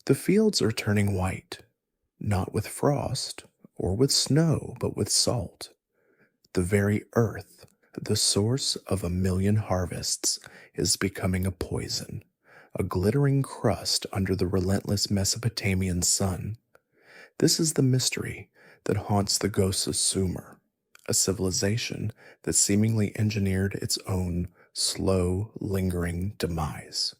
The fields are turning white, not with frost or with snow, but with salt. The very earth, the source of a million harvests, is becoming a poison, a glittering crust under the relentless Mesopotamian sun. This is the mystery that haunts the ghosts of Sumer, a civilization that seemingly engineered its own slow, lingering demise.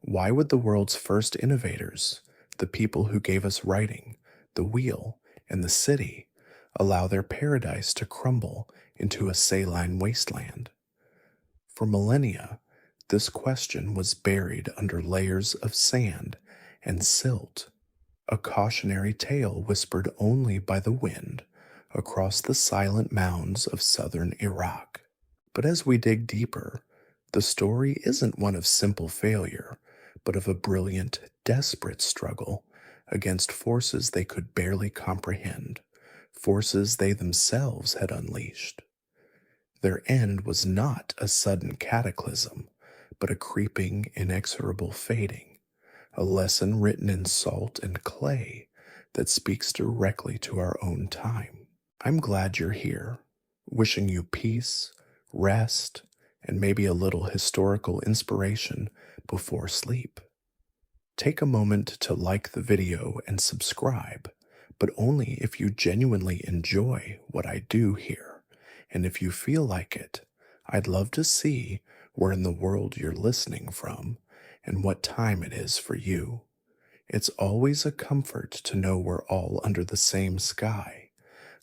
Why would the world's first innovators, the people who gave us writing, the wheel, and the city, allow their paradise to crumble into a saline wasteland? For millennia, this question was buried under layers of sand and silt, a cautionary tale whispered only by the wind across the silent mounds of southern Iraq. But as we dig deeper, the story isn't one of simple failure, but of a brilliant, desperate struggle against forces they could barely comprehend, forces they themselves had unleashed. Their end was not a sudden cataclysm, but a creeping, inexorable fading, a lesson written in salt and clay that speaks directly to our own time. I'm glad you're here, wishing you peace, rest, and maybe a little historical inspiration before sleep. Take a moment to like the video and subscribe, but only if you genuinely enjoy what I do here. And if you feel like it, I'd love to see where in the world you're listening from and what time it is for you. It's always a comfort to know we're all under the same sky,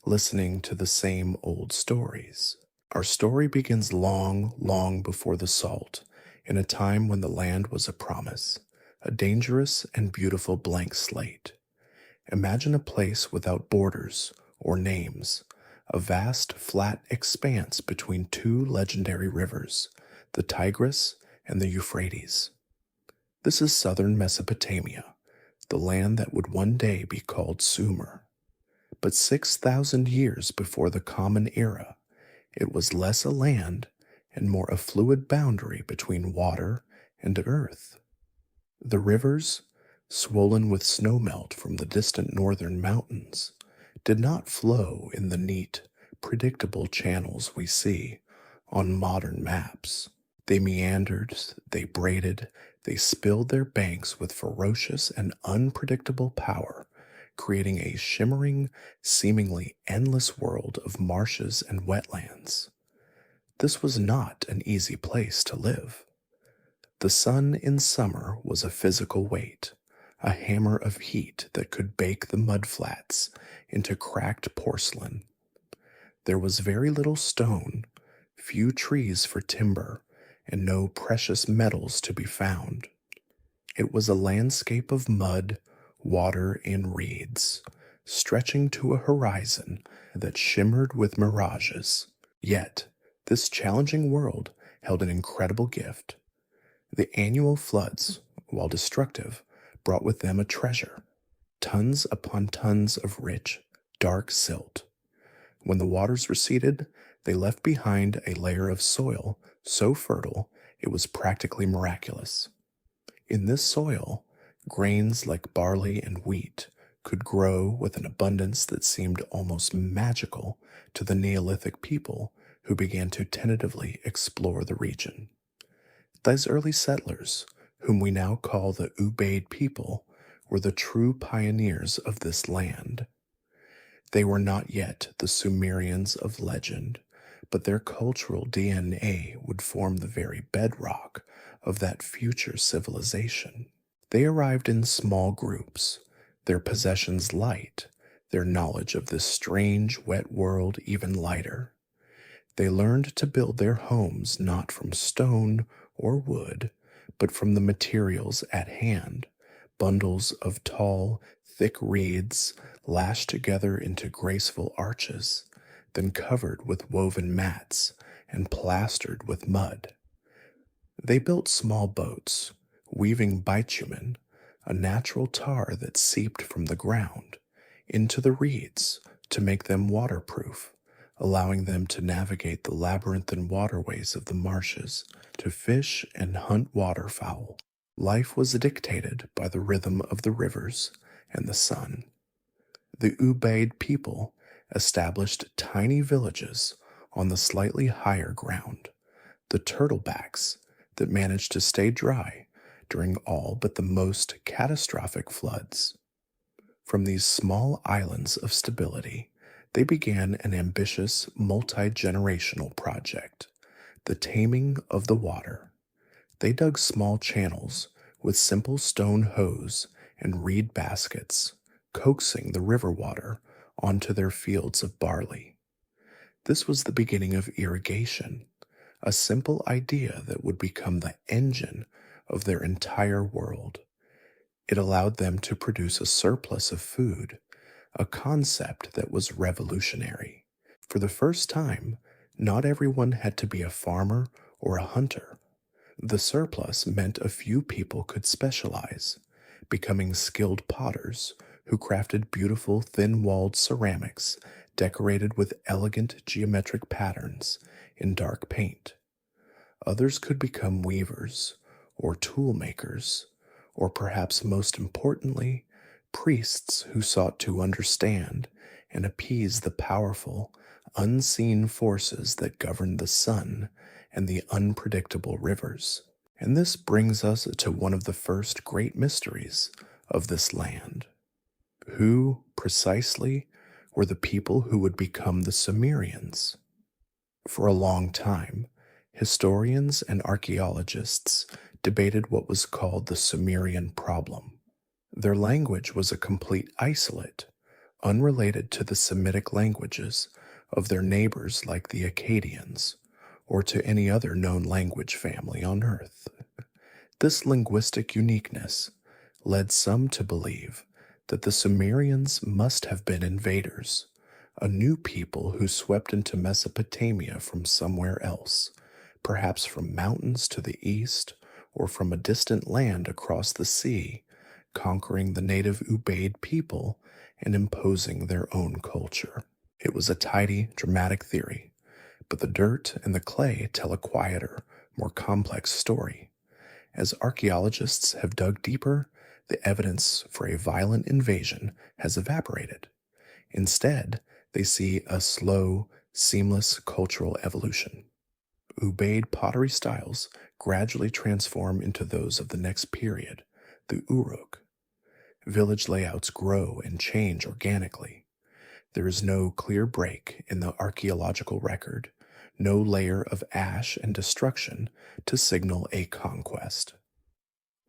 listening to the same old stories. Our story begins long, long before the salt, in a time when the land was a promise, a dangerous and beautiful blank slate. Imagine a place without borders or names, a vast flat expanse between two legendary rivers, the Tigris and the Euphrates. This is southern Mesopotamia, the land that would one day be called Sumer. But 6,000 years before the Common Era, it was less a land and more a fluid boundary between water and earth. The rivers, swollen with snowmelt from the distant northern mountains, did not flow in the neat, predictable channels we see on modern maps. They meandered, they braided, they spilled their banks with ferocious and unpredictable power, creating a shimmering, seemingly endless world of marshes and wetlands. This was not an easy place to live. The sun in summer was a physical weight, a hammer of heat that could bake the mudflats into cracked porcelain. There was very little stone, few trees for timber, and no precious metals to be found. It was a landscape of mud, water, and reeds, stretching to a horizon that shimmered with mirages. Yet, this challenging world held an incredible gift. The annual floods, while destructive, brought with them a treasure, tons upon tons of rich, dark silt. When the waters receded, they left behind a layer of soil so fertile it was practically miraculous. In this soil, grains like barley and wheat could grow with an abundance that seemed almost magical to the Neolithic people who began to tentatively explore the region. These early settlers, whom we now call the Ubaid people, were the true pioneers of this land. They were not yet the Sumerians of legend, but their cultural DNA would form the very bedrock of that future civilization. They arrived in small groups, their possessions light, their knowledge of this strange, wet world even lighter. They learned to build their homes not from stone or wood, but from the materials at hand, bundles of tall, thick reeds lashed together into graceful arches, then covered with woven mats and plastered with mud. They built small boats, weaving bitumen, a natural tar that seeped from the ground, into the reeds to make them waterproof, allowing them to navigate the labyrinthine waterways of the marshes to fish and hunt waterfowl. Life was dictated by the rhythm of the rivers and the sun. The Ubaid people established tiny villages on the slightly higher ground, the turtlebacks that managed to stay dry during all but the most catastrophic floods. From these small islands of stability, they began an ambitious multi-generational project, the taming of the water. They dug small channels with simple stone hose and reed baskets, coaxing the river water onto their fields of barley. This was the beginning of irrigation, a simple idea that would become the engine of their entire world. It allowed them to produce a surplus of food, a concept that was revolutionary. For the first time, not everyone had to be a farmer or a hunter. The surplus meant a few people could specialize, becoming skilled potters who crafted beautiful thin-walled ceramics decorated with elegant geometric patterns in dark paint. Others could become weavers or tool makers, or perhaps most importantly, priests who sought to understand and appease the powerful, unseen forces that governed the sun and the unpredictable rivers. And this brings us to one of the first great mysteries of this land. Who, precisely, were the people who would become the Sumerians? For a long time, historians and archaeologists debated what was called the Sumerian problem. Their language was a complete isolate, unrelated to the Semitic languages of their neighbors like the Akkadians, or to any other known language family on Earth. This linguistic uniqueness led some to believe that the Sumerians must have been invaders, a new people who swept into Mesopotamia from somewhere else, perhaps from mountains to the east or from a distant land across the sea, conquering the native Ubaid people and imposing their own culture. It was a tidy, dramatic theory, but the dirt and the clay tell a quieter, more complex story. As archaeologists have dug deeper, the evidence for a violent invasion has evaporated. Instead, they see a slow, seamless cultural evolution. Ubaid pottery styles gradually transform into those of the next period, the Uruk. Village layouts grow and change organically. There is no clear break in the archaeological record, no layer of ash and destruction to signal a conquest.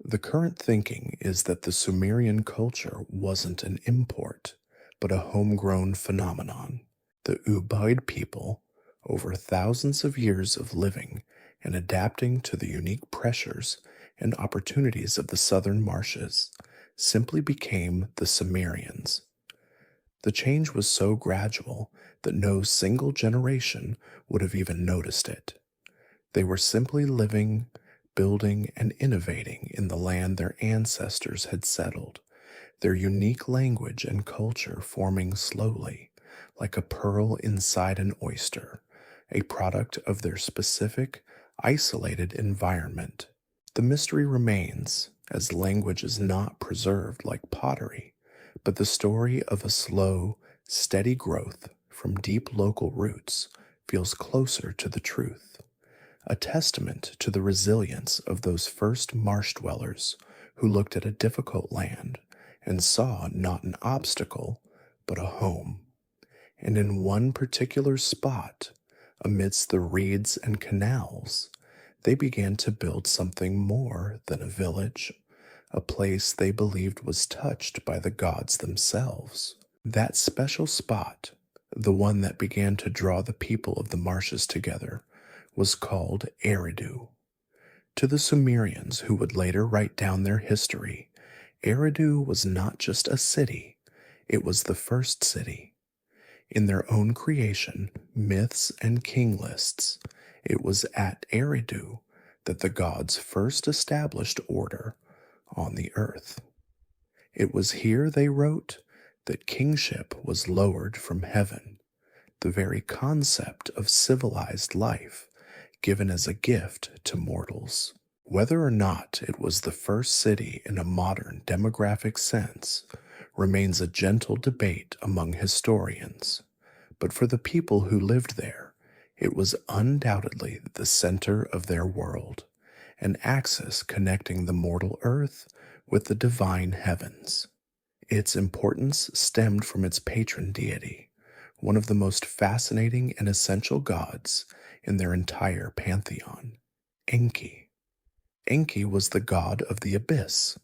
The current thinking is that the Sumerian culture wasn't an import, but a homegrown phenomenon. The Ubaid people, over thousands of years of living and adapting to the unique pressures and opportunities of the southern marshes, simply became the Sumerians. The change was so gradual that no single generation would have even noticed it. They were simply living, building, and innovating in the land their ancestors had settled, their unique language and culture forming slowly, like a pearl inside an oyster, a product of their specific, isolated environment. The mystery remains, as language is not preserved like pottery, but the story of a slow, steady growth from deep local roots feels closer to the truth, a testament to the resilience of those first marsh dwellers who looked at a difficult land and saw not an obstacle, but a home. And in one particular spot, amidst the reeds and canals, they began to build something more than a village, a place they believed was touched by the gods themselves. That special spot, the one that began to draw the people of the marshes together, was called Eridu. To the Sumerians who would later write down their history, Eridu was not just a city, it was the first city. In their own creation, myths, and king lists, it was at Eridu that the gods first established order on the earth. It was here, they wrote, that kingship was lowered from heaven, the very concept of civilized life given as a gift to mortals. Whether or not it was the first city in a modern demographic sense remains a gentle debate among historians, but for the people who lived there, it was undoubtedly the center of their world, an axis connecting the mortal earth with the divine heavens. Its importance stemmed from its patron deity, one of the most fascinating and essential gods in their entire pantheon, Enki. Enki was the god of the abyss,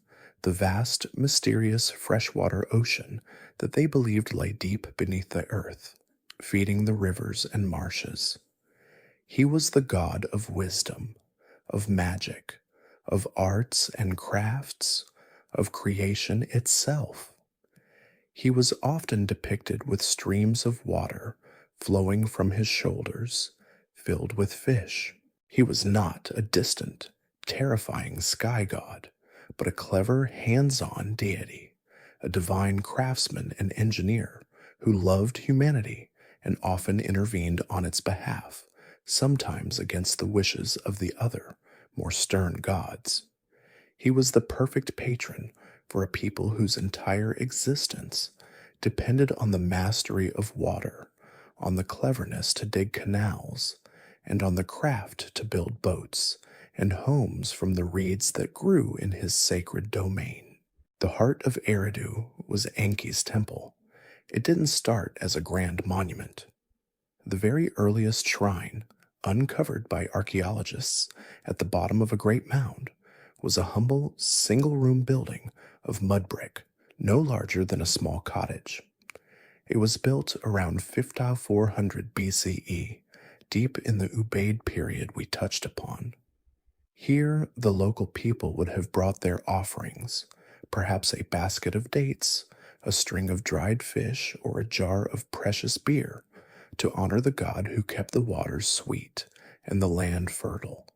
the vast, mysterious freshwater ocean that they believed lay deep beneath the earth, feeding the rivers and marshes. He was the god of wisdom, of magic, of arts and crafts, of creation itself. He was often depicted with streams of water flowing from his shoulders, filled with fish. He was not a distant, terrifying sky god, but a clever, hands-on deity, a divine craftsman and engineer who loved humanity and often intervened on its behalf, sometimes against the wishes of the other, more stern gods. He was the perfect patron for a people whose entire existence depended on the mastery of water, on the cleverness to dig canals, and on the craft to build boats and homes from the reeds that grew in his sacred domain. The heart of Eridu was Enki's temple. It didn't start as a grand monument. The very earliest shrine, uncovered by archaeologists at the bottom of a great mound, was a humble single-room building of mud brick, no larger than a small cottage. It was built around 5400 BCE, deep in the Ubaid period we touched upon. Here, the local people would have brought their offerings, perhaps a basket of dates, a string of dried fish, or a jar of precious beer, to honor the god who kept the waters sweet and the land fertile.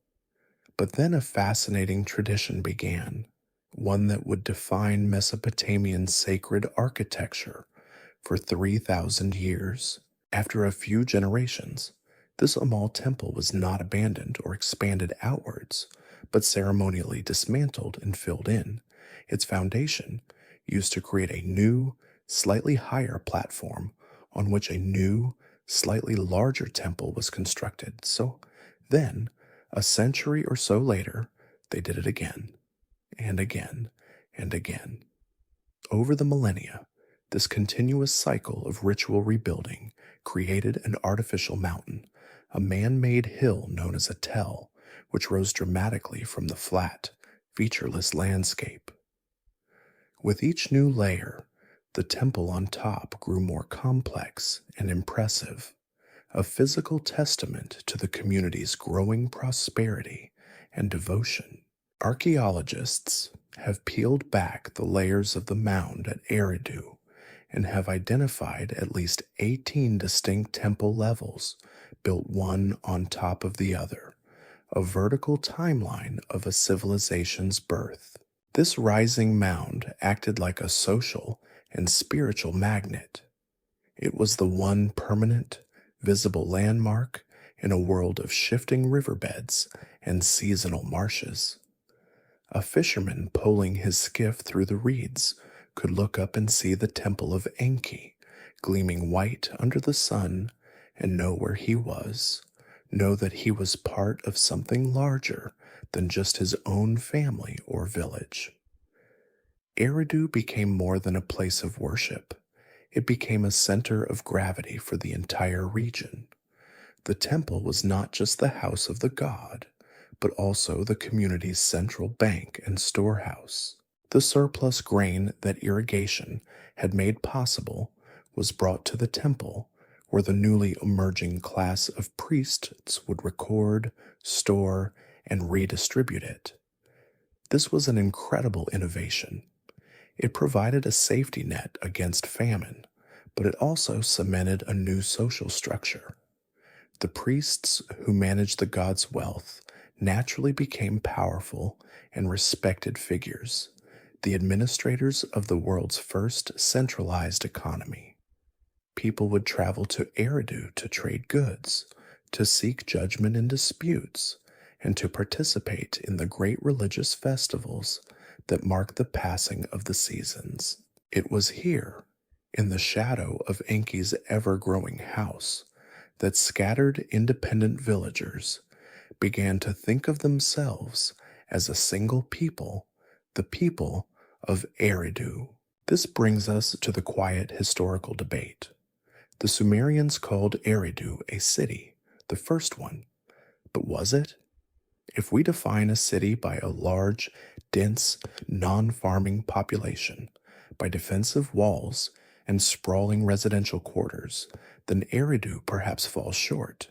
But then a fascinating tradition began, one that would define Mesopotamian sacred architecture for 3,000 years. After a few generations, this Amal temple was not abandoned or expanded outwards, but ceremonially dismantled and filled in, its foundation used to create a new, slightly higher platform on which a new, slightly larger temple was constructed. So then, a century or so later, they did it again, and again, and again. Over the millennia, this continuous cycle of ritual rebuilding created an artificial mountain, a man-made hill known as a tell, which rose dramatically from the flat, featureless landscape. With each new layer, the temple on top grew more complex and impressive, a physical testament to the community's growing prosperity and devotion. Archaeologists have peeled back the layers of the mound at Eridu and have identified at least 18 distinct temple levels built one on top of the other, a vertical timeline of a civilization's birth. This rising mound acted like a social and spiritual magnet. It was the one permanent, visible landmark in a world of shifting riverbeds and seasonal marshes. A fisherman poling his skiff through the reeds could look up and see the temple of Enki, gleaming white under the sun, and know where he was, know that he was part of something larger than just his own family or village. Eridu became more than a place of worship. It became a center of gravity for the entire region. The temple was not just the house of the god, but also the community's central bank and storehouse. The surplus grain that irrigation had made possible was brought to the temple, where the newly emerging class of priests would record, store, and redistribute it. This was an incredible innovation. It provided a safety net against famine, but it also cemented a new social structure. The priests who managed the god's wealth naturally became powerful and respected figures, the administrators of the world's first centralized economy. People would travel to Eridu to trade goods, to seek judgment in disputes, and to participate in the great religious festivals that mark the passing of the seasons. It was here, in the shadow of Enki's ever-growing house, that scattered independent villagers began to think of themselves as a single people, the people of Eridu. This brings us to the quiet historical debate. The Sumerians called Eridu a city, the first one. But was it? If we define a city by a large, dense, non-farming population, by defensive walls and sprawling residential quarters, then Eridu perhaps falls short.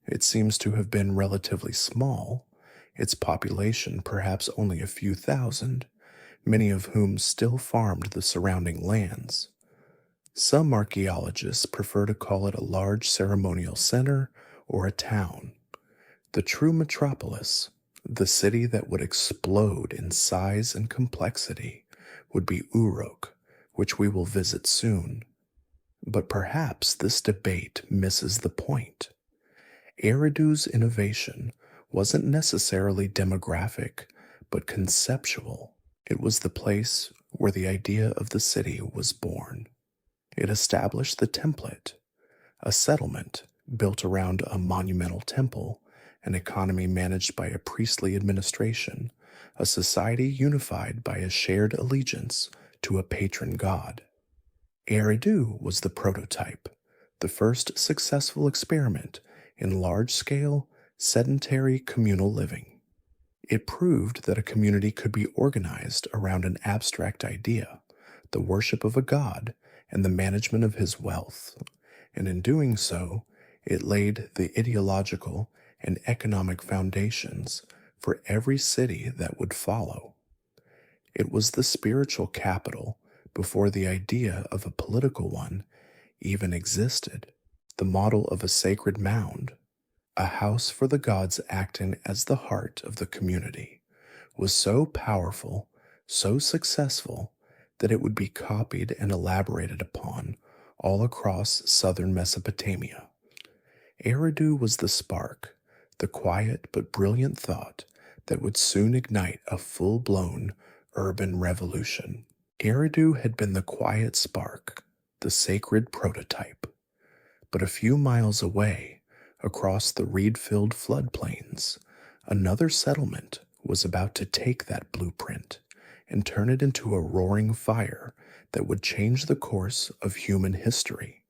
It seems to have been relatively small, its population perhaps only a few thousand, many of whom still farmed the surrounding lands. Some archaeologists prefer to call it a large ceremonial center or a town. The true metropolis, the city that would explode in size and complexity, would be Uruk, which we will visit soon. But perhaps this debate misses the point. Eridu's innovation wasn't necessarily demographic, but conceptual. It was the place where the idea of the city was born. It established the template, a settlement built around a monumental temple, an economy managed by a priestly administration, a society unified by a shared allegiance to a patron god. Eridu was the prototype, the first successful experiment in large-scale, sedentary communal living. It proved that a community could be organized around an abstract idea, the worship of a god and the management of his wealth, and in doing so, it laid the ideological and economic foundations for every city that would follow. It was the spiritual capital before the idea of a political one even existed, the model of a sacred mound, a house for the gods acting as the heart of the community, was so powerful, so successful, that it would be copied and elaborated upon all across southern Mesopotamia. Eridu was the spark, the quiet but brilliant thought that would soon ignite a full-blown urban revolution. Eridu had been the quiet spark, the sacred prototype. But a few miles away, across the reed-filled floodplains, another settlement was about to take that blueprint and turn it into a roaring fire that would change the course of human history.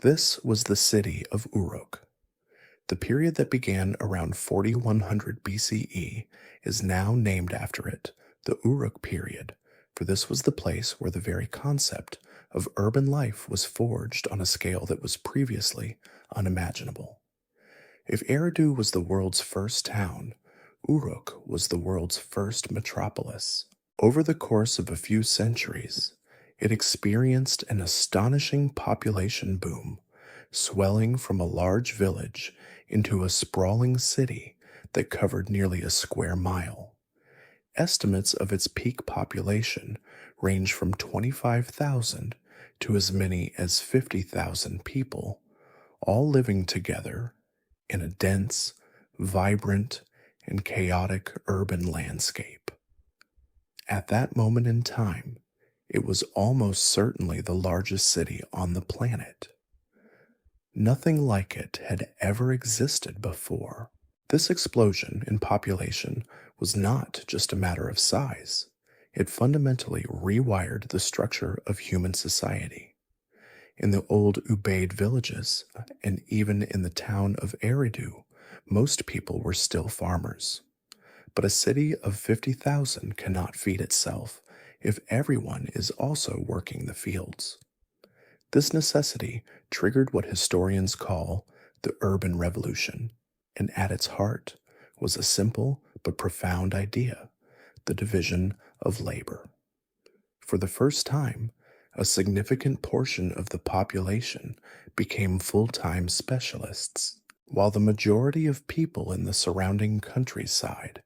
This was the city of Uruk. The period that began around 4100 BCE is now named after it, the Uruk period, for this was the place where the very concept of urban life was forged on a scale that was previously unimaginable. If Eridu was the world's first town, Uruk was the world's first metropolis. Over the course of a few centuries, it experienced an astonishing population boom, swelling from a large village into a sprawling city that covered nearly a square mile. Estimates of its peak population range from 25,000 to as many as 50,000 people, all living together in a dense, vibrant, and chaotic urban landscape. At that moment in time, it was almost certainly the largest city on the planet. Nothing like it had ever existed before. This explosion in population was not just a matter of size. It fundamentally rewired the structure of human society. In the old Ubaid villages, and even in the town of Eridu, most people were still farmers. But a city of 50,000 cannot feed itself if everyone is also working the fields. This necessity triggered what historians call the urban revolution, and at its heart was a simple but profound idea, the division of labor. For the first time, a significant portion of the population became full-time specialists, while the majority of people in the surrounding countryside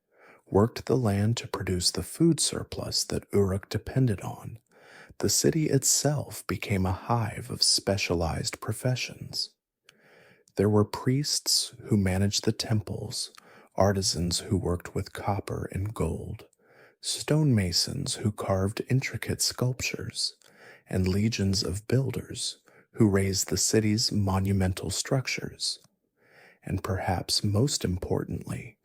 worked the land to produce the food surplus that Uruk depended on. The city itself became a hive of specialized professions. There were priests who managed the temples, artisans who worked with copper and gold, stonemasons who carved intricate sculptures, and legions of builders who raised the city's monumental structures. And perhaps most importantly,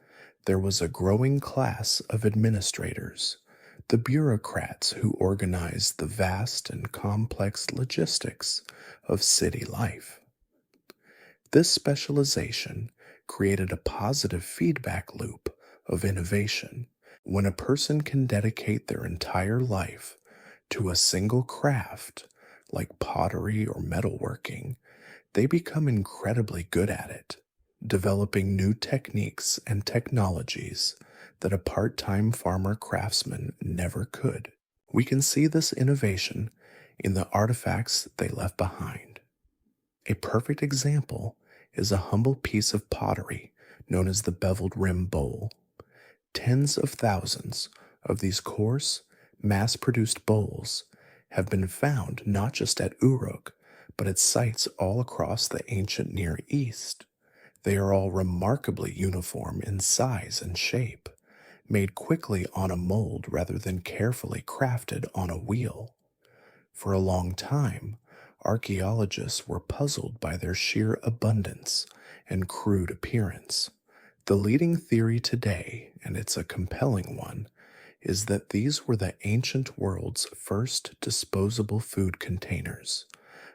there was a growing class of administrators, the bureaucrats who organized the vast and complex logistics of city life. This specialization created a positive feedback loop of innovation. When a person can dedicate their entire life to a single craft, like pottery or metalworking, they become incredibly good at it, developing new techniques and technologies that a part-time farmer craftsman never could. We can see this innovation in the artifacts they left behind. A perfect example is a humble piece of pottery known as the beveled rim bowl. Tens of thousands of these coarse, mass-produced bowls have been found not just at Uruk, but at sites all across the ancient Near East. They are all remarkably uniform in size and shape, made quickly on a mold rather than carefully crafted on a wheel. For a long time, archaeologists were puzzled by their sheer abundance and crude appearance. The leading theory today, and it's a compelling one, is that these were the ancient world's first disposable food containers,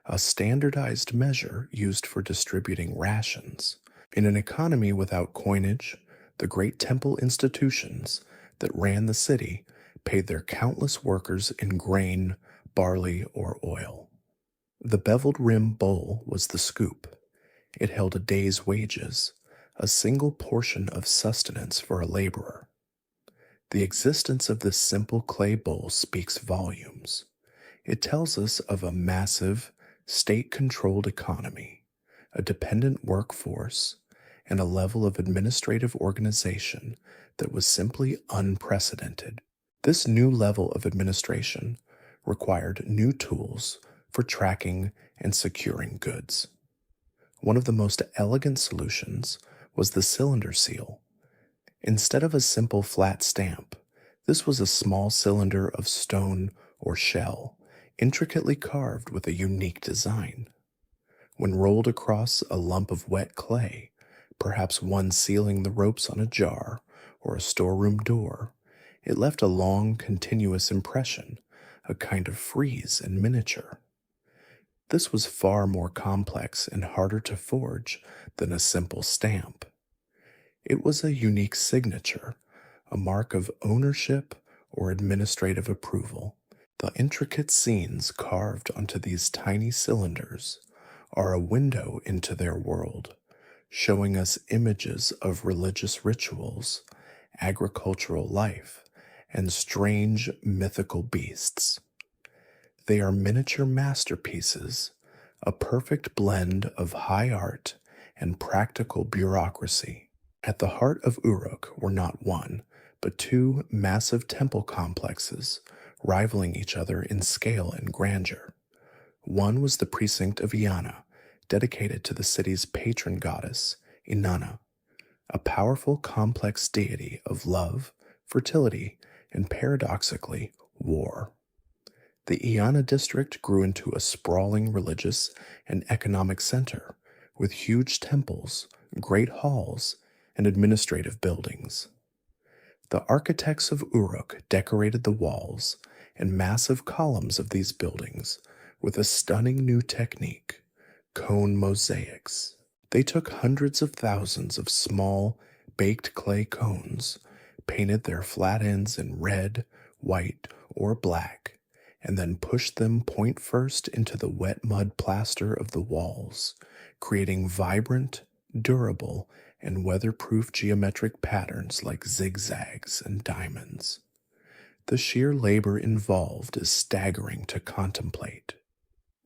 a standardized measure used for distributing rations. In an economy without coinage, the great temple institutions that ran the city paid their countless workers in grain, barley, or oil. The beveled rim bowl was the scoop. It held a day's wages, a single portion of sustenance for a laborer. The existence of this simple clay bowl speaks volumes. It tells us of a massive, state-controlled economy, a dependent workforce, and a level of administrative organization that was simply unprecedented. This new level of administration required new tools for tracking and securing goods. One of the most elegant solutions was the cylinder seal. Instead of a simple flat stamp, this was a small cylinder of stone or shell, intricately carved with a unique design. When rolled across a lump of wet clay, perhaps one sealing the ropes on a jar or a storeroom door, it left a long, continuous impression, a kind of frieze in miniature. This was far more complex and harder to forge than a simple stamp. It was a unique signature, a mark of ownership or administrative approval. The intricate scenes carved onto these tiny cylinders are a window into their world, showing us images of religious rituals, agricultural life, and strange mythical beasts. They are miniature masterpieces, a perfect blend of high art and practical bureaucracy. At the heart of Uruk were not one, but two massive temple complexes, rivaling each other in scale and grandeur. One was the precinct of Iana, dedicated to the city's patron goddess, Inanna, a powerful, complex deity of love, fertility, and paradoxically, war. The Iana district grew into a sprawling religious and economic center, with huge temples, great halls, and administrative buildings. The architects of Uruk decorated the walls and massive columns of these buildings with a stunning new technique, cone mosaics. They took hundreds of thousands of small, baked clay cones, painted their flat ends in red, white, or black, and then pushed them point first into the wet mud plaster of the walls, creating vibrant, durable, and weatherproof geometric patterns like zigzags and diamonds. The sheer labor involved is staggering to contemplate.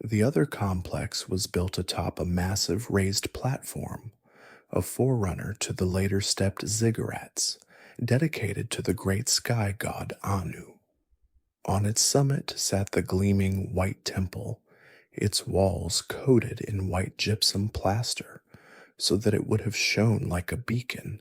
The other complex was built atop a massive raised platform, a forerunner to the later stepped Ziggurats, dedicated to the great sky god Anu. On its summit sat the gleaming white temple, its walls coated in white gypsum plaster, so that it would have shone like a beacon,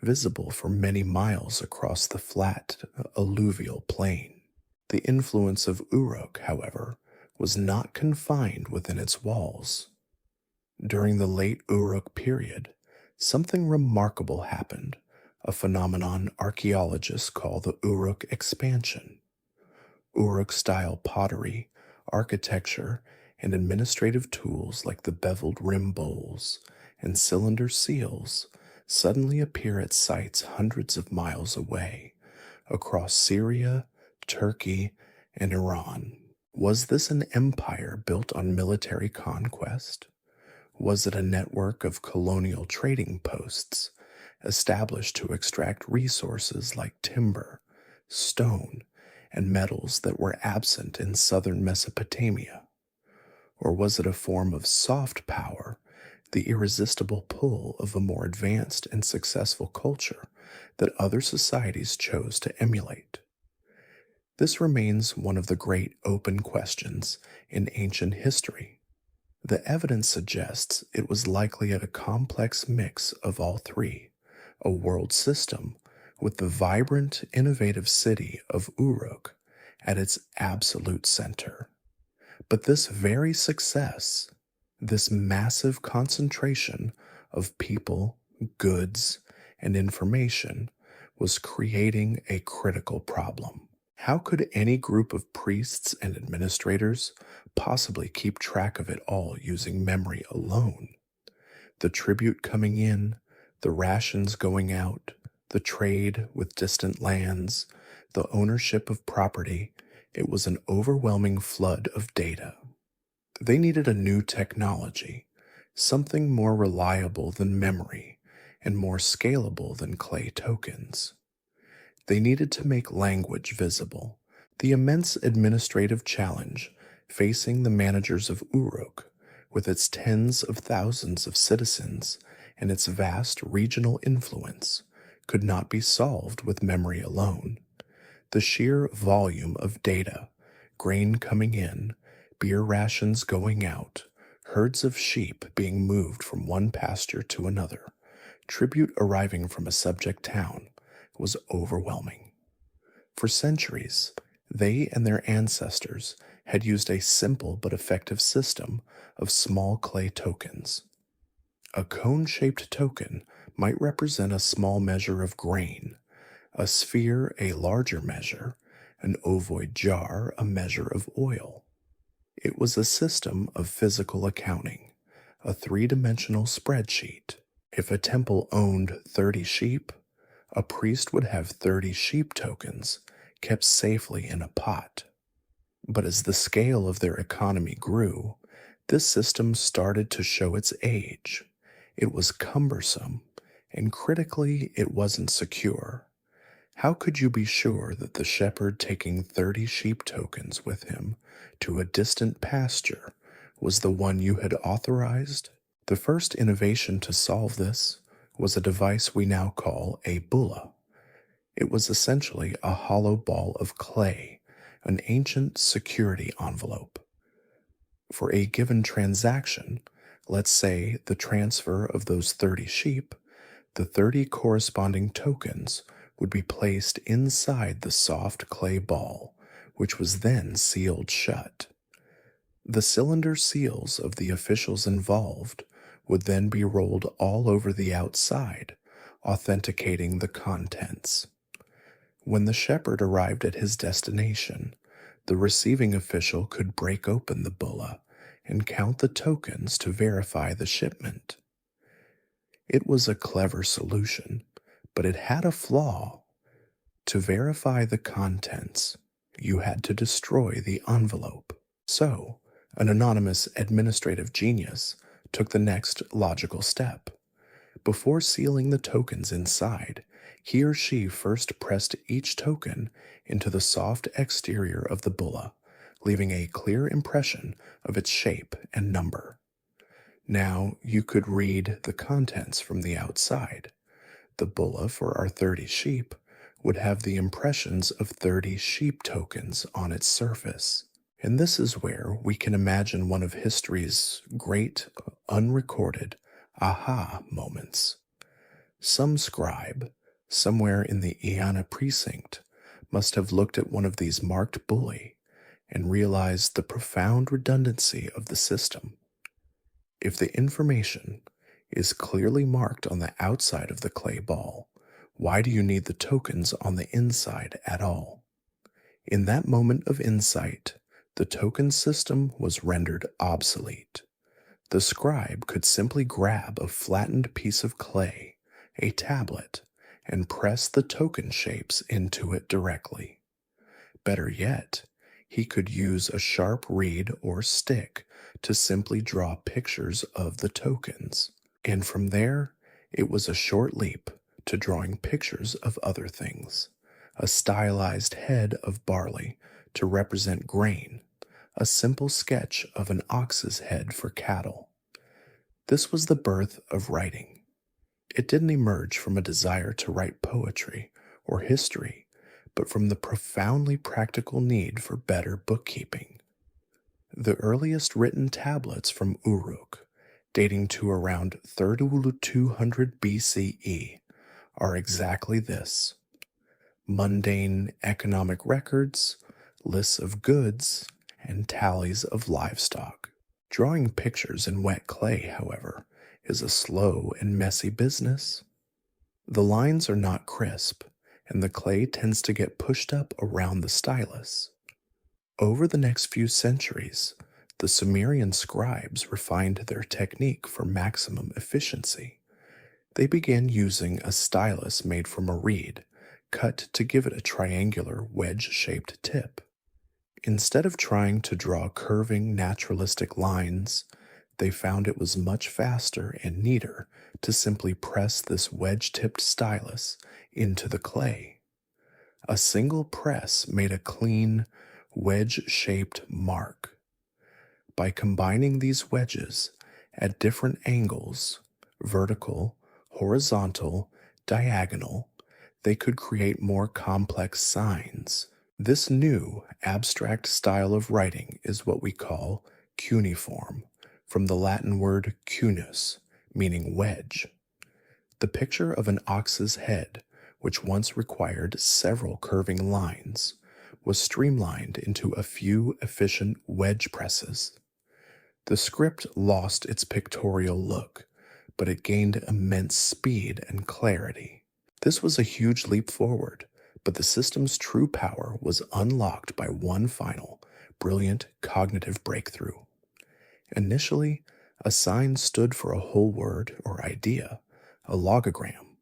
visible for many miles across the flat alluvial plain. The influence of Uruk, however, was not confined within its walls. During the late Uruk period, something remarkable happened, a phenomenon archaeologists call the Uruk expansion. Uruk-style pottery, architecture, and administrative tools like the beveled rim bowls and cylinder seals suddenly appear at sites hundreds of miles away, across Syria, Turkey, and Iran. Was this an empire built on military conquest? Was it a network of colonial trading posts established to extract resources like timber, stone, and metals that were absent in southern Mesopotamia? Or was it a form of soft power, the irresistible pull of a more advanced and successful culture that other societies chose to emulate? This remains one of the great open questions in ancient history. The evidence suggests it was likely a complex mix of all three, a world system with the vibrant, innovative city of Uruk at its absolute center. But this very success, this massive concentration of people, goods, and information was creating a critical problem. How could any group of priests and administrators possibly keep track of it all using memory alone? The tribute coming in, the rations going out, the trade with distant lands, the ownership of property, it was an overwhelming flood of data. They needed a new technology, something more reliable than memory and more scalable than clay tokens. They needed to make language visible. The immense administrative challenge facing the managers of Uruk, with its tens of thousands of citizens and its vast regional influence, could not be solved with memory alone. The sheer volume of data, grain coming in, beer rations going out, herds of sheep being moved from one pasture to another, tribute arriving from a subject town, was overwhelming. For centuries, they and their ancestors had used a simple but effective system of small clay tokens. A cone-shaped token might represent a small measure of grain, a sphere a larger measure, an ovoid jar a measure of oil. It was a system of physical accounting, a three-dimensional spreadsheet. If a temple owned 30 sheep, a priest would have 30 sheep tokens kept safely in a pot. But as the scale of their economy grew, this system started to show its age. It was cumbersome, and critically, it wasn't secure. How could you be sure that the shepherd taking 30 sheep tokens with him to a distant pasture was the one you had authorized? The first innovation to solve this was a device we now call a bulla. It was essentially a hollow ball of clay, an ancient security envelope. For a given transaction, let's say the transfer of those 30 sheep, the 30 corresponding tokens would be placed inside the soft clay ball, which was then sealed shut. The cylinder seals of the officials involved would then be rolled all over the outside, authenticating the contents. When the shepherd arrived at his destination, the receiving official could break open the bulla and count the tokens to verify the shipment. It was a clever solution, but it had a flaw. To verify the contents, you had to destroy the envelope. So, an anonymous administrative genius took the next logical step. Before sealing the tokens inside, he or she first pressed each token into the soft exterior of the bulla, leaving a clear impression of its shape and number. Now you could read the contents from the outside. The bulla for our 30 sheep would have the impressions of 30 sheep tokens on its surface. And this is where we can imagine one of history's great, unrecorded aha moments. Some scribe, somewhere in the Iana precinct, must have looked at one of these marked bully and realized the profound redundancy of the system. If the information is clearly marked on the outside of the clay ball, why do you need the tokens on the inside at all? In that moment of insight, the token system was rendered obsolete. The scribe could simply grab a flattened piece of clay, a tablet, and press the token shapes into it directly. Better yet, he could use a sharp reed or stick to simply draw pictures of the tokens, and from there, it was a short leap to drawing pictures of other things. A stylized head of barley to represent grain, a simple sketch of an ox's head for cattle. This was the birth of writing. It didn't emerge from a desire to write poetry or history, but from the profoundly practical need for better bookkeeping. The earliest written tablets from Uruk, dating to around 3200 BCE, are exactly this: mundane economic records, lists of goods, and tallies of livestock. Drawing pictures in wet clay, however, is a slow and messy business. The lines are not crisp, and the clay tends to get pushed up around the stylus. Over the next few centuries, the Sumerian scribes refined their technique for maximum efficiency. They began using a stylus made from a reed, cut to give it a triangular wedge-shaped tip. Instead of trying to draw curving naturalistic lines, they found it was much faster and neater to simply press this wedge-tipped stylus into the clay. A single press made a clean, wedge-shaped mark. By combining these wedges at different angles, vertical, horizontal, diagonal, they could create more complex signs. This new, abstract style of writing is what we call cuneiform, from the Latin word cunus, meaning wedge. The picture of an ox's head, which once required several curving lines, was streamlined into a few efficient wedge presses. The script lost its pictorial look, but it gained immense speed and clarity. This was a huge leap forward, but the system's true power was unlocked by one final, brilliant cognitive breakthrough. Initially, a sign stood for a whole word or idea, a logogram.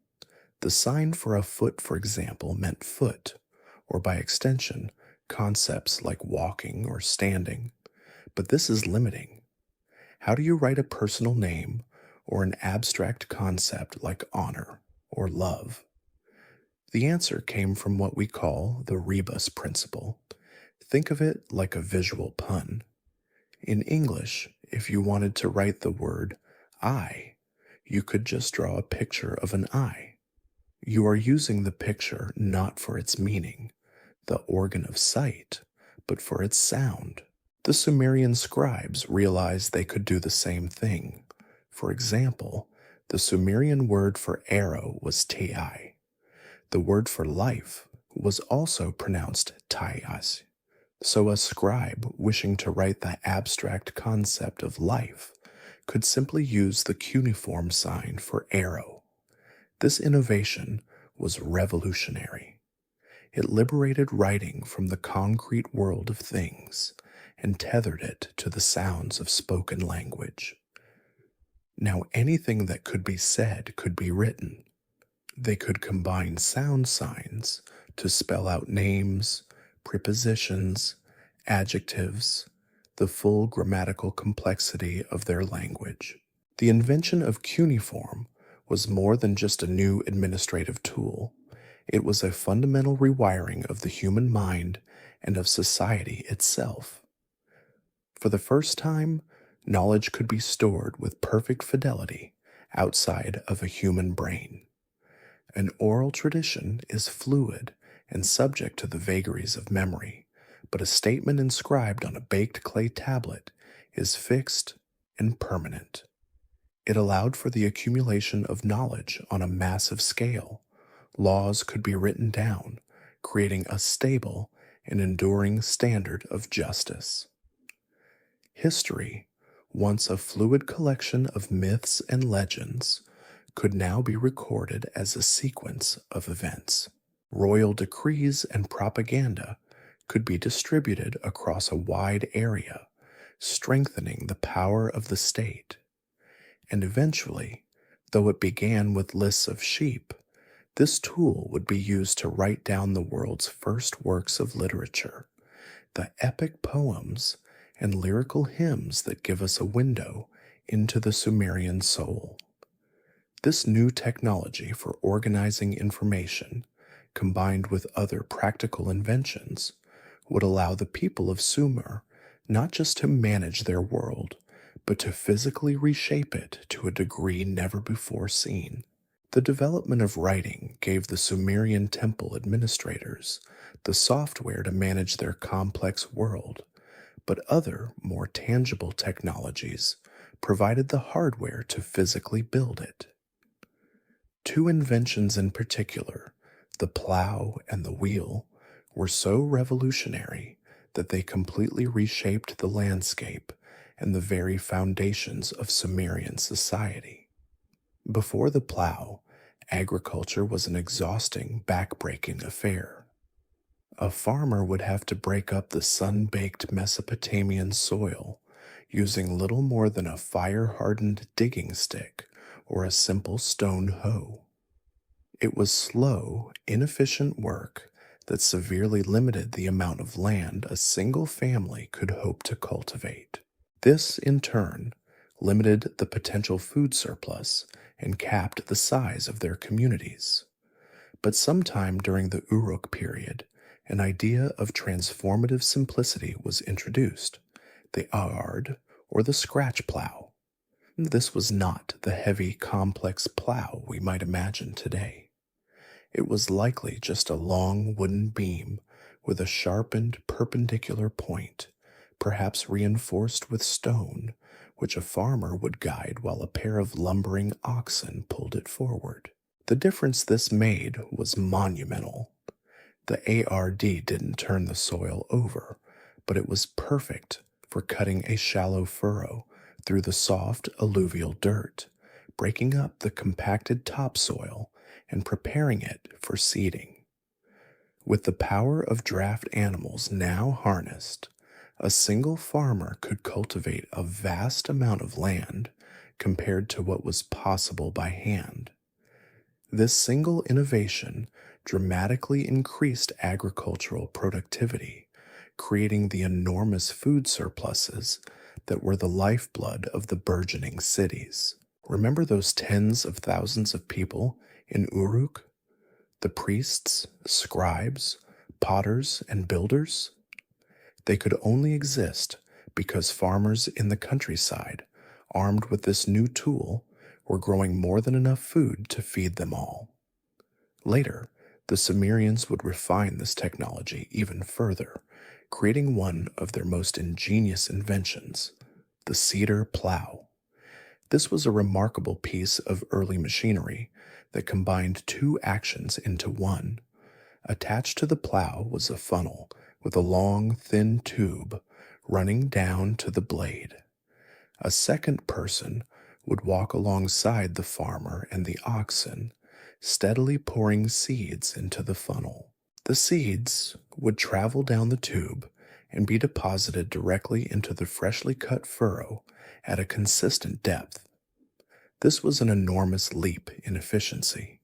The sign for a foot, for example, meant foot, or by extension, concepts like walking or standing. But this is limiting. How do you write a personal name or an abstract concept like honor or love? The answer came from what we call the rebus principle. Think of it like a visual pun. In English, if you wanted to write the word eye, you could just draw a picture of an eye. You are using the picture not for its meaning, the organ of sight, but for its sound. The Sumerian scribes realized they could do the same thing. For example, the Sumerian word for arrow was tai. The word for life was also pronounced taias. So a scribe wishing to write the abstract concept of life could simply use the cuneiform sign for arrow. This innovation was revolutionary. It liberated writing from the concrete world of things and tethered it to the sounds of spoken language. Now anything that could be said could be written. They could combine sound signs to spell out names, prepositions, adjectives, the full grammatical complexity of their language. The invention of cuneiform was more than just a new administrative tool. It was a fundamental rewiring of the human mind and of society itself. For the first time, knowledge could be stored with perfect fidelity outside of a human brain. An oral tradition is fluid and subject to the vagaries of memory, but a statement inscribed on a baked clay tablet is fixed and permanent. It allowed for the accumulation of knowledge on a massive scale. Laws could be written down, creating a stable and enduring standard of justice. History, once a fluid collection of myths and legends, could now be recorded as a sequence of events. Royal decrees and propaganda could be distributed across a wide area, strengthening the power of the state. And eventually, though it began with lists of sheep, this tool would be used to write down the world's first works of literature, the epic poems and lyrical hymns that give us a window into the Sumerian soul. This new technology for organizing information, combined with other practical inventions, would allow the people of Sumer not just to manage their world, but to physically reshape it to a degree never before seen. The development of writing gave the Sumerian temple administrators the software to manage their complex world, but other, more tangible technologies provided the hardware to physically build it. Two inventions in particular, the plow and the wheel, were so revolutionary that they completely reshaped the landscape and the very foundations of Sumerian society. Before the plow, agriculture was an exhausting, back-breaking affair. A farmer would have to break up the sun-baked Mesopotamian soil using little more than a fire-hardened digging stick or a simple stone hoe. It was slow, inefficient work that severely limited the amount of land a single family could hope to cultivate. This, in turn, limited the potential food surplus and capped the size of their communities. But sometime during the Uruk period, an idea of transformative simplicity was introduced, the ard, or the scratch plow. This was not the heavy, complex plow we might imagine today. It was likely just a long wooden beam with a sharpened perpendicular point, perhaps reinforced with stone, which a farmer would guide while a pair of lumbering oxen pulled it forward. The difference this made was monumental. The ARD didn't turn the soil over, but it was perfect for cutting a shallow furrow through the soft alluvial dirt, breaking up the compacted topsoil and preparing it for seeding. With the power of draft animals now harnessed, a single farmer could cultivate a vast amount of land compared to what was possible by hand. This single innovation dramatically increased agricultural productivity, creating the enormous food surpluses that were the lifeblood of the burgeoning cities. Remember those tens of thousands of people in Uruk? The priests, scribes, potters, and builders? They could only exist because farmers in the countryside, armed with this new tool, were growing more than enough food to feed them all. Later, the Sumerians would refine this technology even further, creating one of their most ingenious inventions, the cedar plow. This was a remarkable piece of early machinery that combined two actions into one. Attached to the plow was a funnel with a long, thin tube running down to the blade. A second person would walk alongside the farmer and the oxen, steadily pouring seeds into the funnel. The seeds would travel down the tube and be deposited directly into the freshly cut furrow at a consistent depth. This was an enormous leap in efficiency.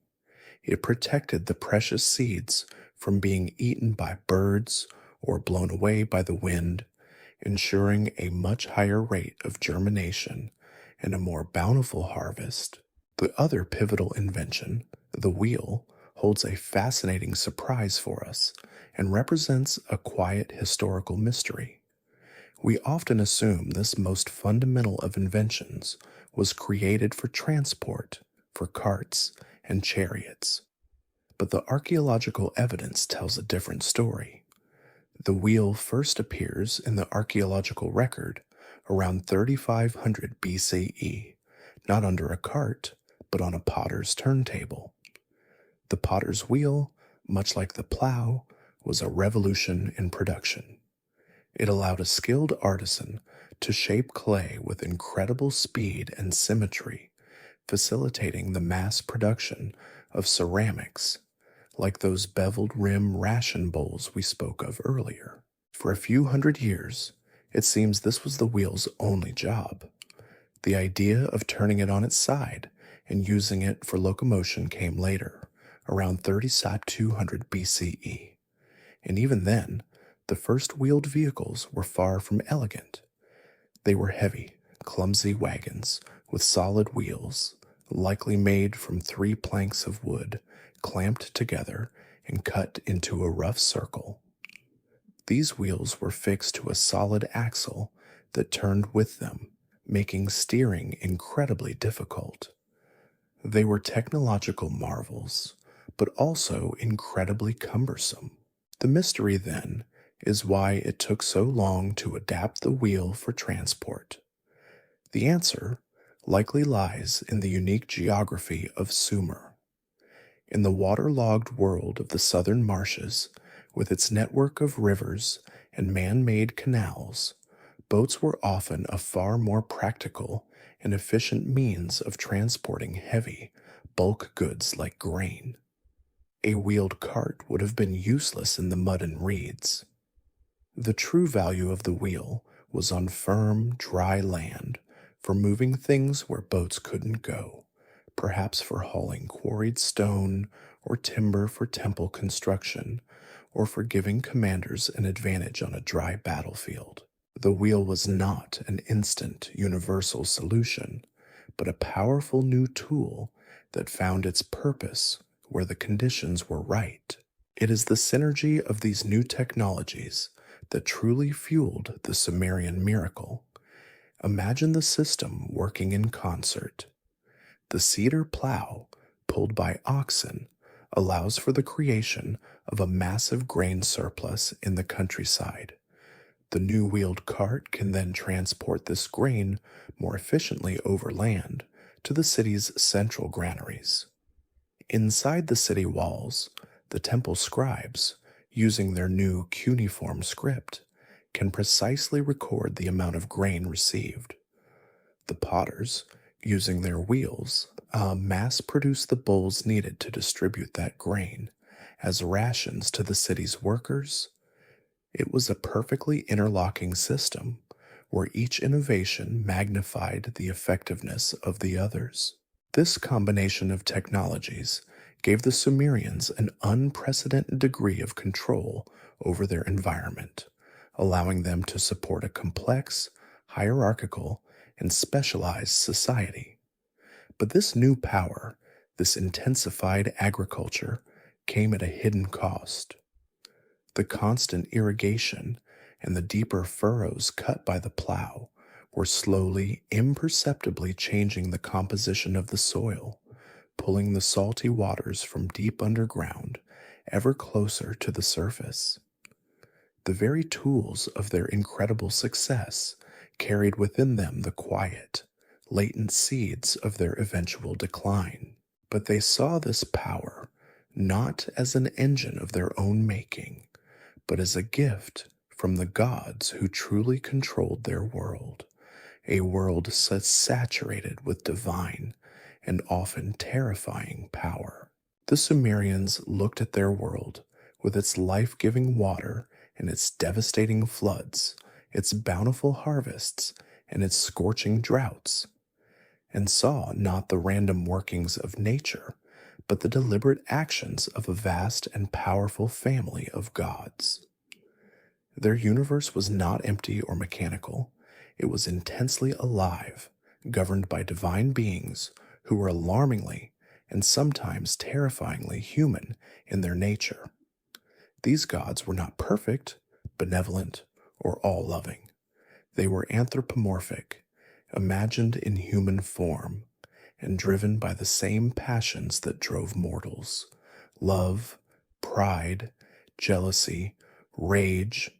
It protected the precious seeds from being eaten by birds or blown away by the wind, ensuring a much higher rate of germination and a more bountiful harvest. The other pivotal invention, the wheel, holds a fascinating surprise for us and represents a quiet historical mystery. We often assume this most fundamental of inventions was created for transport, for carts and chariots. But the archaeological evidence tells a different story. The wheel first appears in the archaeological record around 3500 BCE, not under a cart, but on a potter's turntable. The potter's wheel, much like the plow, was a revolution in production. It allowed a skilled artisan to shape clay with incredible speed and symmetry, facilitating the mass production of ceramics, like those beveled rim ration bowls we spoke of earlier. For a few hundred years, it seems this was the wheel's only job. The idea of turning it on its side and using it for locomotion came later, around 3200 BCE. And even then, the first wheeled vehicles were far from elegant. They were heavy, clumsy wagons with solid wheels, likely made from 3 planks of wood clamped together and cut into a rough circle. These wheels were fixed to a solid axle that turned with them, making steering incredibly difficult. They were technological marvels, but also incredibly cumbersome. The mystery, then, is why it took so long to adapt the wheel for transport. The answer likely lies in the unique geography of Sumer. In the waterlogged world of the southern marshes, with its network of rivers and man-made canals, boats were often a far more practical and efficient means of transporting heavy, bulk goods like grain. A wheeled cart would have been useless in the mud and reeds. The true value of the wheel was on firm, dry land, for moving things where boats couldn't go, perhaps for hauling quarried stone or timber for temple construction, or for giving commanders an advantage on a dry battlefield. The wheel was not an instant, universal solution, but a powerful new tool that found its purpose where the conditions were right. It is the synergy of these new technologies that truly fueled the Sumerian miracle. Imagine the system working in concert. The cedar plow, pulled by oxen, allows for the creation of a massive grain surplus in the countryside. The new wheeled cart can then transport this grain more efficiently over land to the city's central granaries. Inside the city walls, the temple scribes, using their new cuneiform script, can precisely record the amount of grain received. The potters, using their wheels, mass produce the bowls needed to distribute that grain as rations to the city's workers. It was a perfectly interlocking system where each innovation magnified the effectiveness of the others. This combination of technologies gave the Sumerians an unprecedented degree of control over their environment, allowing them to support a complex, hierarchical, and specialized society. But this new power, this intensified agriculture, came at a hidden cost. The constant irrigation and the deeper furrows cut by the plow were slowly, imperceptibly changing the composition of the soil, pulling the salty waters from deep underground ever closer to the surface. The very tools of their incredible success carried within them the quiet, latent seeds of their eventual decline. But they saw this power not as an engine of their own making, but as a gift from the gods who truly controlled their world, a world saturated with divine and often terrifying power. The Sumerians looked at their world with its life-giving water and its devastating floods, its bountiful harvests and its scorching droughts, and saw not the random workings of nature, but the deliberate actions of a vast and powerful family of gods. Their universe was not empty or mechanical. It was intensely alive, governed by divine beings who were alarmingly and sometimes terrifyingly human in their nature. These gods were not perfect, benevolent, or all-loving. They were anthropomorphic, imagined in human form, and driven by the same passions that drove mortals: love, pride, jealousy, rage,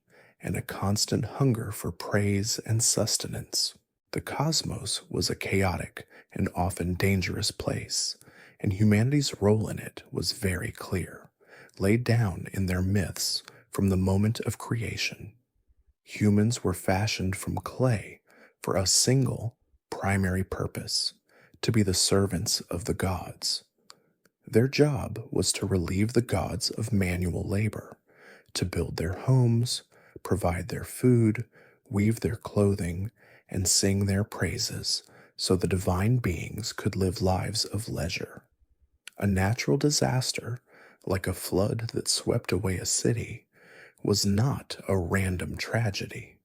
and a constant hunger for praise and sustenance. The The cosmos was a chaotic and often dangerous place, and humanity's role in it was very clear, laid down in their myths from the moment of creation. Humans were fashioned from clay for a single primary purpose: to be the servants of the gods. Their job was to relieve the gods of manual labor, to build their homes, provide their food, weave their clothing, and sing their praises so the divine beings could live lives of leisure. A natural disaster, like a flood that swept away a city, was not a random tragedy.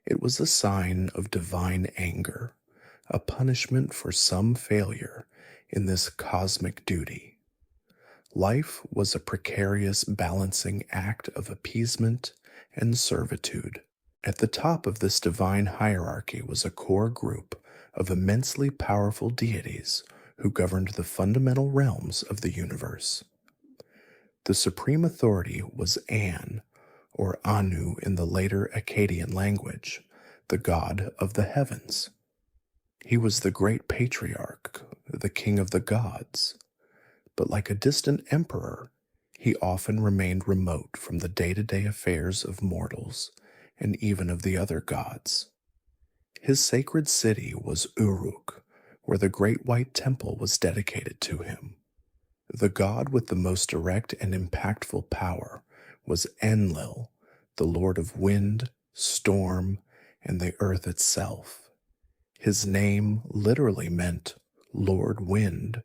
It was a sign of divine anger, a punishment for some failure in this cosmic duty. Life was a precarious balancing act of appeasement and servitude. At the top of this divine hierarchy was a core group of immensely powerful deities who governed the fundamental realms of the universe. The supreme authority was An, or Anu in the later Akkadian language, the god of the heavens. He was the great patriarch, the king of the gods. But like a distant emperor, he often remained remote from the day-to-day affairs of mortals and even of the other gods. His sacred city was Uruk, where the great white temple was dedicated to him. The god with the most direct and impactful power was Enlil, the lord of wind, storm, and the earth itself. His name literally meant Lord Wind.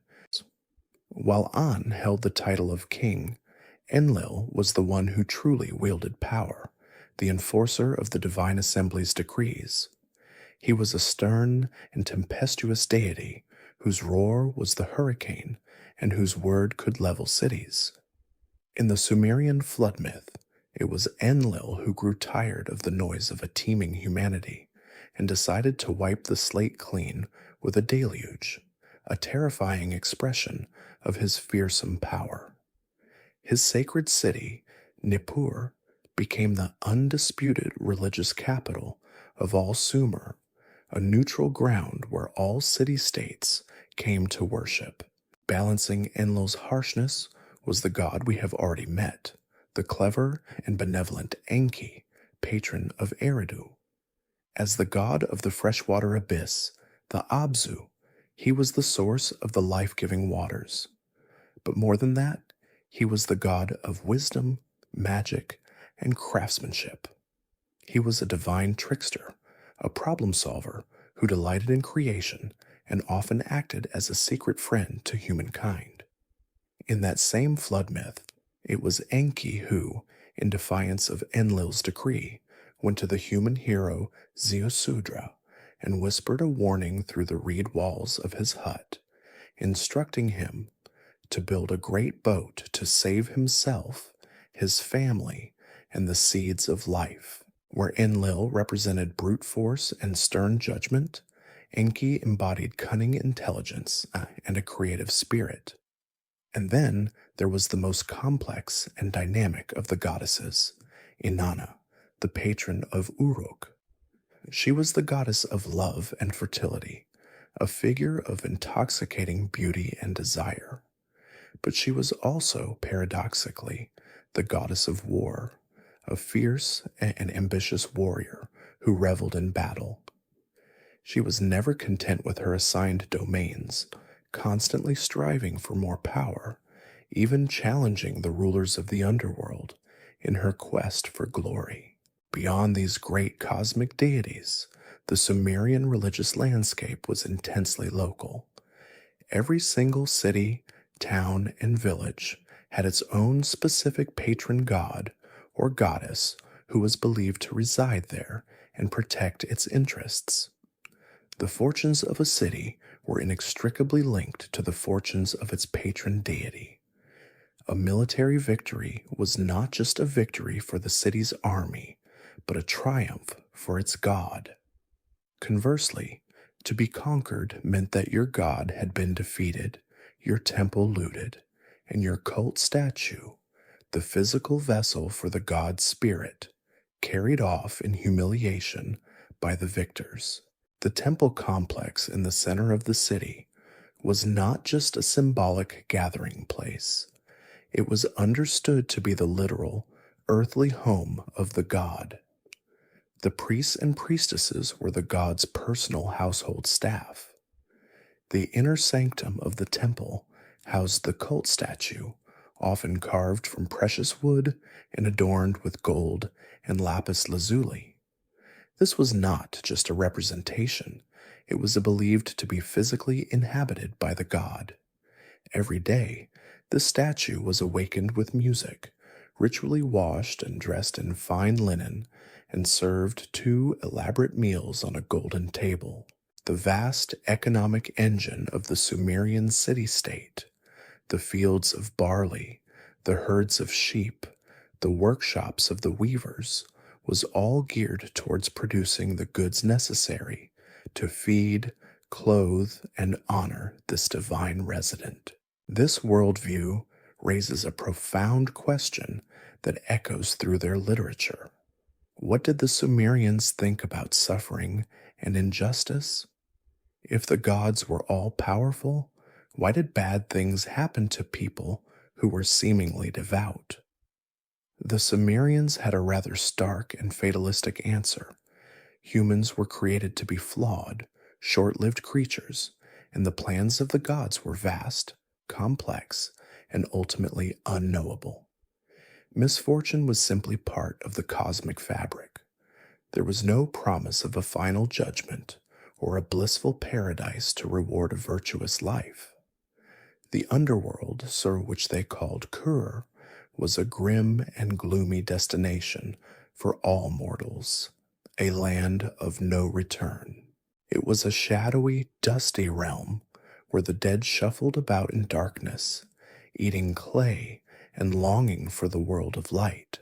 While An held the title of king, Enlil was the one who truly wielded power, the enforcer of the divine assembly's decrees. He was a stern and tempestuous deity whose roar was the hurricane and whose word could level cities. In the Sumerian flood myth, it was Enlil who grew tired of the noise of a teeming humanity and decided to wipe the slate clean with a deluge, a terrifying expression of his fearsome power. His sacred city, Nippur, became the undisputed religious capital of all Sumer, a neutral ground where all city-states came to worship. Balancing Enlil's harshness was the god we have already met, the clever and benevolent Enki, patron of Eridu. As the god of the freshwater abyss, the Abzu, he was the source of the life-giving waters. But more than that, he was the god of wisdom, magic, and craftsmanship. He was a divine trickster, a problem solver who delighted in creation and often acted as a secret friend to humankind. In that same flood myth, it was Enki who, in defiance of Enlil's decree, went to the human hero Ziusudra and whispered a warning through the reed walls of his hut, instructing him to build a great boat to save himself, his family, and the seeds of life. Where Enlil represented brute force and stern judgment, Enki embodied cunning intelligence and a creative spirit. And then there was the most complex and dynamic of the goddesses, Inanna, the patron of Uruk. She was the goddess of love and fertility, a figure of intoxicating beauty and desire. But she was also, paradoxically, the goddess of war, a fierce and ambitious warrior who reveled in battle. She was never content with her assigned domains, constantly striving for more power, even challenging the rulers of the underworld in her quest for glory. Beyond these great cosmic deities, the Sumerian religious landscape was intensely local. Every single city, town, and village had its own specific patron god or goddess who was believed to reside there and protect its interests. The fortunes of a city were inextricably linked to the fortunes of its patron deity. A military victory was not just a victory for the city's army, but a triumph for its god. Conversely, to be conquered meant that your god had been defeated, your temple looted, and your cult statue, the physical vessel for the god's spirit, carried off in humiliation by the victors. The temple complex in the center of the city was not just a symbolic gathering place. It was understood to be the literal, earthly home of the god. The priests and priestesses were the god's personal household staff. The inner sanctum of the temple housed the cult statue, often carved from precious wood and adorned with gold and lapis lazuli. This was not just a representation, it was believed to be physically inhabited by the god. Every day, the statue was awakened with music, ritually washed and dressed in fine linen, and served 2 elaborate meals on a golden table. The vast economic engine of the Sumerian city-state, the fields of barley, the herds of sheep, the workshops of the weavers, was all geared towards producing the goods necessary to feed, clothe, and honor this divine resident. This worldview raises a profound question that echoes through their literature. What did the Sumerians think about suffering and injustice? If the gods were all powerful, why did bad things happen to people who were seemingly devout? The Sumerians had a rather stark and fatalistic answer. Humans were created to be flawed, short-lived creatures, and the plans of the gods were vast, complex, and ultimately unknowable. Misfortune was simply part of the cosmic fabric. There was no promise of a final judgment or a blissful paradise to reward a virtuous life. The underworld, which they called Kur, was a grim and gloomy destination for all mortals, a land of no return. It was a shadowy, dusty realm where the dead shuffled about in darkness, eating clay and longing for the world of light.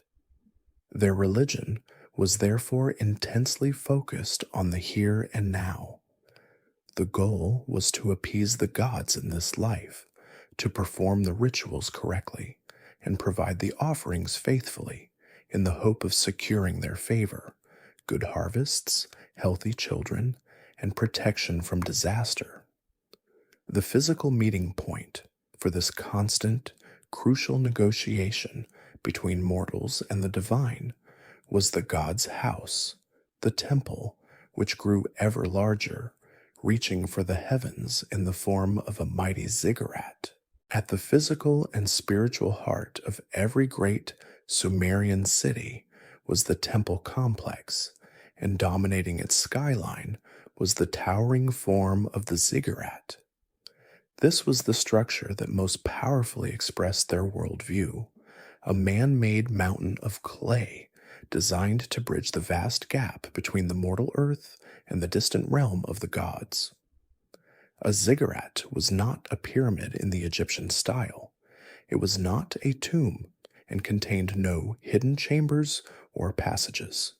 Their religion was therefore intensely focused on the here and now. The goal was to appease the gods in this life, to perform the rituals correctly, and provide the offerings faithfully in the hope of securing their favor, good harvests, healthy children, and protection from disaster. The physical meeting point for this constant, crucial negotiation between mortals and the divine was the god's house, the temple, which grew ever larger, reaching for the heavens in the form of a mighty ziggurat. At the physical and spiritual heart of every great Sumerian city was the temple complex, and dominating its skyline was the towering form of the ziggurat. This was the structure that most powerfully expressed their worldview, a man-made mountain of clay designed to bridge the vast gap between the mortal earth and the distant realm of the gods. A ziggurat was not a pyramid in the Egyptian style. It was not a tomb and contained no hidden chambers or passages.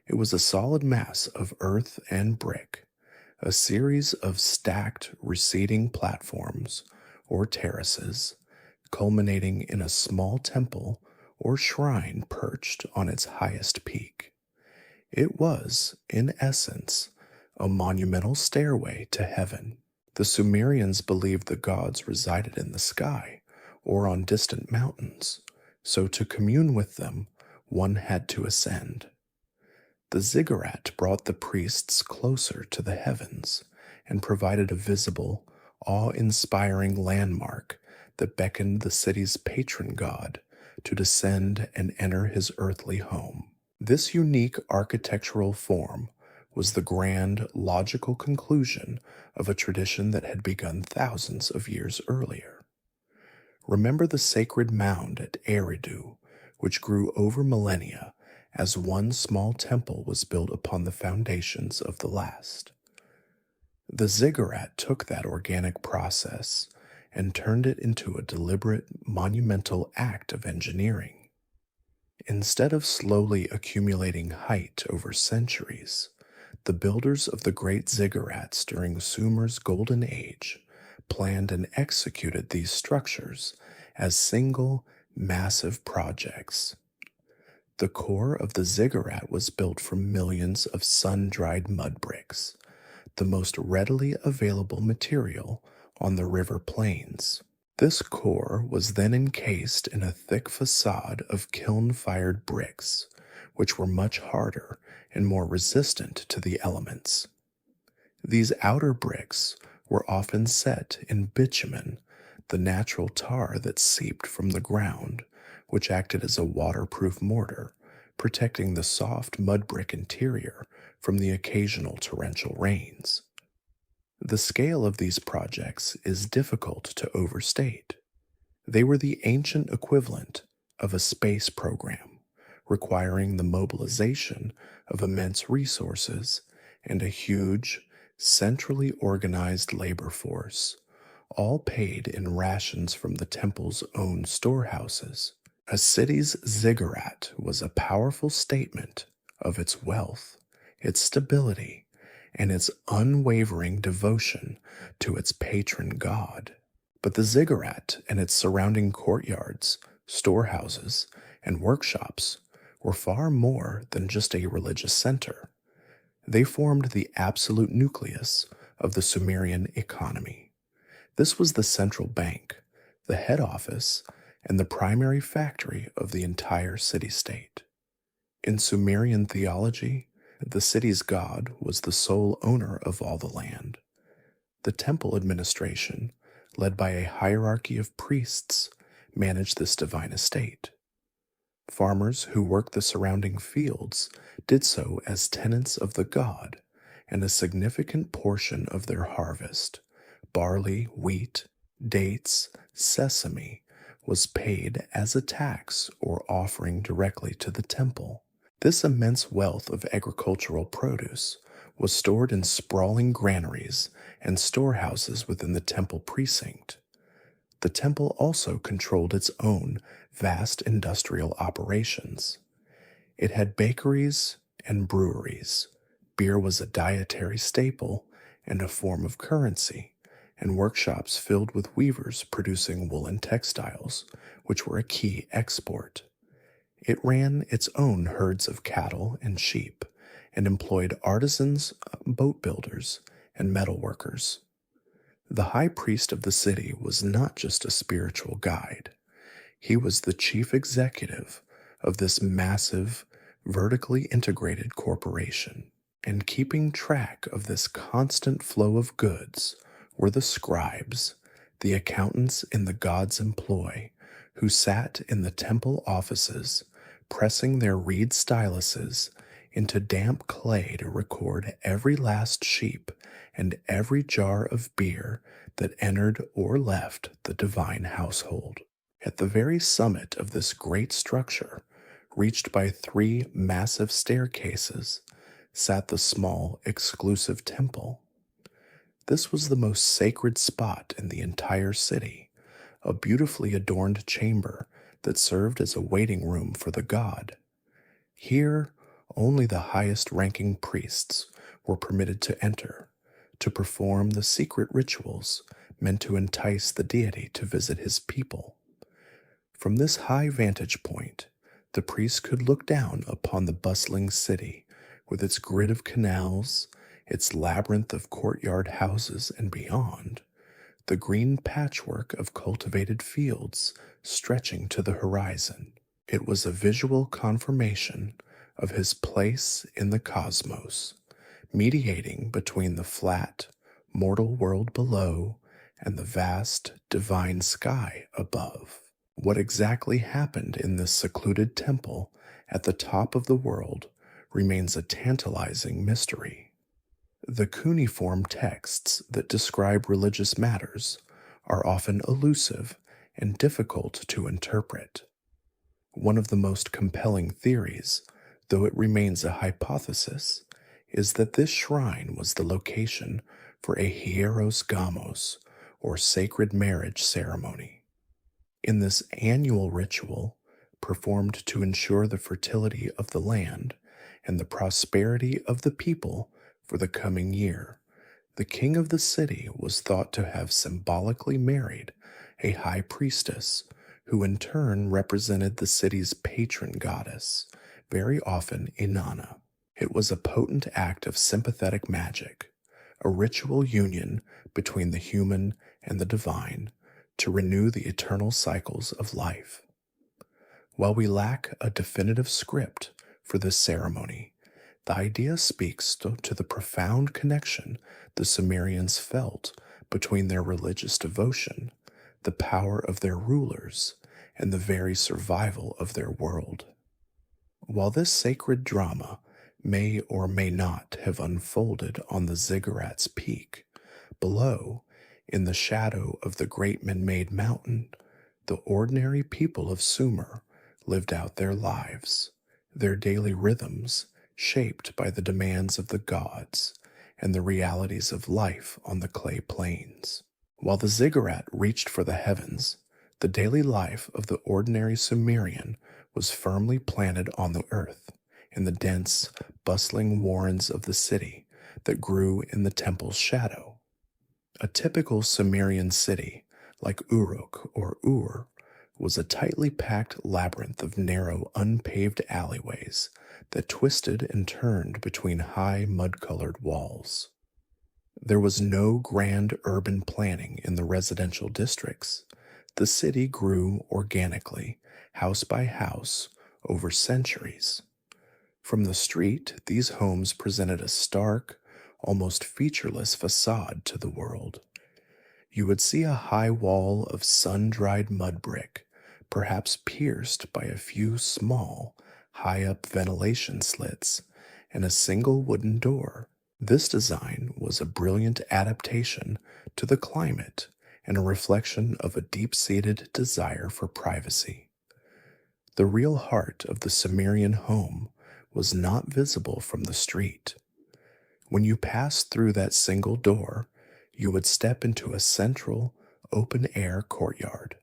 It was a solid mass of earth and brick, a series of stacked, receding platforms or terraces, culminating in a small temple or shrine perched on its highest peak. It was, in essence, a monumental stairway to heaven. The Sumerians believed the gods resided in the sky or on distant mountains, so to commune with them, one had to ascend. The ziggurat brought the priests closer to the heavens and provided a visible, awe-inspiring landmark that beckoned the city's patron god to descend and enter his earthly home. This unique architectural form was the grand, logical conclusion of a tradition that had begun thousands of years earlier. Remember the sacred mound at Eridu, which grew over millennia as one small temple was built upon the foundations of the last. The ziggurat took that organic process and turned it into a deliberate, monumental act of engineering. Instead of slowly accumulating height over centuries, the builders of the great ziggurats during Sumer's golden age planned and executed these structures as single, massive projects. The core of the ziggurat was built from millions of sun-dried mud bricks, the most readily available material on the river plains. This core was then encased in a thick facade of kiln-fired bricks, which were much harder and more resistant to the elements. These outer bricks were often set in bitumen, the natural tar that seeped from the ground, which acted as a waterproof mortar, protecting the soft mud brick interior from the occasional torrential rains. The scale of these projects is difficult to overstate. They were the ancient equivalent of a space program, requiring the mobilization of immense resources and a huge, centrally organized labor force, all paid in rations from the temple's own storehouses. A city's ziggurat was a powerful statement of its wealth, its stability, and its unwavering devotion to its patron god. But the ziggurat and its surrounding courtyards, storehouses, and workshops were far more than just a religious center. They formed the absolute nucleus of the Sumerian economy. This was the central bank, the head office, and the primary factory of the entire city-state. In Sumerian theology, the city's god was the sole owner of all the land. The temple administration, led by a hierarchy of priests, managed this divine estate. Farmers who worked the surrounding fields did so as tenants of the god, and a significant portion of their harvest, barley, wheat, dates, sesame, was paid as a tax or offering directly to the temple. This immense wealth of agricultural produce was stored in sprawling granaries and storehouses within the temple precinct. The temple also controlled its own vast industrial operations. It had bakeries and breweries. Beer was a dietary staple and a form of currency, and workshops filled with weavers producing woolen textiles, which were a key export. It ran its own herds of cattle and sheep, and employed artisans, boat builders, and metal workers. The high priest of the city was not just a spiritual guide. He was the chief executive of this massive, vertically integrated corporation. And keeping track of this constant flow of goods were the scribes, the accountants in the god's employ, who sat in the temple offices, pressing their reed styluses into damp clay to record every last sheep and every jar of beer that entered or left the divine household. At the very summit of this great structure, reached by 3 massive staircases, sat the small, exclusive temple. This was the most sacred spot in the entire city, a beautifully adorned chamber that served as a waiting room for the god. Here, only the highest-ranking priests were permitted to enter, to perform the secret rituals meant to entice the deity to visit his people. From this high vantage point, the priest could look down upon the bustling city with its grid of canals, its labyrinth of courtyard houses, and beyond, the green patchwork of cultivated fields stretching to the horizon. It was a visual confirmation of his place in the cosmos, mediating between the flat, mortal world below and the vast, divine sky above. What exactly happened in this secluded temple at the top of the world remains a tantalizing mystery. The cuneiform texts that describe religious matters are often elusive and difficult to interpret. One of the most compelling theories, though it remains a hypothesis, is that this shrine was the location for a hieros gamos, or sacred marriage ceremony. In this annual ritual, performed to ensure the fertility of the land and the prosperity of the people for the coming year, the king of the city was thought to have symbolically married a high priestess, who in turn represented the city's patron goddess, very often Inanna. It was a potent act of sympathetic magic, a ritual union between the human and the divine to renew the eternal cycles of life. While we lack a definitive script for this ceremony, the idea speaks to the profound connection the Sumerians felt between their religious devotion, the power of their rulers, and the very survival of their world. While this sacred drama may or may not have unfolded on the Ziggurats peak, below, in the shadow of the great man-made mountain, the ordinary people of Sumer lived out their lives, their daily rhythms shaped by the demands of the gods and the realities of life on the clay plains. While the ziggurat reached for the heavens, the daily life of the ordinary Sumerian was firmly planted on the earth, in the dense, bustling warrens of the city that grew in the temple's shadow. A typical Sumerian city, like Uruk or Ur, was a tightly packed labyrinth of narrow, unpaved alleyways that twisted and turned between high, mud-colored walls. There was no grand urban planning in the residential districts. The city grew organically, house by house, over centuries. From the street, these homes presented a stark, almost featureless facade to the world. You would see a high wall of sun-dried mud brick, perhaps pierced by a few small, high-up ventilation slits, and a single wooden door. This design was a brilliant adaptation to the climate and a reflection of a deep-seated desire for privacy. The real heart of the Sumerian home was not visible from the street. When you passed through that single door, you would step into a central, open-air courtyard.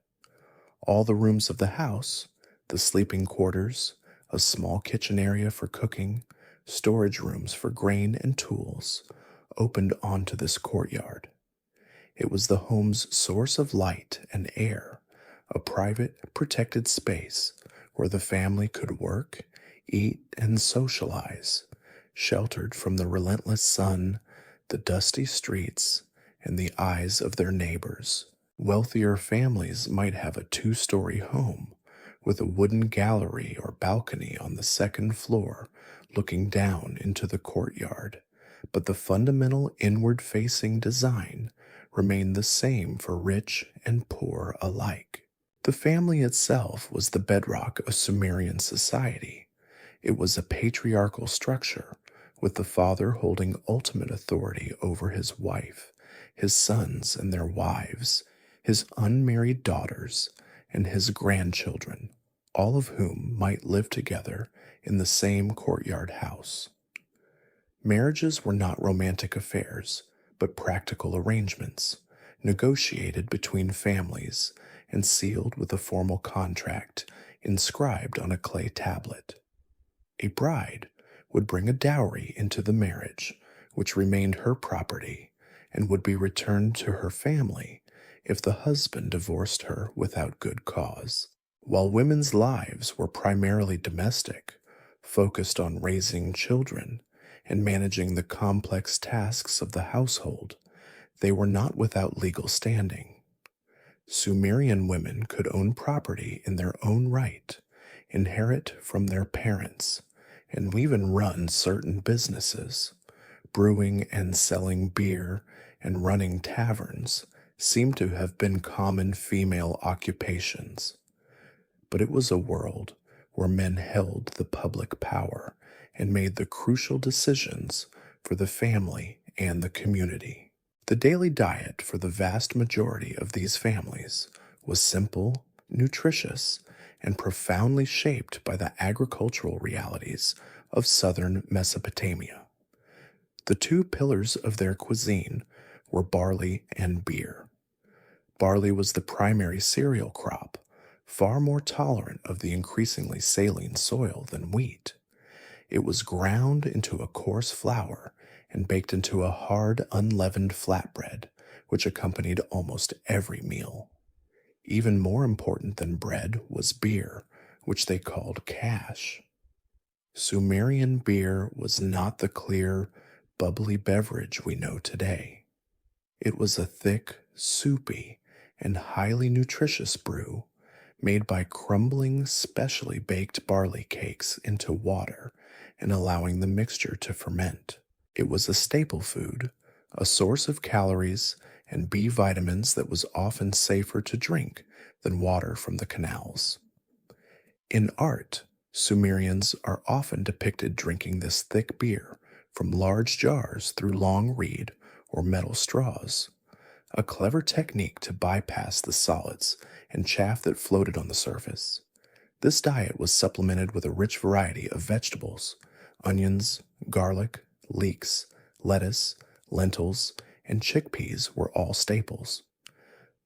All the rooms of the house, the sleeping quarters, a small kitchen area for cooking, storage rooms for grain and tools, opened onto this courtyard. It was the home's source of light and air, a private, protected space where the family could work, eat, and socialize, sheltered from the relentless sun, the dusty streets, and the eyes of their neighbors. Wealthier families might have a two-story home with a wooden gallery or balcony on the second floor looking down into the courtyard, but the fundamental inward-facing design remained the same for rich and poor alike. The family itself was the bedrock of Sumerian society. It was a patriarchal structure, with the father holding ultimate authority over his wife, his sons and their wives, his unmarried daughters, and his grandchildren, all of whom might live together in the same courtyard house. Marriages were not romantic affairs, but practical arrangements, negotiated between families and sealed with a formal contract inscribed on a clay tablet. A bride would bring a dowry into the marriage, which remained her property and would be returned to her family if the husband divorced her without good cause. While women's lives were primarily domestic, focused on raising children and managing the complex tasks of the household, they were not without legal standing. Sumerian women could own property in their own right, inherit from their parents, and even run certain businesses. Brewing and selling beer and running taverns seem to have been common female occupations. But it was a world where men held the public power and made the crucial decisions for the family and the community. The daily diet for the vast majority of these families was simple, nutritious, and profoundly shaped by the agricultural realities of southern Mesopotamia. The two pillars of their cuisine were barley and beer. Barley was the primary cereal crop, far more tolerant of the increasingly saline soil than wheat. It was ground into a coarse flour and baked into a hard, unleavened flatbread, which accompanied almost every meal. Even more important than bread was beer, which they called cash. Sumerian beer was not the clear, bubbly beverage we know today. It was a thick, soupy, and highly nutritious brew made by crumbling specially baked barley cakes into water and allowing the mixture to ferment. It was a staple food, a source of calories and B vitamins that was often safer to drink than water from the canals. In art, Sumerians are often depicted drinking this thick beer from large jars through long reed or metal straws, a clever technique to bypass the solids and chaff that floated on the surface. This diet was supplemented with a rich variety of vegetables. Onions, garlic, leeks, lettuce, lentils, and chickpeas were all staples.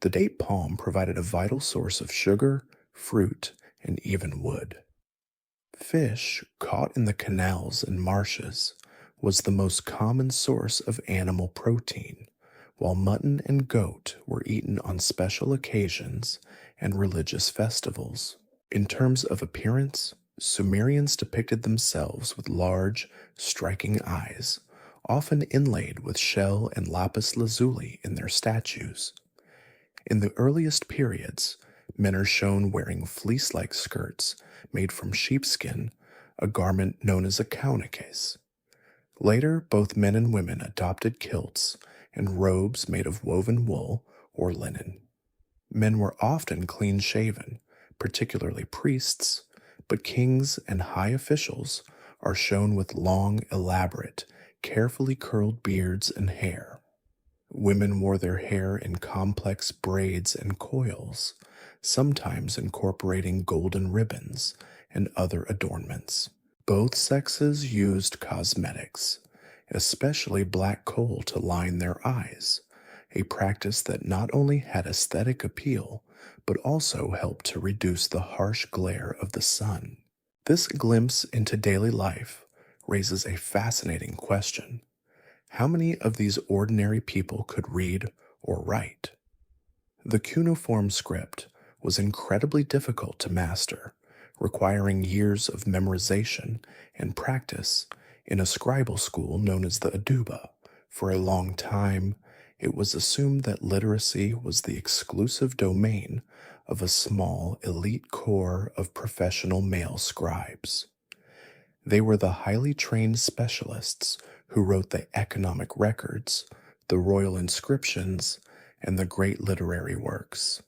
The date palm provided a vital source of sugar, fruit, and even wood. Fish caught in the canals and marshes was the most common source of animal protein, while mutton and goat were eaten on special occasions and religious festivals. In terms of appearance, Sumerians depicted themselves with large, striking eyes, often inlaid with shell and lapis lazuli in their statues. In the earliest periods, men are shown wearing fleece-like skirts made from sheepskin, a garment known as a kaunikes. Later, both men and women adopted kilts and robes made of woven wool or linen. Men were often clean-shaven, particularly priests, but kings and high officials are shown with long, elaborate, carefully curled beards and hair. Women wore their hair in complex braids and coils, sometimes incorporating golden ribbons and other adornments. Both sexes used cosmetics, especially black coal to line their eyes, a practice that not only had aesthetic appeal, but also helped to reduce the harsh glare of the sun. This glimpse into daily life raises a fascinating question. How many of these ordinary people could read or write? The cuneiform script was incredibly difficult to master, requiring years of memorization and practice in a scribal school known as the Aduba. For a long time, it was assumed that literacy was the exclusive domain of a small, elite corps of professional male scribes. They were the highly trained specialists who wrote the economic records, the royal inscriptions, and the great literary works.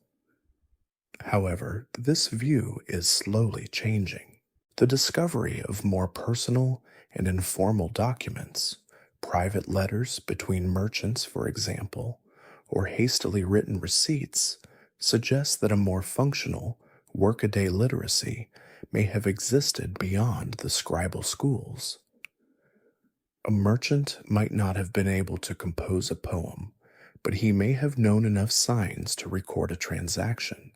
However, this view is slowly changing. The discovery of more personal and informal documents, private letters between merchants, for example, or hastily written receipts, suggests that a more functional, workaday literacy may have existed beyond the scribal schools. A merchant might not have been able to compose a poem, but he may have known enough signs to record a transaction.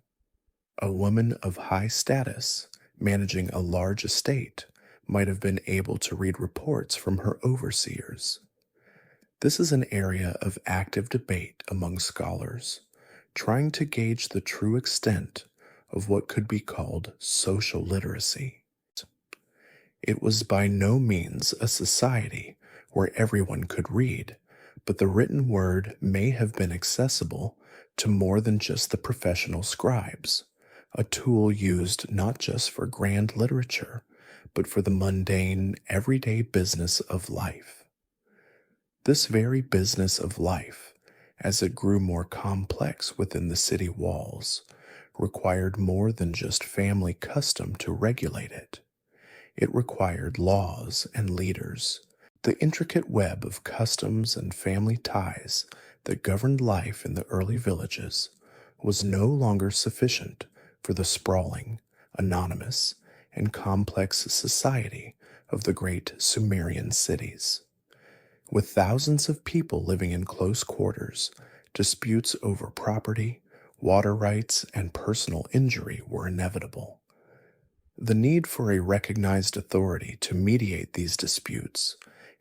A woman of high status, managing a large estate, might have been able to read reports from her overseers. This is an area of active debate among scholars, trying to gauge the true extent of what could be called social literacy. It was by no means a society where everyone could read, but the written word may have been accessible to more than just the professional scribes, a tool used not just for grand literature, but for the mundane, everyday business of life. This very business of life, as it grew more complex within the city walls, required more than just family custom to regulate it. It required laws and leaders. The intricate web of customs and family ties that governed life in the early villages was no longer sufficient for the sprawling, anonymous, and complex society of the great Sumerian cities. With thousands of people living in close quarters, disputes over property, water rights, and personal injury were inevitable. The need for a recognized authority to mediate these disputes,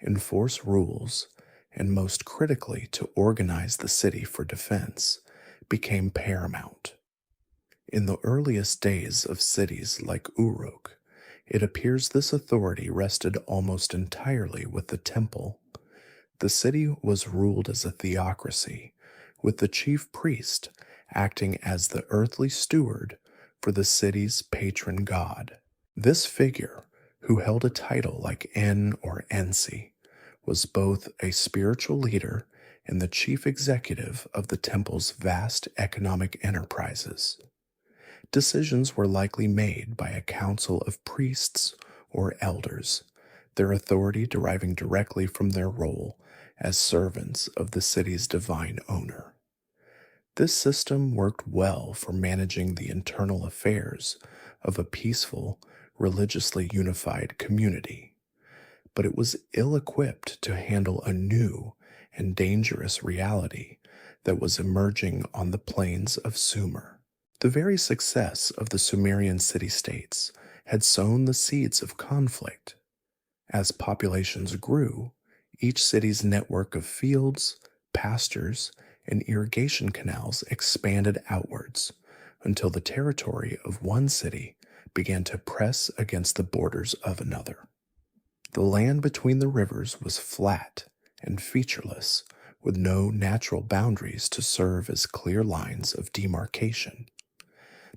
enforce rules, and most critically to organize the city for defense became paramount. In the earliest days of cities like Uruk, it appears this authority rested almost entirely with the temple. The city was ruled as a theocracy, with the chief priest acting as the earthly steward for the city's patron god. This figure, who held a title like En or Ensi, was both a spiritual leader and the chief executive of the temple's vast economic enterprises. Decisions were likely made by a council of priests or elders, their authority deriving directly from their role as servants of the city's divine owner. This system worked well for managing the internal affairs of a peaceful, religiously unified community, but it was ill-equipped to handle a new and dangerous reality that was emerging on the plains of Sumer. The very success of the Sumerian city-states had sown the seeds of conflict. As populations grew, each city's network of fields, pastures, and irrigation canals expanded outwards until the territory of one city began to press against the borders of another. The land between the rivers was flat and featureless, with no natural boundaries to serve as clear lines of demarcation.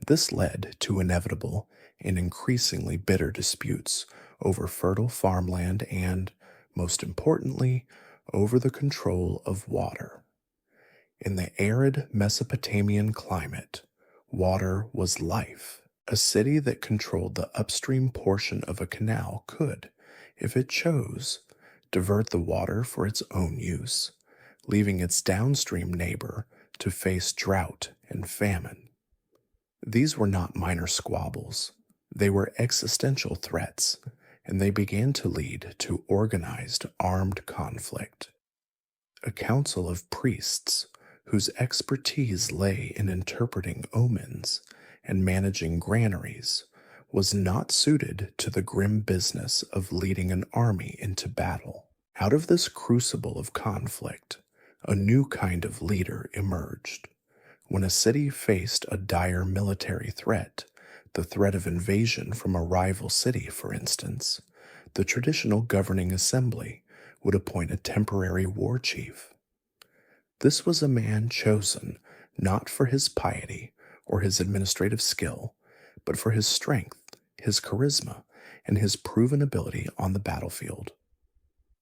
This led to inevitable and increasingly bitter disputes over fertile farmland and, most importantly, over the control of water. In the arid Mesopotamian climate, water was life. A city that controlled the upstream portion of a canal could, if it chose, divert the water for its own use, leaving its downstream neighbor to face drought and famine. These were not minor squabbles. They were existential threats, and they began to lead to organized armed conflict. A council of priests, whose expertise lay in interpreting omens and managing granaries, was not suited to the grim business of leading an army into battle. Out of this crucible of conflict, a new kind of leader emerged. When a city faced a dire military threat, the threat of invasion from a rival city, for instance, the traditional governing assembly would appoint a temporary war chief. This was a man chosen not for his piety or his administrative skill, but for his strength, his charisma, and his proven ability on the battlefield.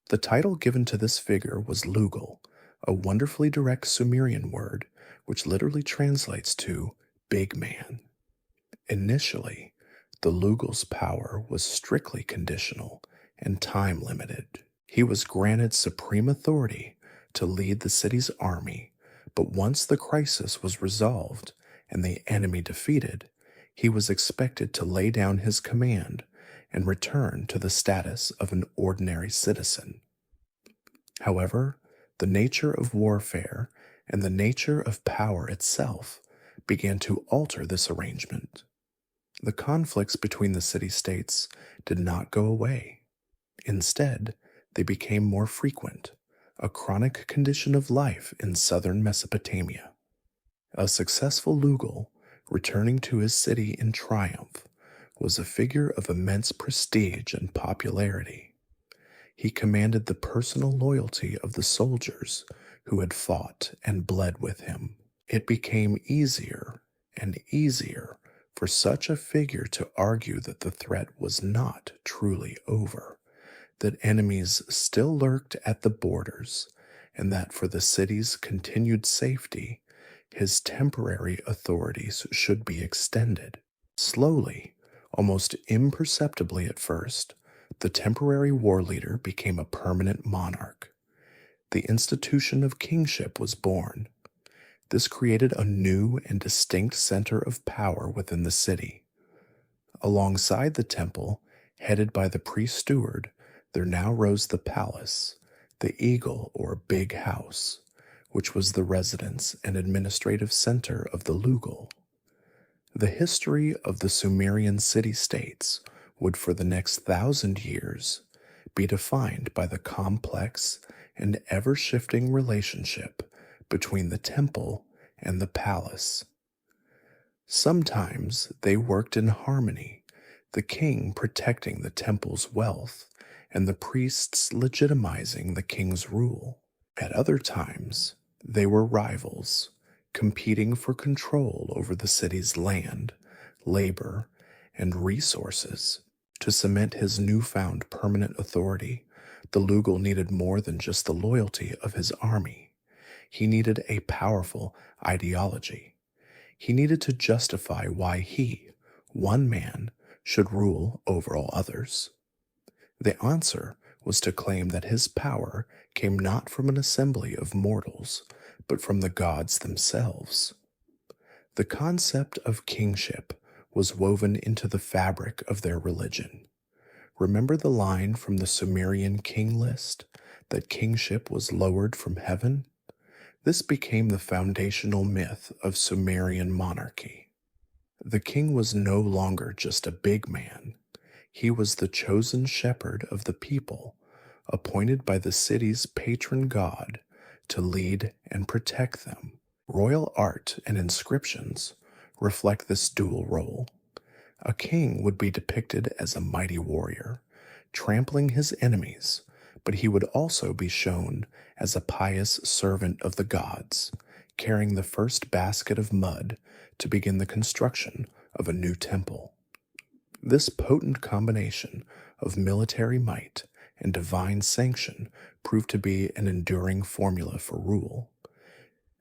The title given to this figure was Lugal, a wonderfully direct Sumerian word which literally translates to big man. Initially, the Lugal's power was strictly conditional and time-limited. He was granted supreme authority to lead the city's army, but once the crisis was resolved and the enemy defeated, he was expected to lay down his command and return to the status of an ordinary citizen. However, the nature of warfare and the nature of power itself began to alter this arrangement. The conflicts between the city-states did not go away. Instead, they became more frequent, a chronic condition of life in southern Mesopotamia. A successful Lugal, returning to his city in triumph, was a figure of immense prestige and popularity. He commanded the personal loyalty of the soldiers who had fought and bled with him. It became easier and easier for such a figure to argue that the threat was not truly over, that enemies still lurked at the borders, and that for the city's continued safety, his temporary authorities should be extended. Slowly, almost imperceptibly at first, the temporary war leader became a permanent monarch. The institution of kingship was born. This created a new and distinct center of power within the city. Alongside the temple, headed by the priest steward, there now rose the palace, the eagle or big house, which was the residence and administrative center of the Lugal. The history of the Sumerian city-states would for the next 1,000 years be defined by the complex and ever-shifting relationship between the temple and the palace. Sometimes they worked in harmony, the king protecting the temple's wealth and the priests legitimizing the king's rule. At other times, they were rivals, competing for control over the city's land, labor, and resources. To cement his newfound permanent authority, the Lugal needed more than just the loyalty of his army. He needed a powerful ideology. He needed to justify why he, one man, should rule over all others. The answer was to claim that his power came not from an assembly of mortals, but from the gods themselves. The concept of kingship was woven into the fabric of their religion. Remember the line from the Sumerian king list that kingship was lowered from heaven? This became the foundational myth of Sumerian monarchy. The king was no longer just a big man. He was the chosen shepherd of the people, appointed by the city's patron god to lead and protect them. Royal art and inscriptions reflect this dual role. A king would be depicted as a mighty warrior, trampling his enemies, but he would also be shown as a pious servant of the gods, carrying the first basket of mud to begin the construction of a new temple. This potent combination of military might and divine sanction proved to be an enduring formula for rule.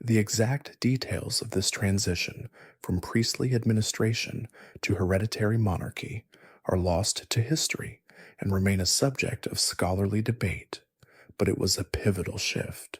The exact details of this transition from priestly administration to hereditary monarchy are lost to history and remain a subject of scholarly debate, but it was a pivotal shift.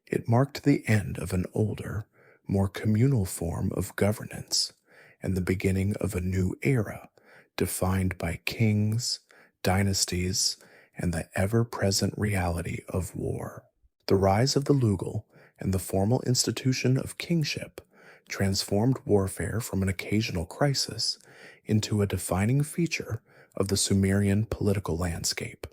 It marked the end of an older, more communal form of governance and the beginning of a new era defined by kings, dynasties, and the ever-present reality of war. The rise of the Lugal and the formal institution of kingship transformed warfare from an occasional crisis into a defining feature of the Sumerian political landscape.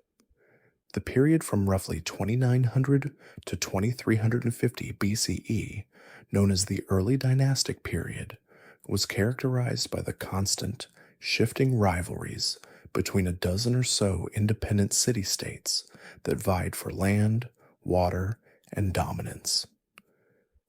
The period from roughly 2900 to 2350 BCE, known as the Early Dynastic Period, was characterized by the constant, shifting rivalries between a dozen or so independent city-states that vied for land, water, and dominance.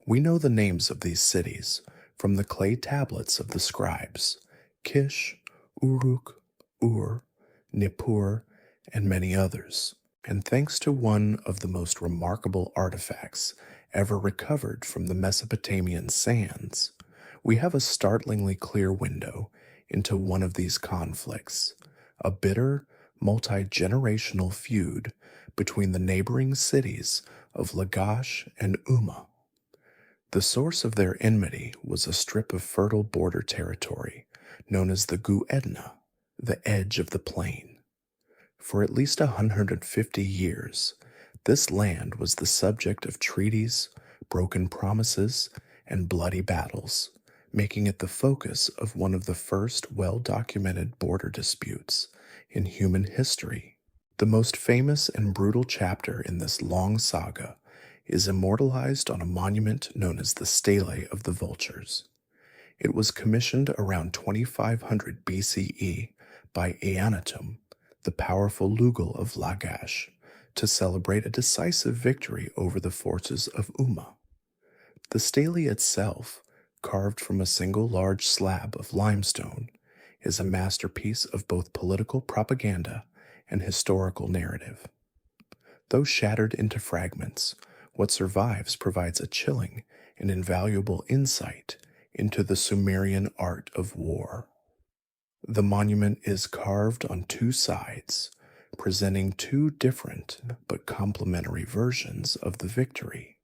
We know the names of these cities from the clay tablets of the scribes: Kish, Uruk, Ur, Nippur, and many others. And thanks to one of the most remarkable artifacts ever recovered from the Mesopotamian sands, we have a startlingly clear window into one of these conflicts, a bitter, multi-generational feud between the neighboring cities of Lagash and Umma. The source of their enmity was a strip of fertile border territory known as the Gu-Edna, the edge of the plain. For at least 150 years, this land was the subject of treaties, broken promises, and bloody battles, making it the focus of one of the first well-documented border disputes in human history. The most famous and brutal chapter in this long saga is immortalized on a monument known as the Stele of the Vultures. It was commissioned around 2500 BCE by Eannatum, the powerful Lugal of Lagash, to celebrate a decisive victory over the forces of Umma. The stele itself, carved from a single large slab of limestone, is a masterpiece of both political propaganda and historical narrative. Though shattered into fragments, what survives provides a chilling and invaluable insight into the Sumerian art of war. The monument is carved on two sides, presenting two different but complementary versions of the victory.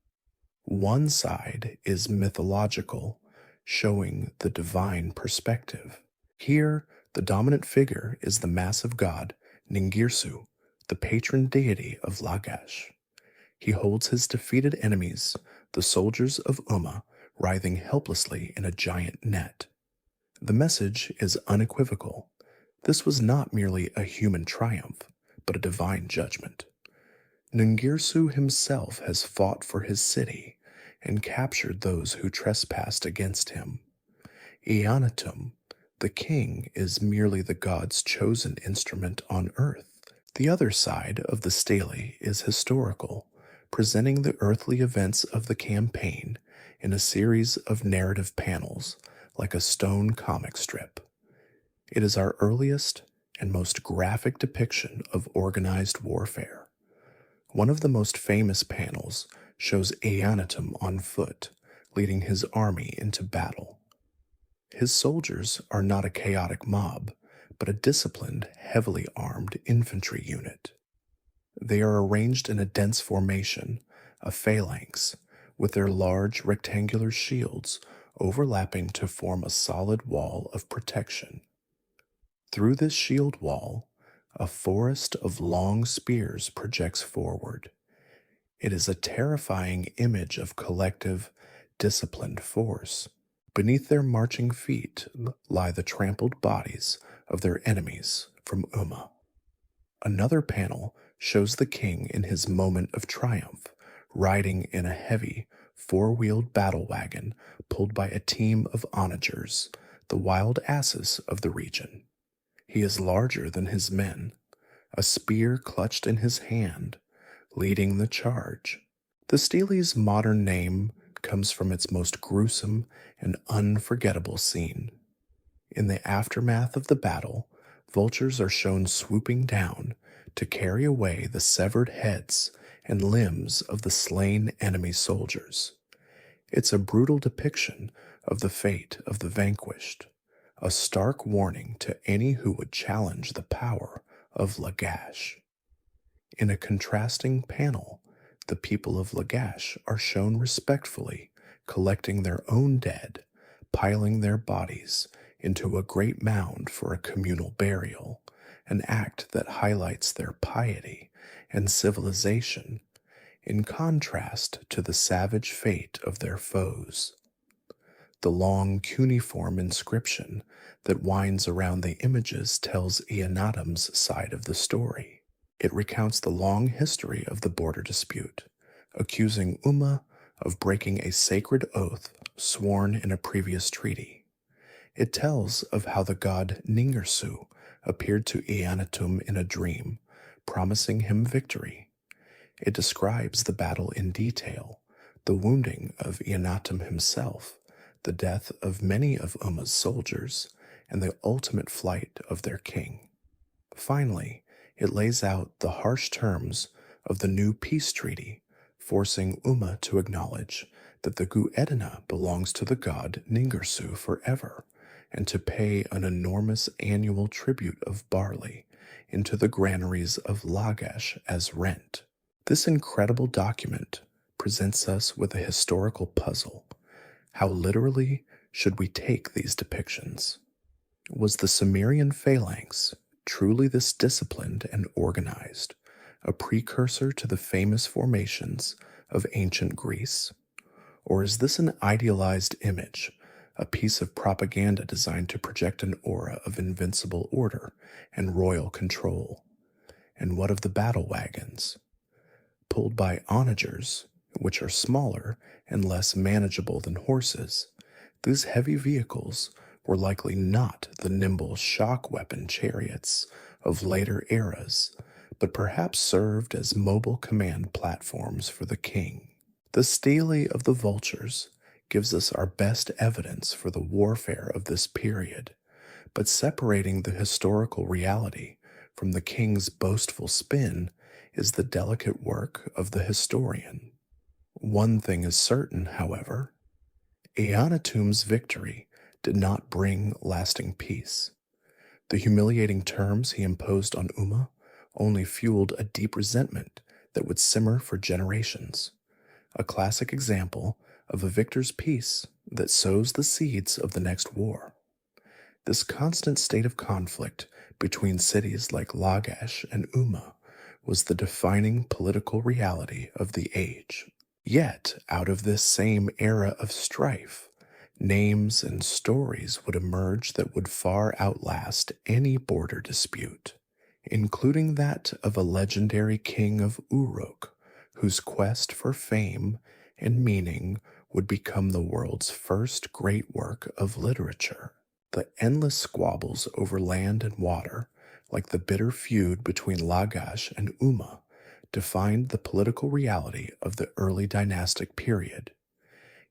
One side is mythological, showing the divine perspective. Here, the dominant figure is the massive god Ningirsu, the patron deity of Lagash. He holds his defeated enemies, the soldiers of Umma, writhing helplessly in a giant net. The message is unequivocal. This was not merely a human triumph, but a divine judgment. Ningirsu himself has fought for his city and captured those who trespassed against him. Eannatum, the king, is merely the god's chosen instrument on earth. The other side of the stele is historical, presenting the earthly events of the campaign in a series of narrative panels like a stone comic strip. It is our earliest and most graphic depiction of organized warfare. One of the most famous panels shows Eannatum on foot, leading his army into battle. His soldiers are not a chaotic mob, but a disciplined, heavily armed infantry unit. They are arranged in a dense formation, a phalanx, with their large rectangular shields overlapping to form a solid wall of protection. Through this shield wall, a forest of long spears projects forward. It is a terrifying image of collective, disciplined force. Beneath their marching feet lie the trampled bodies of their enemies from Umma. Another panel shows the king in his moment of triumph, riding in a heavy, four-wheeled battle wagon pulled by a team of onagers, the wild asses of the region. He is larger than his men, a spear clutched in his hand, leading the charge. The stele's modern name comes from its most gruesome and unforgettable scene. In the aftermath of the battle, vultures are shown swooping down to carry away the severed heads and limbs of the slain enemy soldiers. It's a brutal depiction of the fate of the vanquished, a stark warning to any who would challenge the power of Lagash. In a contrasting panel, the people of Lagash are shown respectfully collecting their own dead, piling their bodies into a great mound for a communal burial, an act that highlights their piety and civilization, in contrast to the savage fate of their foes. The long cuneiform inscription that winds around the images tells Eannatum's side of the story. It recounts the long history of the border dispute, accusing Umma of breaking a sacred oath sworn in a previous treaty. It tells of how the god Ningersu appeared to Eannatum in a dream, promising him victory. It describes the battle in detail, the wounding of Eannatum himself, the death of many of Umma's soldiers, and the ultimate flight of their king. Finally, it lays out the harsh terms of the new peace treaty, forcing Umma to acknowledge that the Gu-Edina belongs to the god Ningersu forever, and to pay an enormous annual tribute of barley into the granaries of Lagash as rent. This incredible document presents us with a historical puzzle. How literally should we take these depictions? Was the Sumerian phalanx truly this disciplined and organized, a precursor to the famous formations of ancient Greece? Or is this an idealized image, a piece of propaganda designed to project an aura of invincible order and royal control? And what of the battle wagons? Pulled by onagers, which are smaller and less manageable than horses, these heavy vehicles were likely not the nimble shock weapon chariots of later eras, but perhaps served as mobile command platforms for the king. The stele of the vultures gives us our best evidence for the warfare of this period, but separating the historical reality from the king's boastful spin is the delicate work of the historian. One thing is certain, however: Eannatum's victory did not bring lasting peace. The humiliating terms he imposed on Umma only fueled a deep resentment that would simmer for generations, a classic example of a victor's peace that sows the seeds of the next war. This constant state of conflict between cities like Lagash and Umma was the defining political reality of the age. Yet, out of this same era of strife, names and stories would emerge that would far outlast any border dispute, including that of a legendary king of Uruk, whose quest for fame and meaning would become the world's first great work of literature. The endless squabbles over land and water like the bitter feud between Lagash and Umma, defined the political reality of the early dynastic period.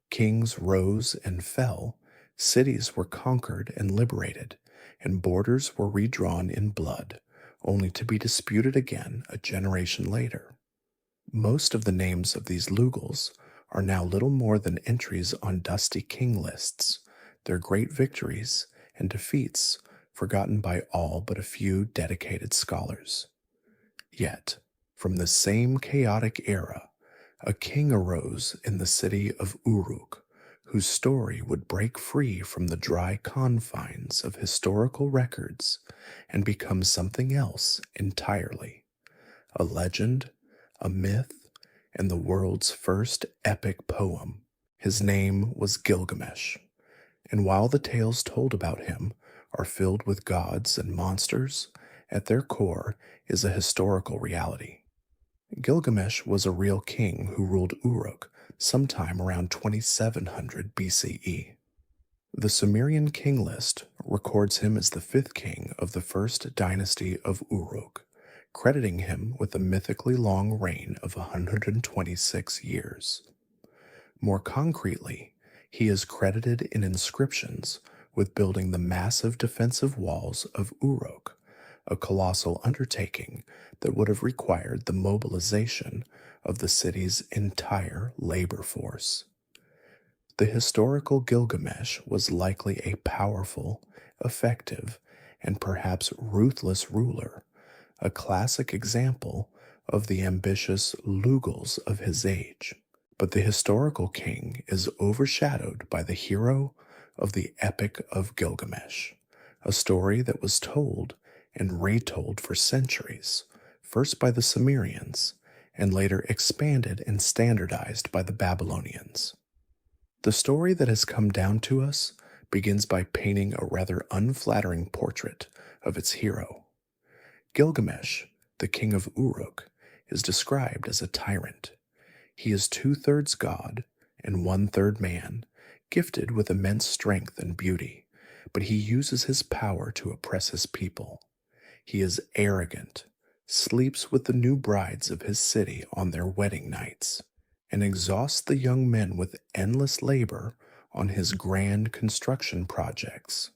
Kings rose and fell, cities were conquered and liberated, and borders were redrawn in blood, only to be disputed again a generation later. Most of the names of these Lugals are now little more than entries on dusty king lists, their great victories and defeats forgotten by all but a few dedicated scholars. Yet, from the same chaotic era, a king arose in the city of Uruk, whose story would break free from the dry confines of historical records and become something else entirely: a legend, a myth, and the world's first epic poem. His name was Gilgamesh, and while the tales told about him are filled with gods and monsters, at their core is a historical reality. Gilgamesh was a real king who ruled Uruk sometime around 2700 BCE. The Sumerian king list records him as the fifth king of the first dynasty of Uruk, crediting him with a mythically long reign of 126 years. More concretely, he is credited in inscriptions with building the massive defensive walls of Uruk, a colossal undertaking that would have required the mobilization of the city's entire labor force. The historical Gilgamesh was likely a powerful, effective, and perhaps ruthless ruler, a classic example of the ambitious Lugals of his age. But the historical king is overshadowed by the hero of the Epic of Gilgamesh, a story that was told and retold for centuries, first by the Sumerians, and later expanded and standardized by the Babylonians. The story that has come down to us begins by painting a rather unflattering portrait of its hero. Gilgamesh, the king of Uruk, is described as a tyrant. He is 2/3 god and 1/3 man, gifted with immense strength and beauty, but he uses his power to oppress his people. He is arrogant, sleeps with the new brides of his city on their wedding nights, and exhausts the young men with endless labor on his grand construction projects.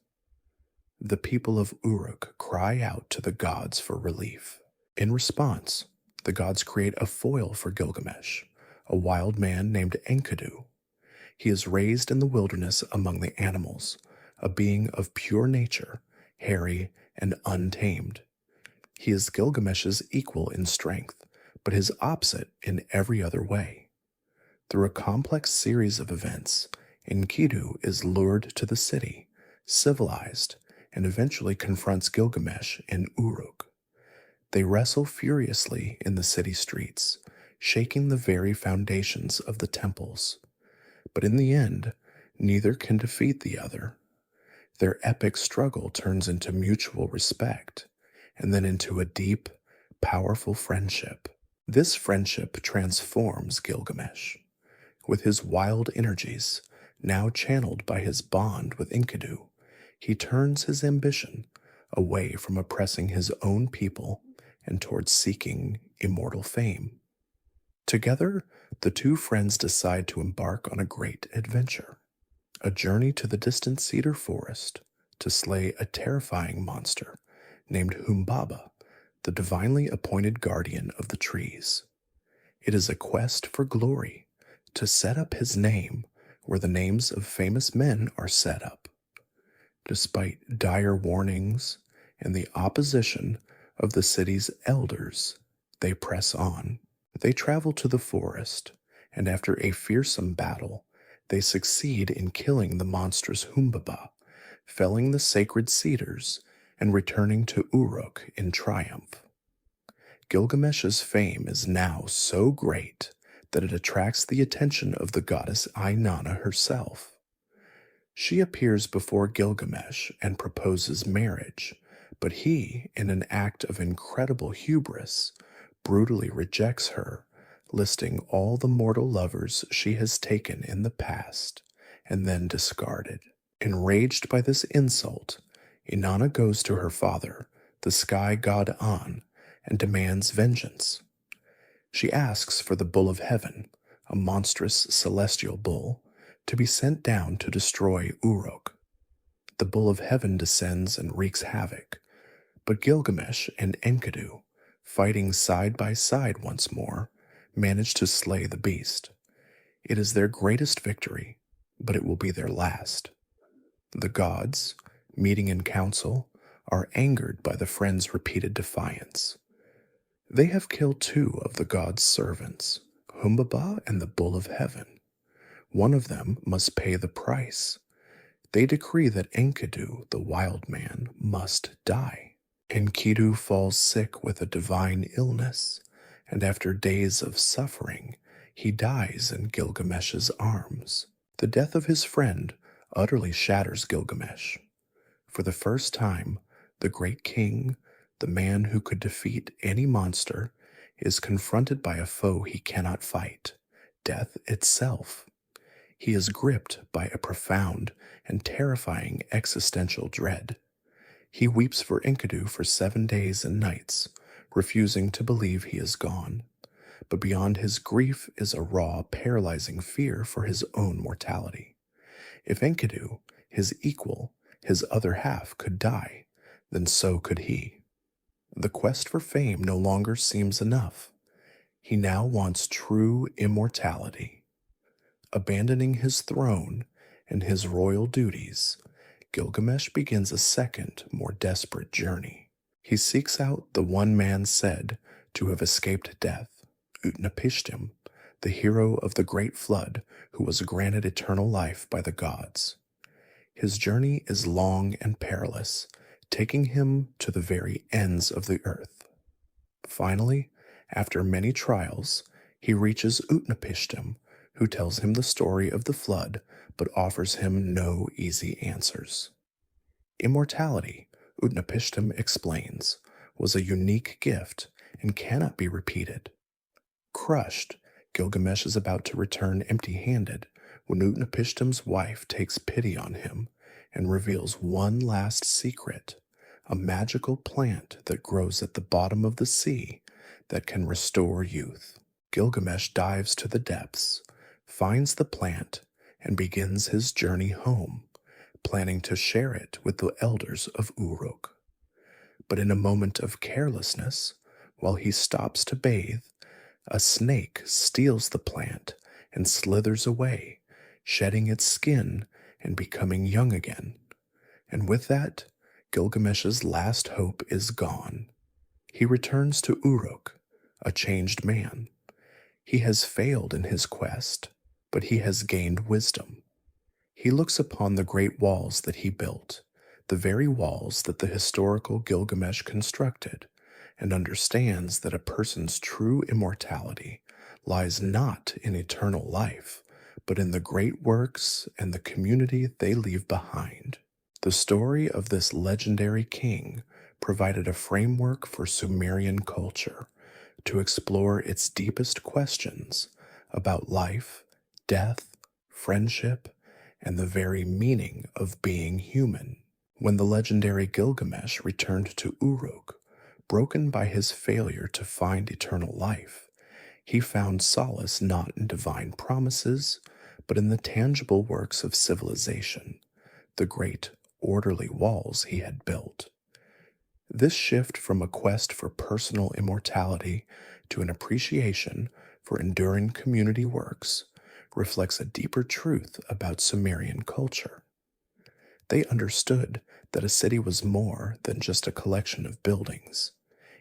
The people of Uruk cry out to the gods for relief. In response, the gods create a foil for Gilgamesh, a wild man named Enkidu. He is raised in the wilderness among the animals, a being of pure nature, hairy and untamed. He is Gilgamesh's equal in strength, but his opposite in every other way. Through a complex series of events, Enkidu is lured to the city, civilized, and eventually confronts Gilgamesh in Uruk. They wrestle furiously in the city streets, shaking the very foundations of the temples. But in the end, neither can defeat the other. Their epic struggle turns into mutual respect, and then into a deep, powerful friendship. This friendship transforms Gilgamesh. With his wild energies, now channeled by his bond with Enkidu, he turns his ambition away from oppressing his own people and towards seeking immortal fame. Together, the two friends decide to embark on a great adventure, a journey to the distant cedar forest to slay a terrifying monster named Humbaba, the divinely appointed guardian of the trees. It is a quest for glory, to set up his name where the names of famous men are set up. Despite dire warnings and the opposition of the city's elders, they press on. They travel to the forest, and after a fearsome battle, they succeed in killing the monstrous Humbaba, felling the sacred cedars, and returning to Uruk in triumph. Gilgamesh's fame is now so great that it attracts the attention of the goddess Inanna herself. She appears before Gilgamesh and proposes marriage, but he, in an act of incredible hubris, brutally rejects her, listing all the mortal lovers she has taken in the past and then discarded. Enraged by this insult, Inanna goes to her father, the sky god An, and demands vengeance. She asks for the Bull of Heaven, a monstrous celestial bull, to be sent down to destroy Uruk. The Bull of Heaven descends and wreaks havoc, but Gilgamesh and Enkidu, fighting side by side once more, manage to slay the beast. It is their greatest victory, but it will be their last. The gods, meeting in council, are angered by the friends' repeated defiance. They have killed two of the gods' servants, Humbaba and the Bull of Heaven. One of them must pay the price. They decree that Enkidu, the wild man, must die. Enkidu falls sick with a divine illness, and after days of suffering, he dies in Gilgamesh's arms. The death of his friend utterly shatters Gilgamesh. For the first time, the great king, the man who could defeat any monster, is confronted by a foe he cannot fight, death itself. He is gripped by a profound and terrifying existential dread. He weeps for Enkidu for 7 days and nights, refusing to believe he is gone. But beyond his grief is a raw, paralyzing fear for his own mortality. If Enkidu, his equal, his other half, could die, then so could he. The quest for fame no longer seems enough. He now wants true immortality. Abandoning his throne and his royal duties, Gilgamesh begins a second, more desperate journey. He seeks out the one man said to have escaped death, Utnapishtim, the hero of the great flood who was granted eternal life by the gods. His journey is long and perilous, taking him to the very ends of the earth. Finally, after many trials, he reaches Utnapishtim, who tells him the story of the flood but offers him no easy answers. Immortality, Utnapishtim explains, was a unique gift and cannot be repeated. Crushed, Gilgamesh is about to return empty-handed when Utnapishtim's wife takes pity on him and reveals one last secret, a magical plant that grows at the bottom of the sea that can restore youth. Gilgamesh dives to the depths, finds the plant, and begins his journey home, planning to share it with the elders of Uruk. But in a moment of carelessness, while he stops to bathe, a snake steals the plant and slithers away, shedding its skin and becoming young again. And with that, Gilgamesh's last hope is gone. He returns to Uruk, a changed man. He has failed in his quest, but he has gained wisdom. He looks upon the great walls that he built, the very walls that the historical Gilgamesh constructed, and understands that a person's true immortality lies not in eternal life, but in the great works and the community they leave behind. The story of this legendary king provided a framework for Sumerian culture to explore its deepest questions about life, death, friendship, and the very meaning of being human. When the legendary Gilgamesh returned to Uruk, broken by his failure to find eternal life, he found solace not in divine promises, but in the tangible works of civilization, the great orderly walls he had built. This shift from a quest for personal immortality to an appreciation for enduring community works reflects a deeper truth about Sumerian culture. They understood that a city was more than just a collection of buildings.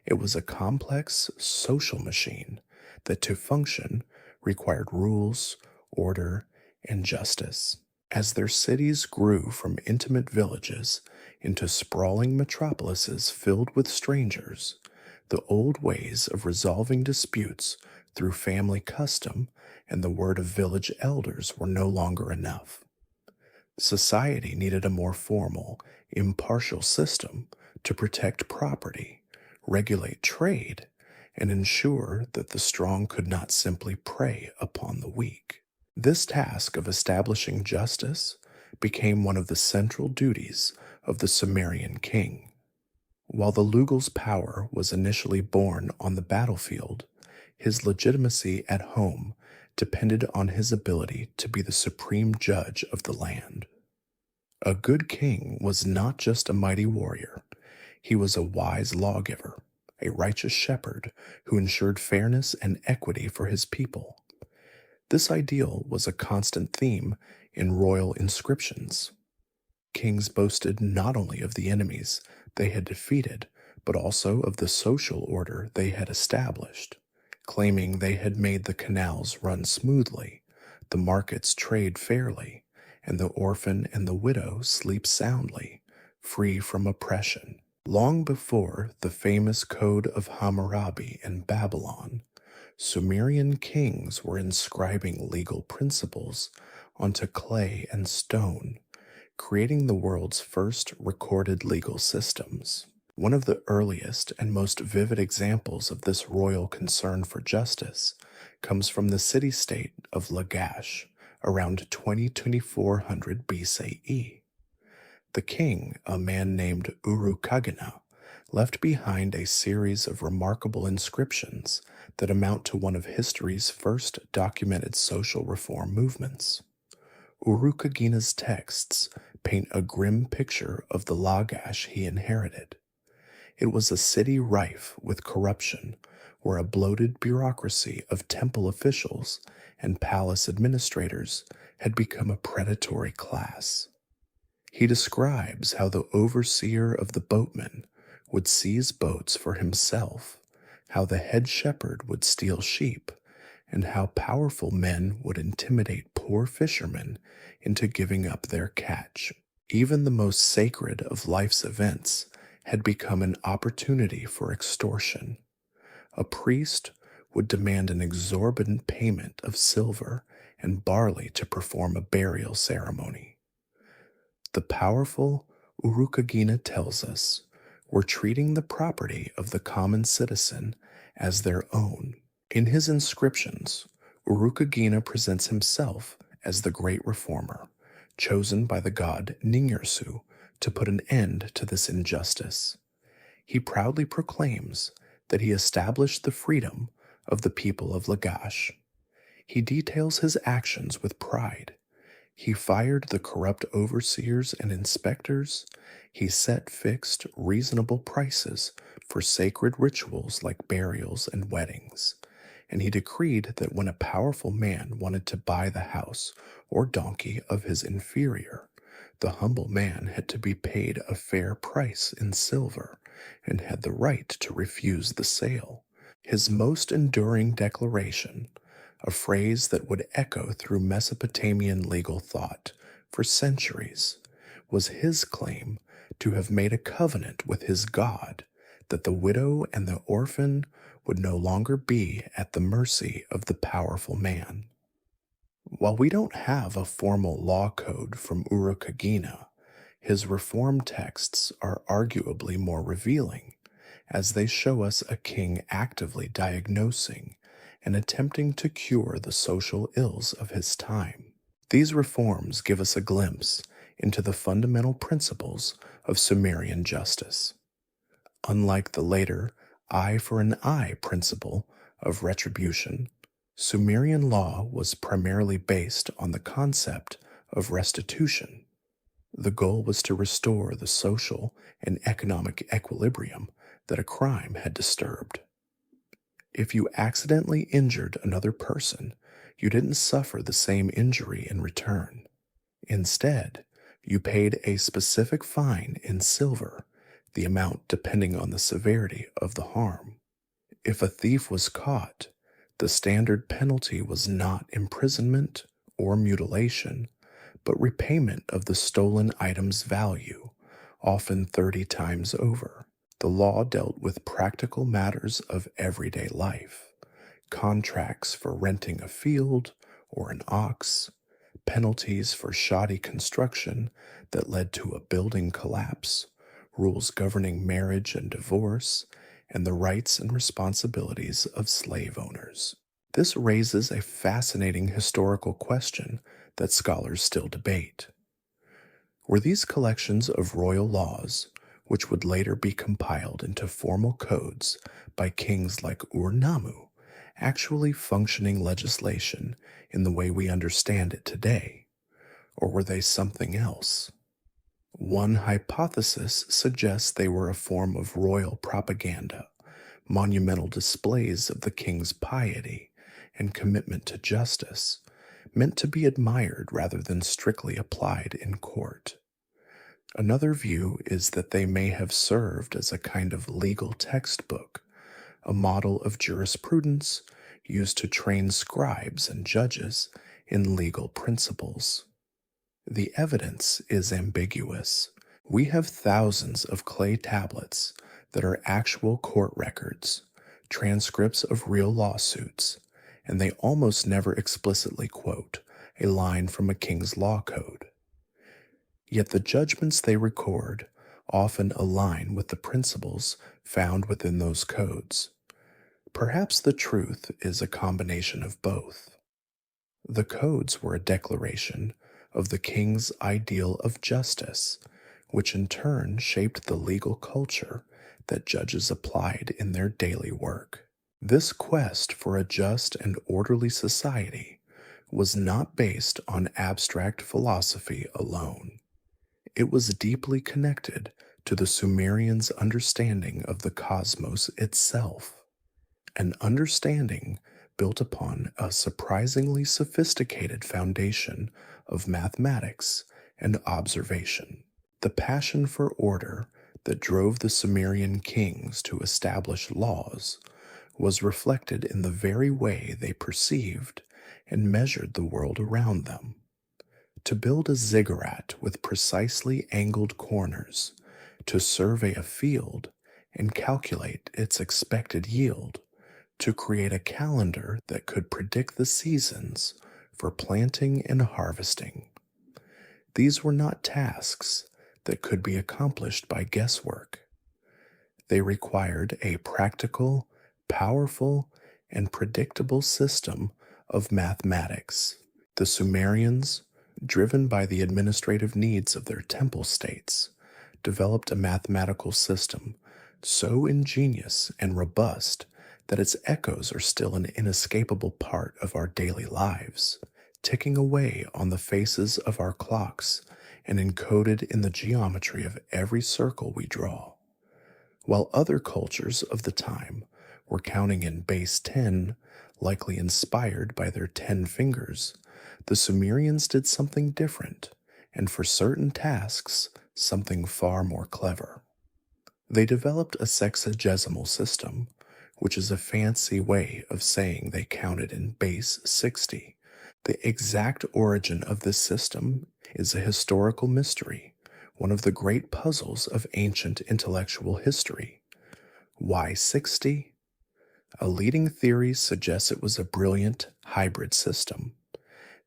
It was a complex social machine that to function required rules, order, and justice. As their cities grew from intimate villages into sprawling metropolises filled with strangers, the old ways of resolving disputes through family custom and the word of village elders were no longer enough. Society needed a more formal, impartial system to protect property, regulate trade, and ensure that the strong could not simply prey upon the weak. This task of establishing justice became one of the central duties of the Sumerian king. While the Lugal's power was initially born on the battlefield, his legitimacy at home depended on his ability to be the supreme judge of the land. A good king was not just a mighty warrior, he was a wise lawgiver, a righteous shepherd who ensured fairness and equity for his people. This ideal was a constant theme in royal inscriptions. Kings boasted not only of the enemies they had defeated, but also of the social order they had established, claiming they had made the canals run smoothly, the markets trade fairly, and the orphan and the widow sleep soundly, free from oppression. Long before the famous Code of Hammurabi in Babylon, Sumerian kings were inscribing legal principles onto clay and stone, creating the world's first recorded legal systems. One of the earliest and most vivid examples of this royal concern for justice comes from the city-state of Lagash around 2400 BCE. The king, a man named Uruk, left behind a series of remarkable inscriptions that amount to one of history's first documented social reform movements. Uruk-agina's texts paint a grim picture of the Lagash he inherited. It was a city rife with corruption, where a bloated bureaucracy of temple officials and palace administrators had become a predatory class. He describes how the overseer of the boatmen would seize boats for himself, how the head shepherd would steal sheep, and how powerful men would intimidate poor fishermen into giving up their catch. Even the most sacred of life's events had become an opportunity for extortion. A priest would demand an exorbitant payment of silver and barley to perform a burial ceremony. The powerful Uruk-agina tells us we're treating the property of the common citizen as their own. In his inscriptions, Uruk-agina presents himself as the great reformer, chosen by the god Ningirsu to put an end to this injustice. He proudly proclaims that he established the freedom of the people of Lagash. He details his actions with pride. He fired the corrupt overseers and inspectors. He set fixed, reasonable prices for sacred rituals like burials and weddings. And he decreed that when a powerful man wanted to buy the house or donkey of his inferior, the humble man had to be paid a fair price in silver and had the right to refuse the sale. His most enduring declaration, a phrase that would echo through Mesopotamian legal thought for centuries, was his claim to have made a covenant with his God that the widow and the orphan would no longer be at the mercy of the powerful man. While we don't have a formal law code from Uruk-agina, his reform texts are arguably more revealing, as they show us a king actively diagnosing and attempting to cure the social ills of his time. These reforms give us a glimpse into the fundamental principles of Sumerian justice. Unlike the later eye for an eye principle of retribution, Sumerian law was primarily based on the concept of restitution. The goal was to restore the social and economic equilibrium that a crime had disturbed. If you accidentally injured another person, you didn't suffer the same injury in return. Instead, you paid a specific fine in silver, the amount depending on the severity of the harm. If a thief was caught, the standard penalty was not imprisonment or mutilation, but repayment of the stolen item's value, often 30 times over. The law dealt with practical matters of everyday life, contracts for renting a field or an ox, penalties for shoddy construction that led to a building collapse, rules governing marriage and divorce, and the rights and responsibilities of slave owners. This raises a fascinating historical question that scholars still debate. Were these collections of royal laws, which would later be compiled into formal codes by kings like Ur-Nammu, actually functioning legislation in the way we understand it today? Or were they something else? One hypothesis suggests they were a form of royal propaganda, monumental displays of the king's piety and commitment to justice, meant to be admired rather than strictly applied in court. Another view is that they may have served as a kind of legal textbook, a model of jurisprudence used to train scribes and judges in legal principles. The evidence is ambiguous. We have thousands of clay tablets that are actual court records, transcripts of real lawsuits, and they almost never explicitly quote a line from a king's law code. Yet the judgments they record often align with the principles found within those codes. Perhaps the truth is a combination of both. The codes were a declaration of the king's ideal of justice, which in turn shaped the legal culture that judges applied in their daily work. This quest for a just and orderly society was not based on abstract philosophy alone. It was deeply connected to the Sumerians' understanding of the cosmos itself, an understanding built upon a surprisingly sophisticated foundation of mathematics and observation. The passion for order that drove the Sumerian kings to establish laws was reflected in the very way they perceived and measured the world around them. To build a ziggurat with precisely angled corners, to survey a field and calculate its expected yield, to create a calendar that could predict the seasons for planting and harvesting. These were not tasks that could be accomplished by guesswork. They required a practical, powerful, and predictable system of mathematics. The Sumerians, driven by the administrative needs of their temple states, developed a mathematical system so ingenious and robust that its echoes are still an inescapable part of our daily lives, ticking away on the faces of our clocks and encoded in the geometry of every circle we draw. While other cultures of the time were counting in base 10, likely inspired by their 10 fingers, the Sumerians did something different, and for certain tasks, something far more clever. They developed a sexagesimal system, which is a fancy way of saying they counted in base 60. The exact origin of this system is a historical mystery, one of the great puzzles of ancient intellectual history. Why 60? A leading theory suggests it was a brilliant hybrid system.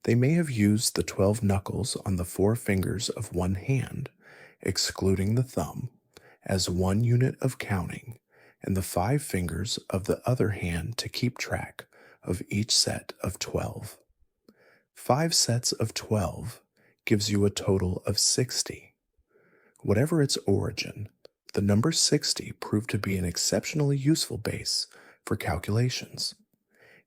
They may have used the 12 knuckles on the 4 fingers of one hand, excluding the thumb, as one unit of counting, and the 5 fingers of the other hand to keep track of each set of 12. 5 sets of 12 gives you a total of 60. Whatever its origin, the number 60 proved to be an exceptionally useful base for calculations.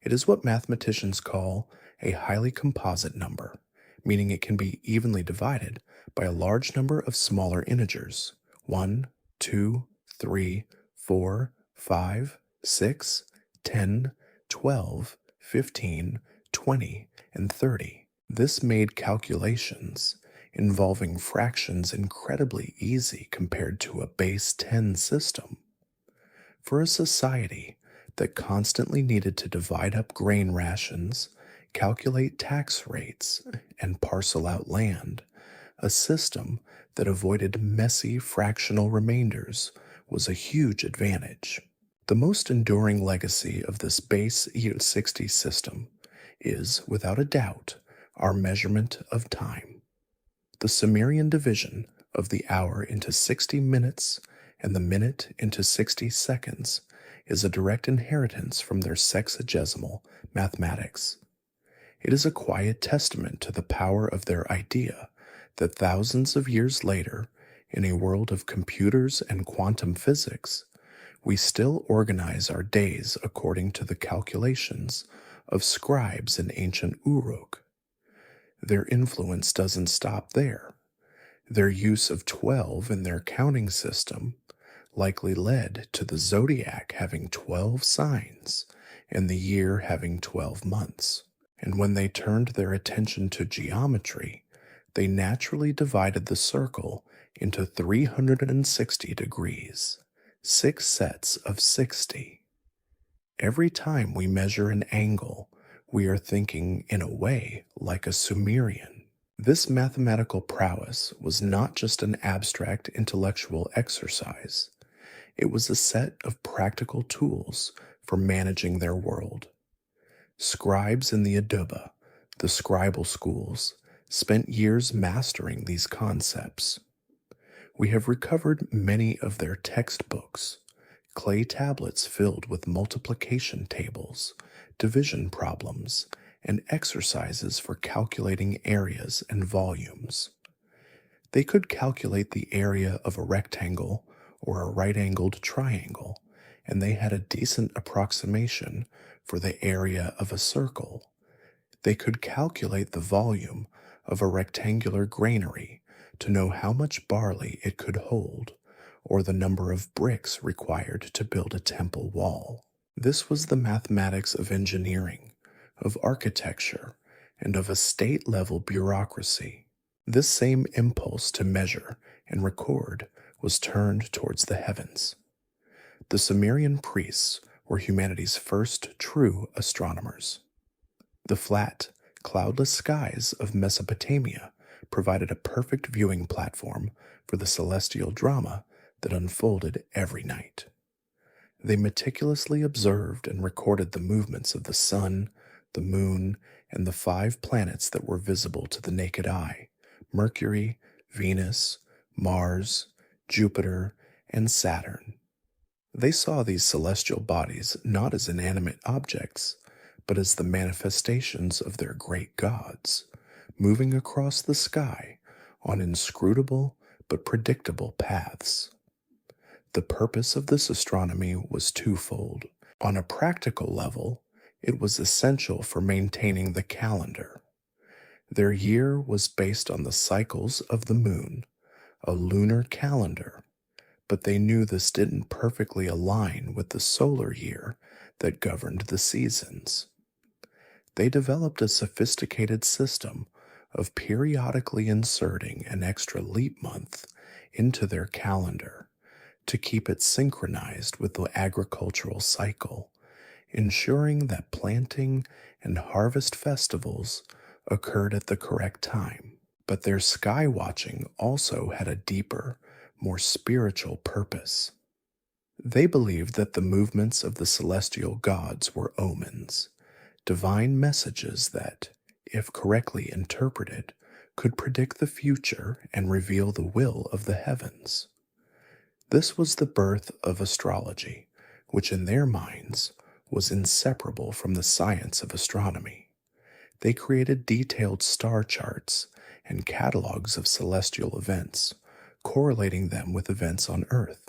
It is what mathematicians call a highly composite number, meaning it can be evenly divided by a large number of smaller integers: 1, 2, 3, 4, 5, 6, 10, 12, 15, 20, and 30. This made calculations involving fractions incredibly easy compared to a base 10 system. For a society that constantly needed to divide up grain rations, calculate tax rates, and parcel out land, a system that avoided messy fractional remainders was a huge advantage. The most enduring legacy of this base 60 system is, without a doubt, our measurement of time. The Sumerian division of the hour into 60 minutes and the minute into 60 seconds is a direct inheritance from their sexagesimal mathematics. It is a quiet testament to the power of their idea that thousands of years later, In a world of computers and quantum physics, we still organize our days according to the calculations of scribes in ancient Uruk. Their influence doesn't stop there. Their use of 12 in their counting system likely led to the zodiac having 12 signs and the year having 12 months. And when they turned their attention to geometry, they naturally divided the circle into 360 degrees, 6 sets of 60. Every time we measure an angle, we are thinking in a way like a Sumerian. This mathematical prowess was not just an abstract intellectual exercise. It was a set of practical tools for managing their world. Scribes in the Aduba, the scribal schools, spent years mastering these concepts. We have recovered many of their textbooks, clay tablets filled with multiplication tables, division problems, and exercises for calculating areas and volumes. They could calculate the area of a rectangle or a right-angled triangle, and they had a decent approximation for the area of a circle. They could calculate the volume of a rectangular granary to know how much barley it could hold, or the number of bricks required to build a temple wall. This was the mathematics of engineering, of architecture, and of a state-level bureaucracy. This same impulse to measure and record was turned towards the heavens. The Sumerian priests were humanity's first true astronomers. The flat, cloudless skies of Mesopotamia provided a perfect viewing platform for the celestial drama that unfolded every night. They meticulously observed and recorded the movements of the sun, the moon, and the 5 planets that were visible to the naked eye: Mercury, Venus, Mars, Jupiter, and Saturn. They saw these celestial bodies not as inanimate objects, but as the manifestations of their great gods, moving across the sky on inscrutable but predictable paths. The purpose of this astronomy was twofold. On a practical level, it was essential for maintaining the calendar. Their year was based on the cycles of the moon, a lunar calendar, but they knew this didn't perfectly align with the solar year that governed the seasons. They developed a sophisticated system of periodically inserting an extra leap month into their calendar to keep it synchronized with the agricultural cycle, ensuring that planting and harvest festivals occurred at the correct time. But their sky watching also had a deeper, more spiritual purpose. They believed that the movements of the celestial gods were omens, divine messages that, if correctly interpreted, could predict the future and reveal the will of the heavens. This was the birth of astrology, which in their minds was inseparable from the science of astronomy. They created detailed star charts and catalogs of celestial events, correlating them with events on Earth.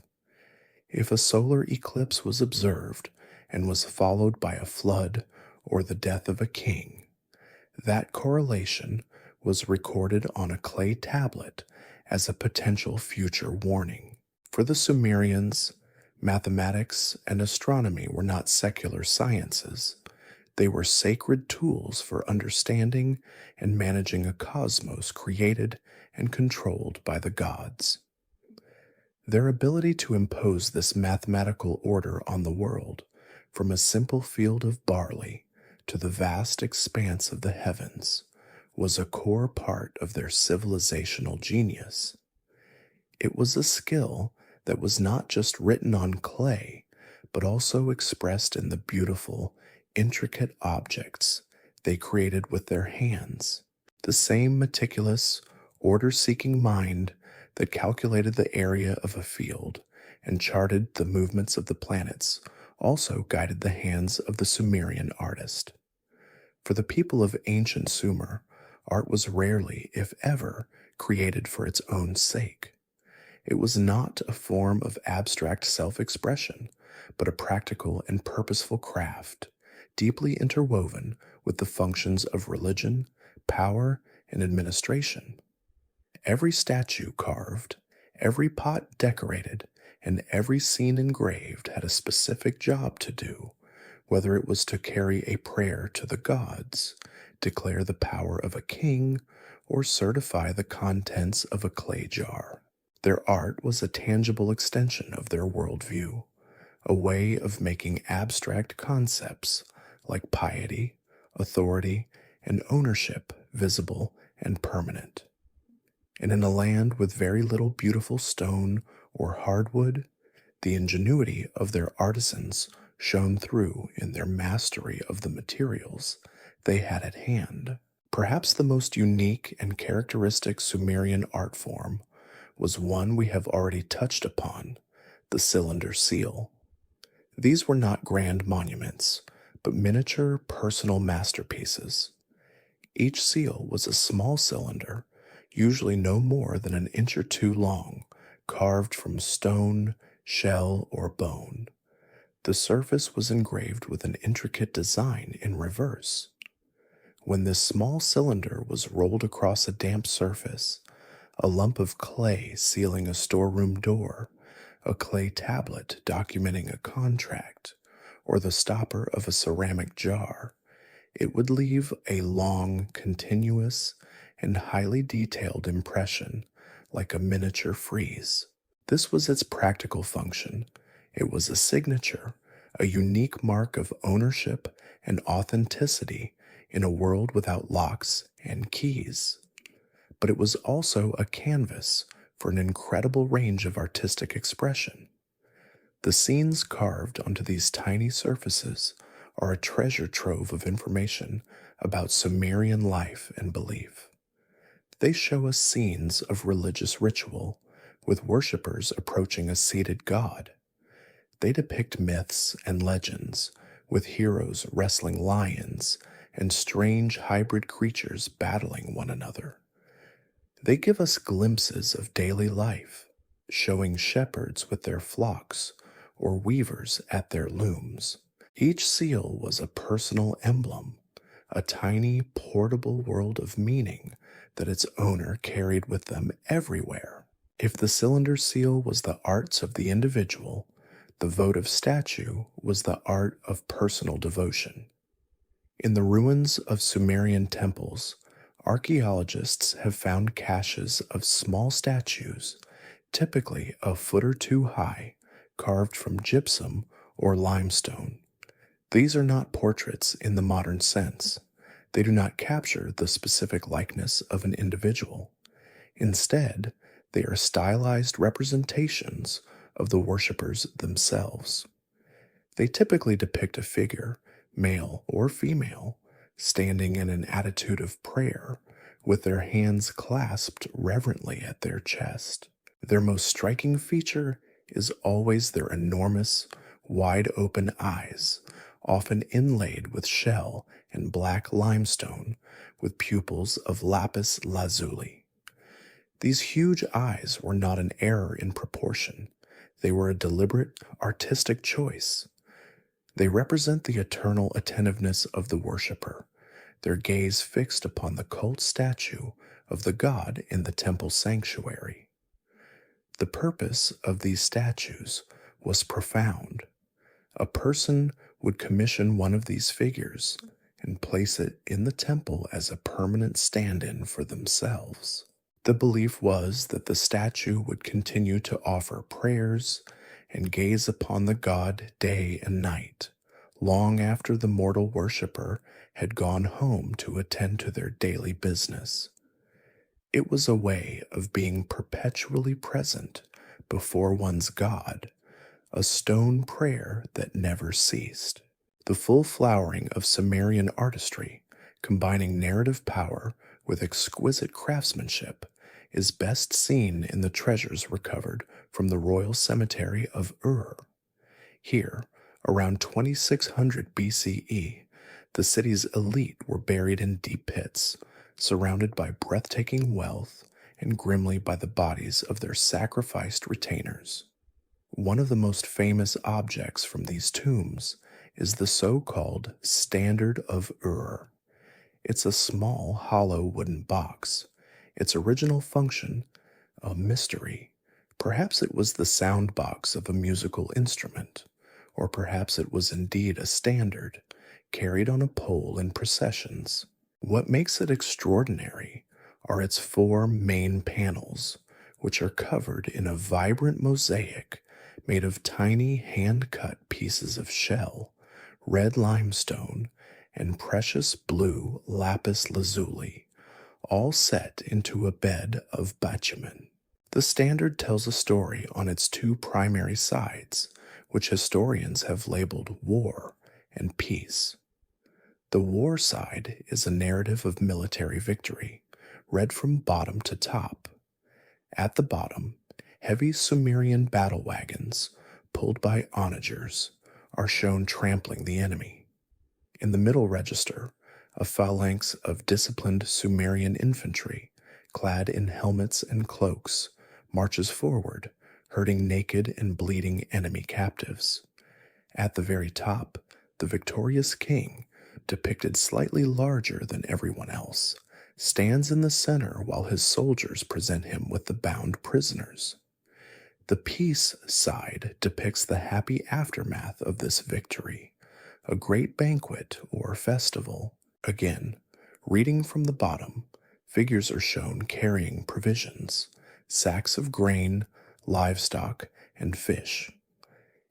If a solar eclipse was observed and was followed by a flood or the death of a king, that correlation was recorded on a clay tablet as a potential future warning. For the Sumerians, mathematics and astronomy were not secular sciences. They were sacred tools for understanding and managing a cosmos created and controlled by the gods. Their ability to impose this mathematical order on the world, from a simple field of barley to the vast expanse of the heavens, was a core part of their civilizational genius. It was a skill that was not just written on clay, but also expressed in the beautiful, intricate objects they created with their hands. The same meticulous, order-seeking mind that calculated the area of a field and charted the movements of the planets also guided the hands of the Sumerian artist. For the people of ancient Sumer, art was rarely, if ever, created for its own sake. It was not a form of abstract self-expression, but a practical and purposeful craft, deeply interwoven with the functions of religion, power, and administration. Every statue carved, every pot decorated, and every scene engraved had a specific job to do, whether it was to carry a prayer to the gods, declare the power of a king, or certify the contents of a clay jar. Their art was a tangible extension of their worldview, a way of making abstract concepts like piety, authority, and ownership visible and permanent. And in a land with very little beautiful stone or hardwood, the ingenuity of their artisans shone through in their mastery of the materials they had at hand. Perhaps the most unique and characteristic Sumerian art form was one we have already touched upon, the cylinder seal. These were not grand monuments, but miniature personal masterpieces. Each seal was a small cylinder, usually no more than an inch or two long, carved from stone, shell, or bone. The surface was engraved with an intricate design in reverse. When this small cylinder was rolled across a damp surface, a lump of clay sealing a storeroom door, a clay tablet documenting a contract, or the stopper of a ceramic jar, it would leave a long, continuous, and highly detailed impression like a miniature frieze. This was its practical function. It was a signature, a unique mark of ownership and authenticity in a world without locks and keys. But it was also a canvas for an incredible range of artistic expression. The scenes carved onto these tiny surfaces are a treasure trove of information about Sumerian life and belief. They show us scenes of religious ritual, with worshippers approaching a seated god. They depict myths and legends, with heroes wrestling lions and strange hybrid creatures battling one another. They give us glimpses of daily life, showing shepherds with their flocks or weavers at their looms. Each seal was a personal emblem, a tiny portable world of meaning that its owner carried with them everywhere. If the cylinder seal was the arts of the individual, the votive statue was the art of personal devotion. In the ruins of Sumerian temples, archaeologists have found caches of small statues, typically a foot or two high, carved from gypsum or limestone. These are not portraits in the modern sense. They do not capture the specific likeness of an individual. Instead, they are stylized representations of the worshippers themselves. They typically depict a figure, male or female, standing in an attitude of prayer, with their hands clasped reverently at their chest. Their most striking feature is always their enormous, wide-open eyes, often inlaid with shell and black limestone, with pupils of lapis lazuli. These huge eyes were not an error in proportion. They were a deliberate, artistic choice. They represent the eternal attentiveness of the worshipper, their gaze fixed upon the cult statue of the god in the temple sanctuary. The purpose of these statues was profound. A person would commission one of these figures and place it in the temple as a permanent stand-in for themselves. The belief was that the statue would continue to offer prayers and gaze upon the god day and night, long after the mortal worshipper had gone home to attend to their daily business. It was a way of being perpetually present before one's god, a stone prayer that never ceased. The full flowering of Sumerian artistry, combining narrative power with exquisite craftsmanship, is best seen in the treasures recovered from the royal cemetery of Ur. Here, around 2600 BCE, the city's elite were buried in deep pits, surrounded by breathtaking wealth and grimly by the bodies of their sacrificed retainers. One of the most famous objects from these tombs is the so-called Standard of Ur. It's a small, hollow wooden box. Its original function, a mystery. Perhaps it was the sound box of a musical instrument, or perhaps it was indeed a standard, carried on a pole in processions. What makes it extraordinary are its four main panels, which are covered in a vibrant mosaic made of tiny hand-cut pieces of shell, red limestone, and precious blue lapis lazuli, all set into a bed of bitumen. The standard tells a story on its two primary sides, which historians have labeled war and peace. The war side is a narrative of military victory, read from bottom to top. At the bottom, heavy Sumerian battle wagons, pulled by onagers, are shown trampling the enemy. In the middle register, a phalanx of disciplined Sumerian infantry, clad in helmets and cloaks, marches forward, herding naked and bleeding enemy captives. At the very top, the victorious king, depicted slightly larger than everyone else, stands in the center while his soldiers present him with the bound prisoners. The peace side depicts the happy aftermath of this victory, a great banquet or festival. Again, reading from the bottom, figures are shown carrying provisions, sacks of grain, livestock, and fish.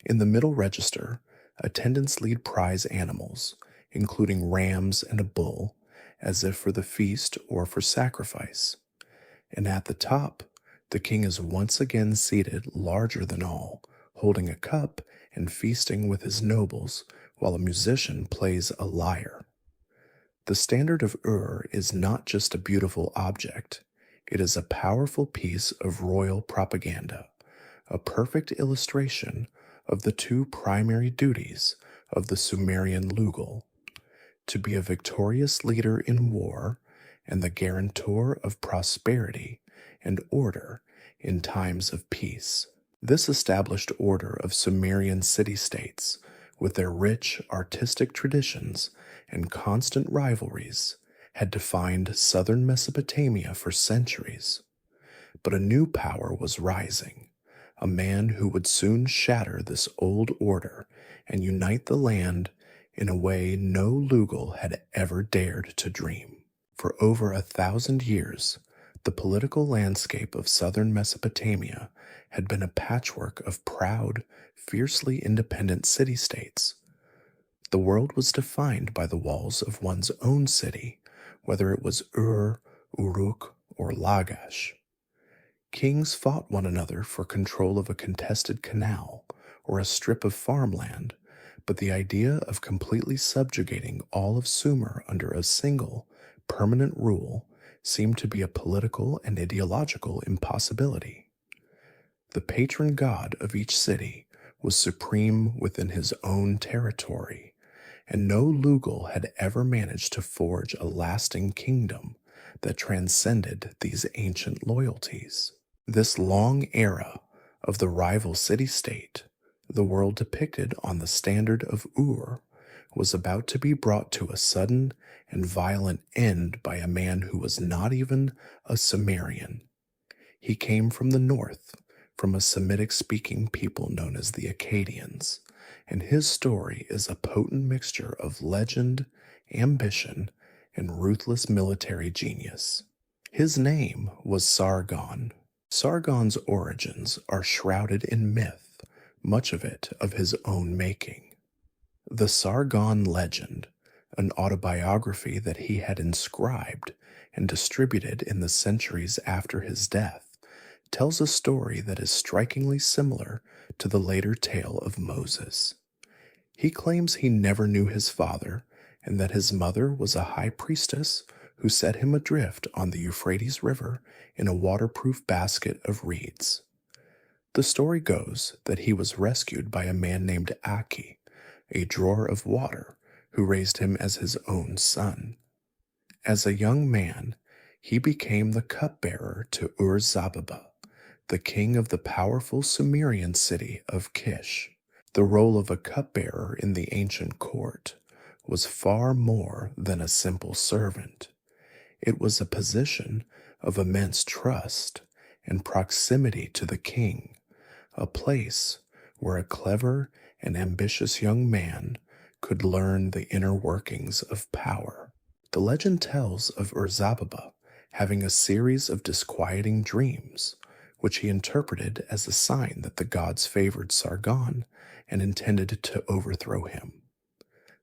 In the middle register, attendants lead prize animals, including rams and a bull, as if for the feast or for sacrifice. And at the top, the king is once again seated larger than all, holding a cup and feasting with his nobles while a musician plays a lyre. The Standard of Ur is not just a beautiful object, it is a powerful piece of royal propaganda, a perfect illustration of the two primary duties of the Sumerian Lugal: to be a victorious leader in war and the guarantor of prosperity and order in times of peace. This established order of Sumerian city-states, with their rich artistic traditions and constant rivalries, had defined southern Mesopotamia for centuries. But a new power was rising, a man who would soon shatter this old order and unite the land in a way no Lugal had ever dared to dream. For over 1,000 years, the political landscape of southern Mesopotamia had been a patchwork of proud, fiercely independent city-states. The world was defined by the walls of one's own city, whether it was Ur, Uruk, or Lagash. Kings fought one another for control of a contested canal or a strip of farmland, but the idea of completely subjugating all of Sumer under a single, permanent rule seemed to be a political and ideological impossibility. The patron god of each city was supreme within his own territory, and no Lugal had ever managed to forge a lasting kingdom that transcended these ancient loyalties. This long era of the rival city-state, the world depicted on the Standard of Ur, was about to be brought to a sudden and violent end by a man who was not even a Sumerian. He came from the north, from a Semitic-speaking people known as the Akkadians, and his story is a potent mixture of legend, ambition, and ruthless military genius. His name was Sargon. Sargon's origins are shrouded in myth, much of it of his own making. The Sargon legend, an autobiography that he had inscribed and distributed in the centuries after his death, tells a story that is strikingly similar to the later tale of Moses. He claims he never knew his father and that his mother was a high priestess who set him adrift on the Euphrates River in a waterproof basket of reeds. The story goes that he was rescued by a man named Aki, a drawer of water, who raised him as his own son. As a young man, He became the cupbearer to Ur-Zababa, the king of the powerful Sumerian city of Kish. The role of a cupbearer in the ancient court was far more than a simple servant. It was a position of immense trust and proximity to the king, a place where a clever and ambitious young man could learn the inner workings of power. The legend tells of Ur-Zababa having a series of disquieting dreams, which he interpreted as a sign that the gods favored Sargon and intended to overthrow him.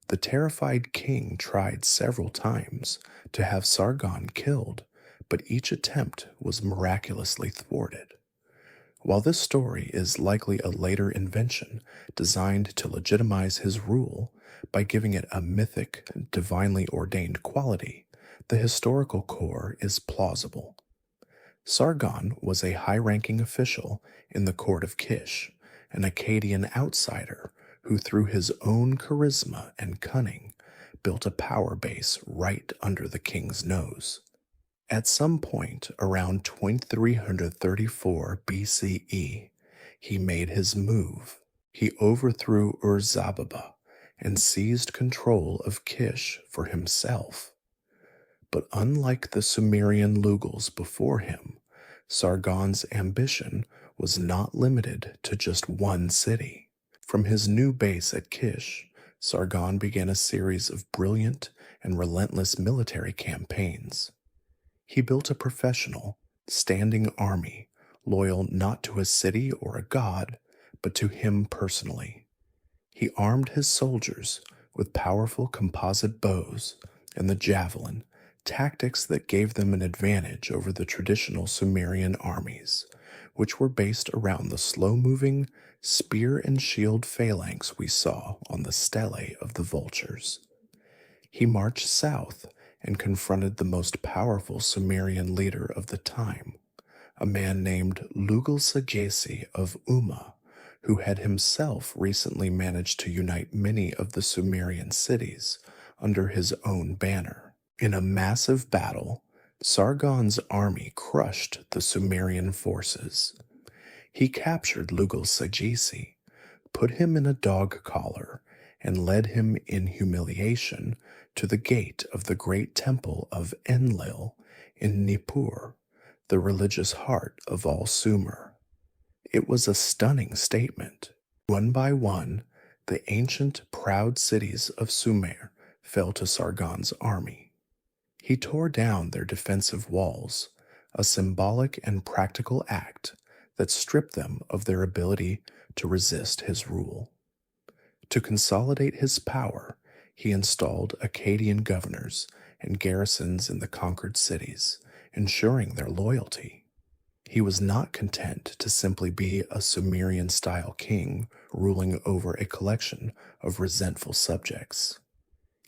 The terrified king tried several times to have Sargon killed, but each attempt was miraculously thwarted. While this story is likely a later invention designed to legitimize his rule by giving it a mythic, divinely ordained quality, the historical core is plausible. Sargon was a high-ranking official in the court of Kish, an Akkadian outsider who through his own charisma and cunning built a power base right under the king's nose. At some point around 2334 BCE, he made his move. He overthrew Ur-Zababa and seized control of Kish for himself. But unlike the Sumerian Lugals before him, Sargon's ambition was not limited to just one city. From his new base at Kish, Sargon began a series of brilliant and relentless military campaigns. He built a professional, standing army, loyal not to a city or a god, but to him personally. He armed his soldiers with powerful composite bows and the javelin, tactics that gave them an advantage over the traditional Sumerian armies, which were based around the slow-moving spear and shield phalanx we saw on the stelae of the vultures. He marched south and confronted the most powerful Sumerian leader of the time, a man named Lugal-Sagesi of Umma, who had himself recently managed to unite many of the Sumerian cities under his own banner. In a massive battle, Sargon's army crushed the Sumerian forces. He captured Lugal-Sagesi, put him in a dog collar, and led him in humiliation to the gate of the great temple of Enlil in Nippur, the religious heart of all Sumer. It was a stunning statement. One by one, the ancient, proud cities of Sumer fell to Sargon's army. He tore down their defensive walls, a symbolic and practical act that stripped them of their ability to resist his rule. To consolidate his power, he installed Akkadian governors and garrisons in the conquered cities, ensuring their loyalty. He was not content to simply be a Sumerian-style king ruling over a collection of resentful subjects.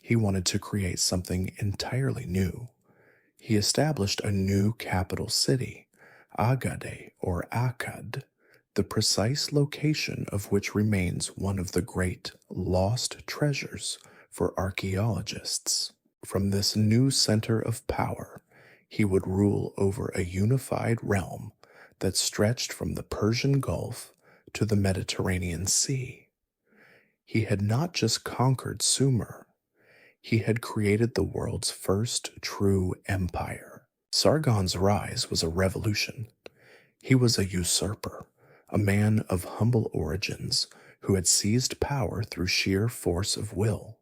He wanted to create something entirely new. He established a new capital city, Agade or Akkad, the precise location of which remains one of the great lost treasures for archaeologists. From this new center of power, he would rule over a unified realm that stretched from the Persian Gulf to the Mediterranean Sea. He had not just conquered Sumer, he had created the world's first true empire. Sargon's rise was a revolution. He was a usurper, a man of humble origins who had seized power through sheer force of will.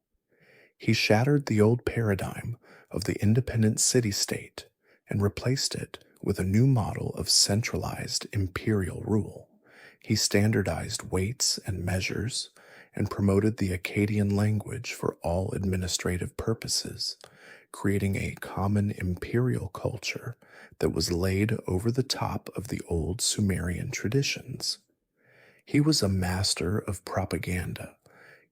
He shattered the old paradigm of the independent city-state and replaced it with a new model of centralized imperial rule. He standardized weights and measures and promoted the Akkadian language for all administrative purposes, creating a common imperial culture that was laid over the top of the old Sumerian traditions. He was a master of propaganda,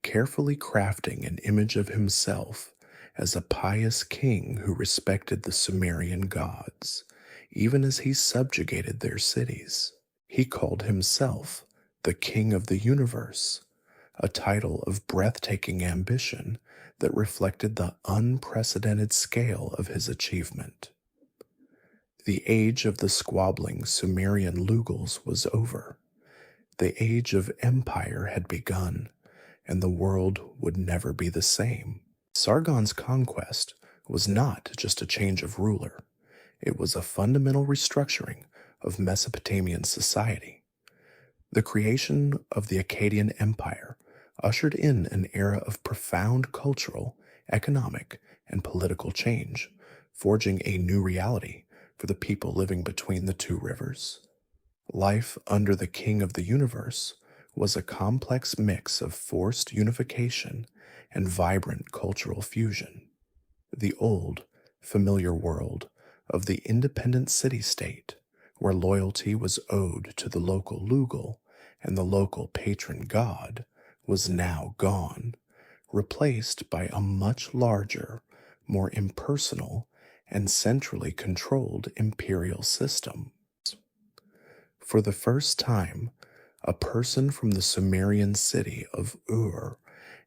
carefully crafting an image of himself as a pious king who respected the Sumerian gods, even as he subjugated their cities. He called himself the King of the Universe, a title of breathtaking ambition that reflected the unprecedented scale of his achievement. The age of the squabbling Sumerian Lugals was over. The age of empire had begun, and the world would never be the same. Sargon's conquest was not just a change of ruler, it was a fundamental restructuring of Mesopotamian society. The creation of the Akkadian Empire ushered in an era of profound cultural, economic, and political change, forging a new reality for the people living between the two rivers. Life under the King of the Universe was a complex mix of forced unification and vibrant cultural fusion. The old, familiar world of the independent city-state, where loyalty was owed to the local Lugal and the local patron god, was now gone, replaced by a much larger, more impersonal, and centrally controlled imperial system. For the first time, a person from the Sumerian city of Ur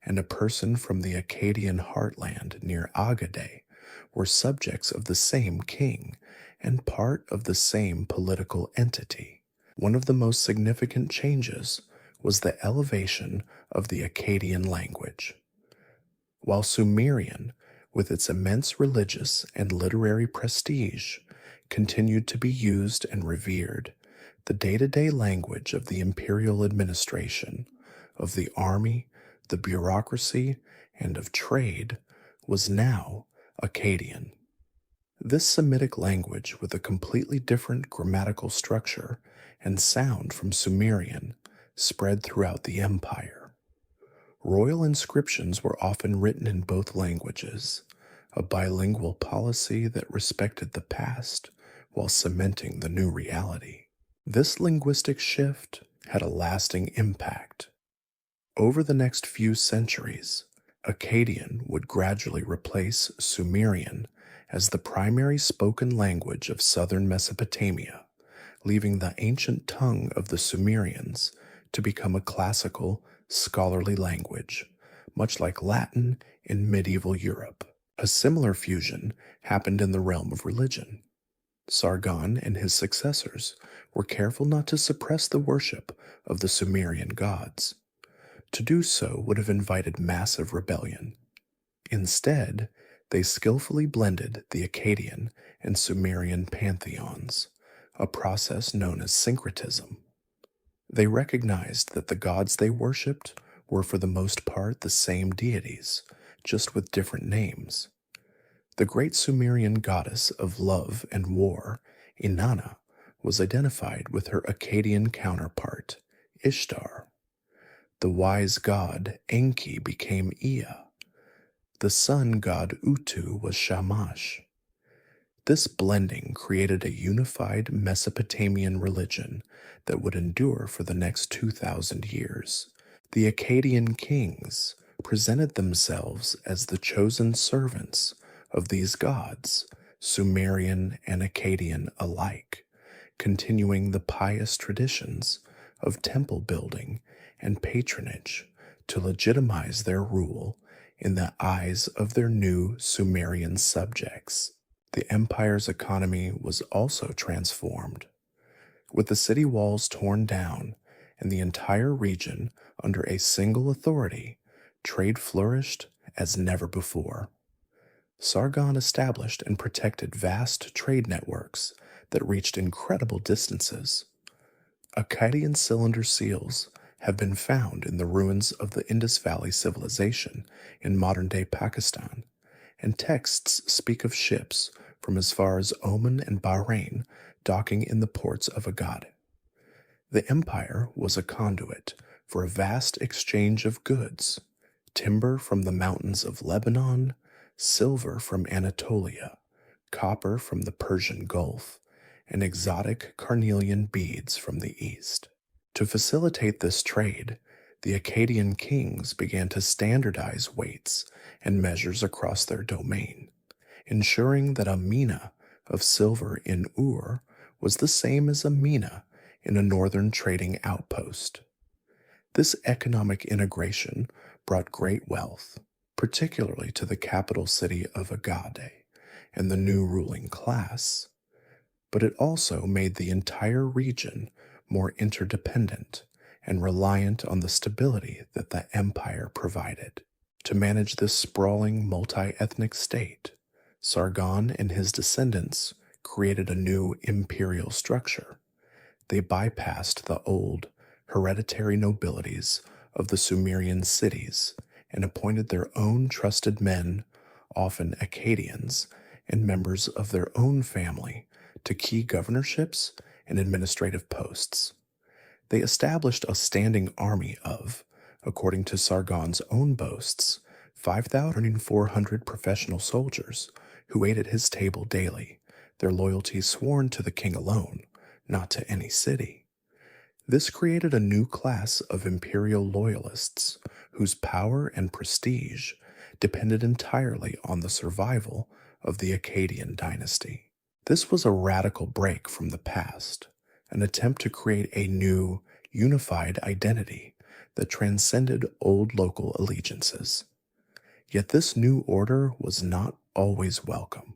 and a person from the Akkadian heartland near Agade were subjects of the same king and part of the same political entity. One of the most significant changes was the elevation of the Akkadian language. While Sumerian, with its immense religious and literary prestige, continued to be used and revered, the day-to-day language of the imperial administration, of the army, the bureaucracy, and of trade was now Akkadian. This Semitic language, with a completely different grammatical structure and sound from Sumerian, spread throughout the empire. Royal inscriptions were often written in both languages, a bilingual policy that respected the past while cementing the new reality. This linguistic shift had a lasting impact. Over the next few centuries, Akkadian would gradually replace Sumerian as the primary spoken language of southern Mesopotamia, leaving the ancient tongue of the Sumerians to become a classical, scholarly language, much like Latin in medieval Europe. A similar fusion happened in the realm of religion. Sargon and his successors were careful not to suppress the worship of the Sumerian gods. To do so would have invited massive rebellion. Instead, they skillfully blended the Akkadian and Sumerian pantheons, a process known as syncretism. They recognized that the gods they worshipped were for the most part the same deities, just with different names. The great Sumerian goddess of love and war, Inanna, was identified with her Akkadian counterpart, Ishtar. The wise god Enki became Ea. The sun god Utu was Shamash. This blending created a unified Mesopotamian religion that would endure for the next 2,000 years. The Akkadian kings presented themselves as the chosen servants of these gods, Sumerian and Akkadian alike, continuing the pious traditions of temple building and patronage to legitimize their rule in the eyes of their new Sumerian subjects. The empire's economy was also transformed. With the city walls torn down and the entire region under a single authority, trade flourished as never before. Sargon established and protected vast trade networks that reached incredible distances. Akkadian cylinder seals have been found in the ruins of the Indus Valley civilization in modern-day Pakistan, and texts speak of ships from as far as Oman and Bahrain docking in the ports of Agade. The empire was a conduit for a vast exchange of goods, timber from the mountains of Lebanon, silver from Anatolia, copper from the Persian Gulf, and exotic carnelian beads from the east. To facilitate this trade, the Akkadian kings began to standardize weights and measures across their domain, ensuring that a mina of silver in Ur was the same as a mina in a northern trading outpost. This economic integration brought great wealth, particularly to the capital city of Agade and the new ruling class. but it also made the entire region more interdependent and reliant on the stability that the empire provided. To manage this sprawling multi-ethnic state, Sargon and his descendants created a new imperial structure. They bypassed the old, hereditary nobilities of the Sumerian cities and appointed their own trusted men, often Akkadians, and members of their own family, to key governorships and administrative posts. They established a standing army of, according to Sargon's own boasts, 5,400 professional soldiers who ate at his table daily, their loyalty sworn to the king alone, not to any city. This created a new class of imperial loyalists whose power and prestige depended entirely on the survival of the Akkadian dynasty. This was a radical break from the past, an attempt to create a new, unified identity that transcended old local allegiances. Yet this new order was not always welcome.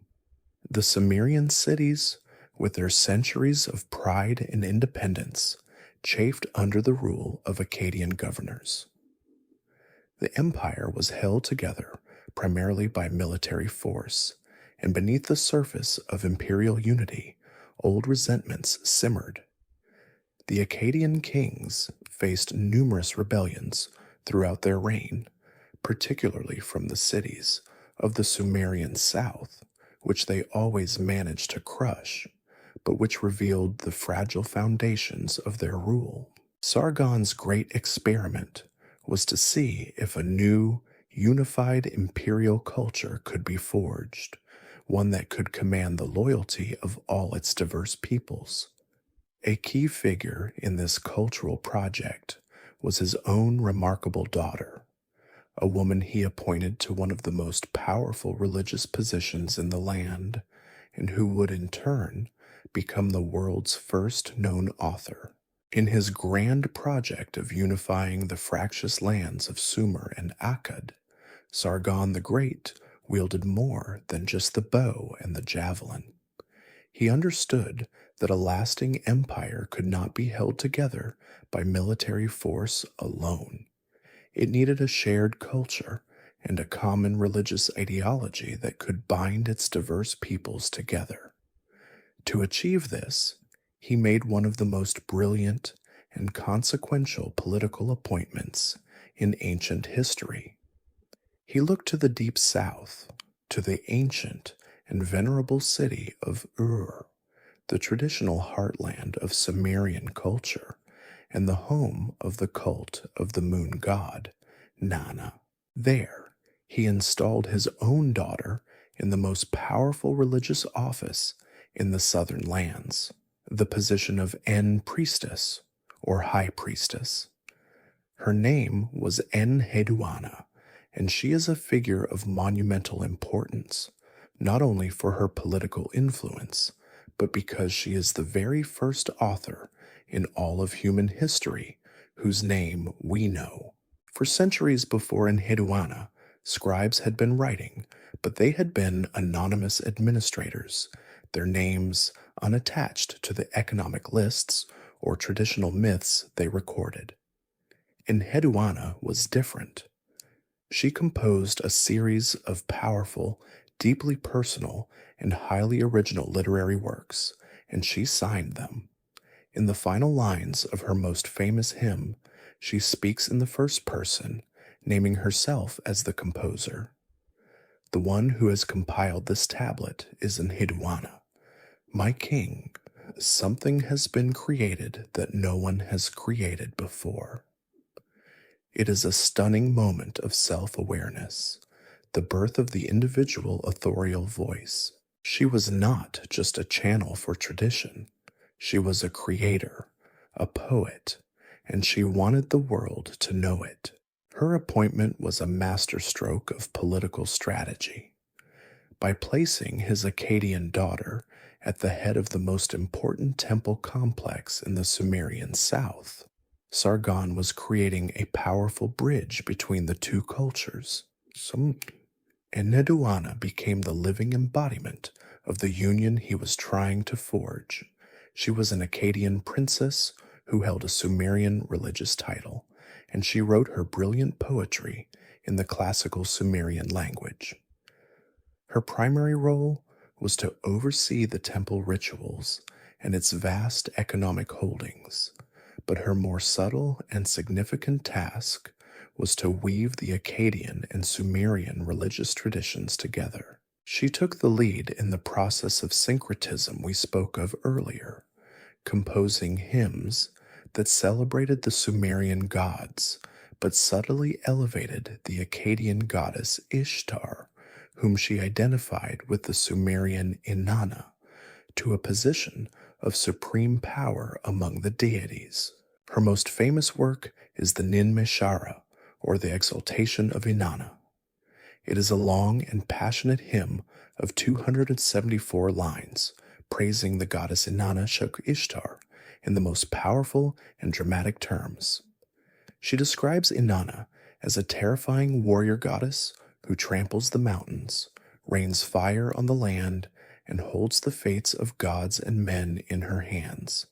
The Sumerian cities, with their centuries of pride and independence, chafed under the rule of Akkadian governors. The empire was held together primarily by military force, and beneath the surface of imperial unity, old resentments simmered. The Akkadian kings faced numerous rebellions throughout their reign, particularly from the cities of the Sumerian south, which they always managed to crush, but which revealed the fragile foundations of their rule. Sargon's great experiment was to see if a new, unified imperial culture could be forged, one that could command the loyalty of all its diverse peoples. A key figure in this cultural project was his own remarkable daughter, a woman he appointed to one of the most powerful religious positions in the land, and who would in turn become the world's first known author. In his grand project of unifying the fractious lands of Sumer and Akkad, Sargon the Great wielded more than just the bow and the javelin. He understood that a lasting empire could not be held together by military force alone. It needed a shared culture and a common religious ideology that could bind its diverse peoples together. To achieve this, he made one of the most brilliant and consequential political appointments in ancient history. He looked to the deep south, to the ancient and venerable city of Ur, the traditional heartland of Sumerian culture, and the home of the cult of the moon god, Nana. There, he installed his own daughter in the most powerful religious office in the southern lands, the position of En-priestess, or high priestess. Her name was Enheduanna, and she is a figure of monumental importance, not only for her political influence, but because she is the very first author in all of human history whose name we know. For centuries before Enheduanna, scribes had been writing, but they had been anonymous administrators, their names unattached to the economic lists or traditional myths they recorded. Enheduanna was different. She composed a series of powerful, deeply personal, and highly original literary works, and she signed them. In the final lines of her most famous hymn, she speaks in the first person, naming herself as the composer. The one who has compiled this tablet is Enheduanna. My king, something has been created that no one has created before. It is a stunning moment of self-awareness, the birth of the individual authorial voice. She was not just a channel for tradition. She was a creator, a poet, and she wanted the world to know it. Her appointment was a masterstroke of political strategy. By placing his Akkadian daughter at the head of the most important temple complex in the Sumerian south, Sargon was creating a powerful bridge between the two cultures. and Neduana became the living embodiment of the union he was trying to forge. She was an Akkadian princess who held a Sumerian religious title, and she wrote her brilliant poetry in the classical Sumerian language. Her primary role was to oversee the temple rituals and its vast economic holdings, but her more subtle and significant task was to weave the Akkadian and Sumerian religious traditions together. She took the lead in the process of syncretism we spoke of earlier, composing hymns that celebrated the Sumerian gods but subtly elevated the Akkadian goddess Ishtar, whom she identified with the Sumerian Inanna, to a position of supreme power among the deities. Her most famous work is the Nin Meshara, or the Exaltation of Inanna. It is a long and passionate hymn of 274 lines, praising the goddess Inanna Shuk Ishtar in the most powerful and dramatic terms. She describes Inanna as a terrifying warrior goddess who tramples the mountains, rains fire on the land, and holds the fates of gods and men in her hands.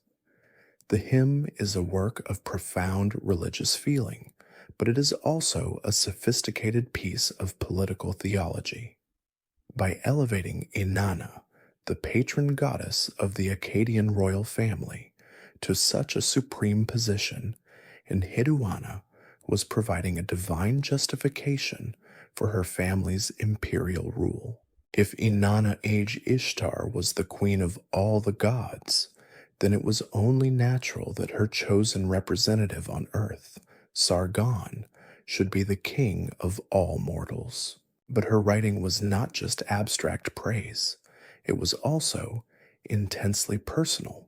The hymn is a work of profound religious feeling, but it is also a sophisticated piece of political theology. By elevating Inanna, the patron goddess of the Akkadian royal family, to such a supreme position, Enheduanna was providing a divine justification for her family's imperial rule. If Inanna Age Ishtar was the queen of all the gods, then it was only natural that her chosen representative on earth, Sargon, should be the king of all mortals. But her writing was not just abstract praise, it was also intensely personal.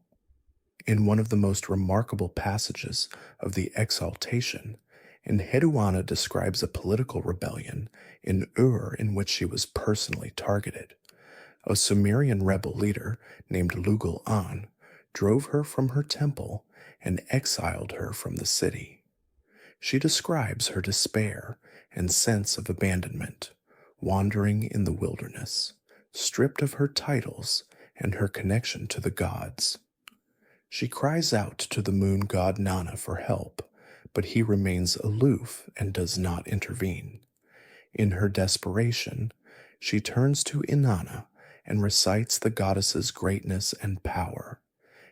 In one of the most remarkable passages of the Exaltation, Enheduanna describes a political rebellion in Ur in which she was personally targeted. A Sumerian rebel leader named Lugal-An drove her from her temple and exiled her from the city. She describes her despair and sense of abandonment, wandering in the wilderness, stripped of her titles and her connection to the gods. She cries out to the moon god Nana for help, but he remains aloof and does not intervene. In her desperation, she turns to Inanna and recites the goddess's greatness and power,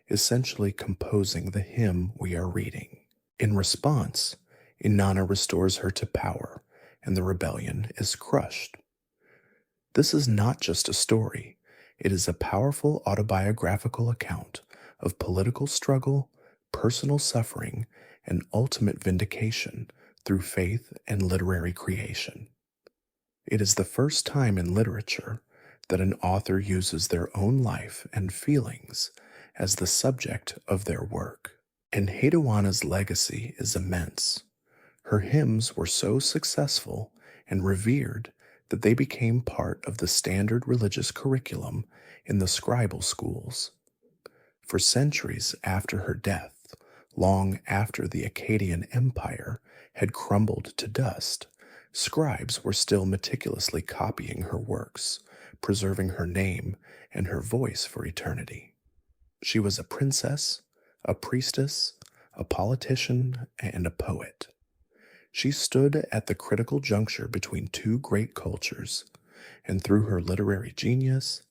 essentially composing the hymn we are reading. In response, Inanna restores her to power, and the rebellion is crushed. This is not just a story, it is a powerful autobiographical account of political struggle, personal suffering, and ultimate vindication through faith and literary creation. It is the first time in literature that an author uses their own life and feelings as the subject of their work. Enheduanna's legacy is immense. Her hymns were so successful and revered that they became part of the standard religious curriculum in the scribal schools. For centuries after her death, long after the Akkadian Empire had crumbled to dust, scribes were still meticulously copying her works, preserving her name and her voice for eternity. She was a princess, a priestess, a politician, and a poet. She stood at the critical juncture between two great cultures, and through her literary genius,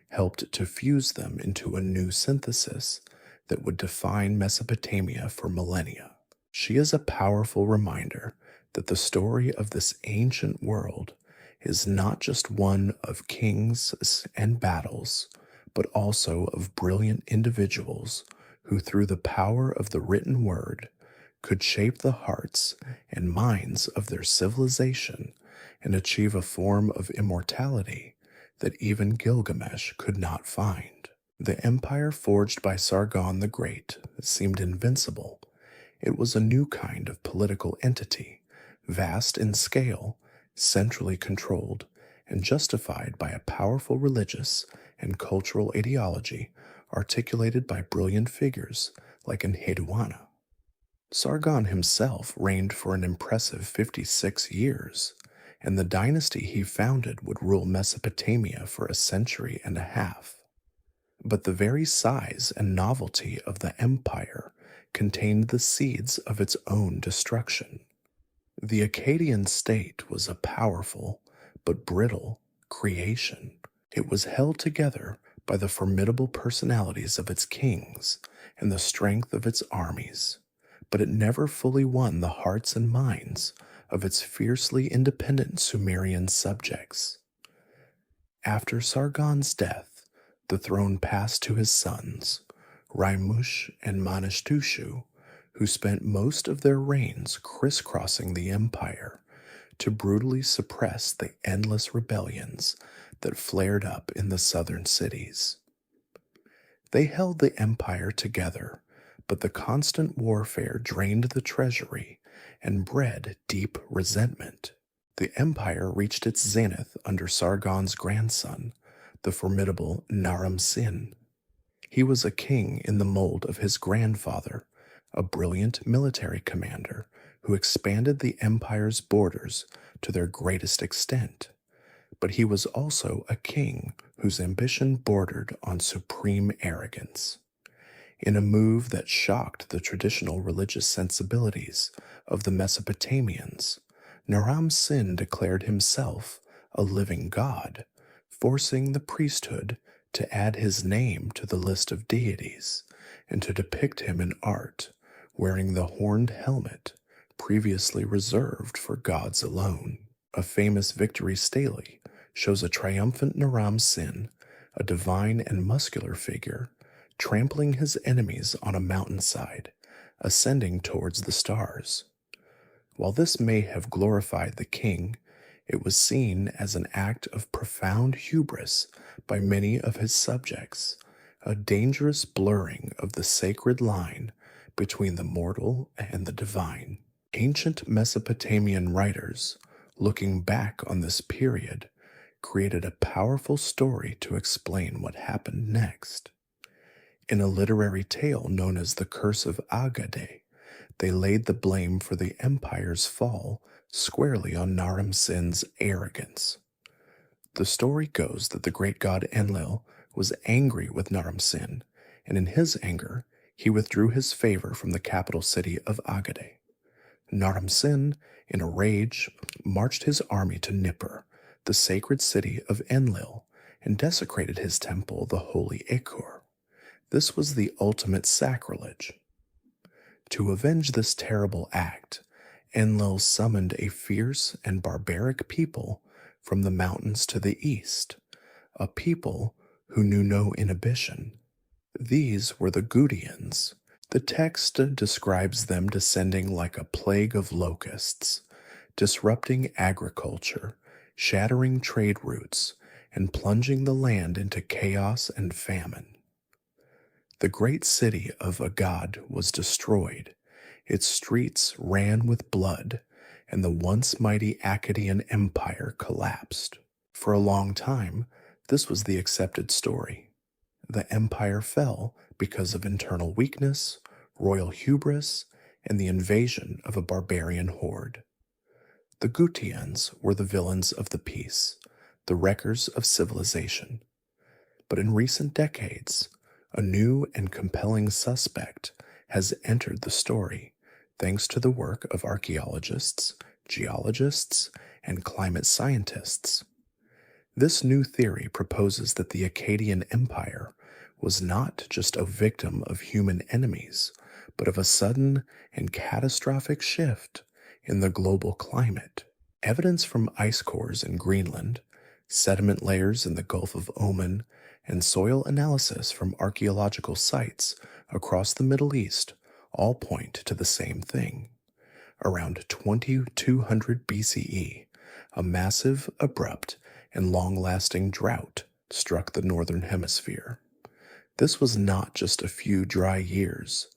helped to fuse them into a new synthesis that would define Mesopotamia for millennia. She is a powerful reminder that the story of this ancient world is not just one of kings and battles, but also of brilliant individuals who, through the power of the written word, could shape the hearts and minds of their civilization and achieve a form of immortality that even Gilgamesh could not find. The empire forged by Sargon the Great seemed invincible. It was a new kind of political entity, vast in scale, centrally controlled, and justified by a powerful religious and cultural ideology articulated by brilliant figures like Enheduanna. Sargon himself reigned for an impressive 56 years, and the dynasty he founded would rule Mesopotamia for a century and a half. But the very size and novelty of the empire contained the seeds of its own destruction. The Akkadian state was a powerful but brittle creation. It was held together by the formidable personalities of its kings and the strength of its armies, but it never fully won the hearts and minds of its fiercely independent Sumerian subjects. After Sargon's death, the throne passed to his sons, Raimush and Manishtushu, who spent most of their reigns crisscrossing the empire to brutally suppress the endless rebellions that flared up in the southern cities. They held the empire together, but the constant warfare drained the treasury and bred deep resentment. The empire reached its zenith under Sargon's grandson, the formidable Naram-Sin. He was a king in the mold of his grandfather, a brilliant military commander who expanded the empire's borders to their greatest extent. But he was also a king whose ambition bordered on supreme arrogance. In a move that shocked the traditional religious sensibilities of the Mesopotamians, Naram-Sin declared himself a living god, forcing the priesthood to add his name to the list of deities and to depict him in art wearing the horned helmet previously reserved for gods alone. A famous victory stele shows a triumphant Naram-Sin, a divine and muscular figure, trampling his enemies on a mountainside, ascending towards the stars. While this may have glorified the king, it was seen as an act of profound hubris by many of his subjects, a dangerous blurring of the sacred line between the mortal and the divine. Ancient Mesopotamian writers, looking back on this period, created a powerful story to explain what happened next. In a literary tale known as the Curse of Agade, they laid the blame for the empire's fall squarely on Naram-Sin's arrogance. The story goes that the great god Enlil was angry with Naram-Sin, and in his anger, he withdrew his favor from the capital city of Agade. Naram-Sin, in a rage, marched his army to Nippur, the sacred city of Enlil, and desecrated his temple, the holy Ekur. This was the ultimate sacrilege. To avenge this terrible act, Enlil summoned a fierce and barbaric people from the mountains to the east, a people who knew no inhibition. These were the Gutians. The text describes them descending like a plague of locusts, disrupting agriculture, shattering trade routes, and plunging the land into chaos and famine. The great city of Agad was destroyed, its streets ran with blood, and the once mighty Akkadian Empire collapsed. For a long time, this was the accepted story. The empire fell because of internal weakness, royal hubris, and the invasion of a barbarian horde. The Gutians were the villains of the piece, the wreckers of civilization. But in recent decades, a new and compelling suspect has entered the story thanks to the work of archaeologists, geologists, and climate scientists. This new theory proposes that the Akkadian Empire was not just a victim of human enemies, but of a sudden and catastrophic shift in the global climate. Evidence from ice cores in Greenland, sediment layers in the Gulf of Oman, and soil analysis from archaeological sites across the Middle East all point to the same thing. Around 2200 BCE, a massive, abrupt, and long-lasting drought struck the northern hemisphere. This was not just a few dry years.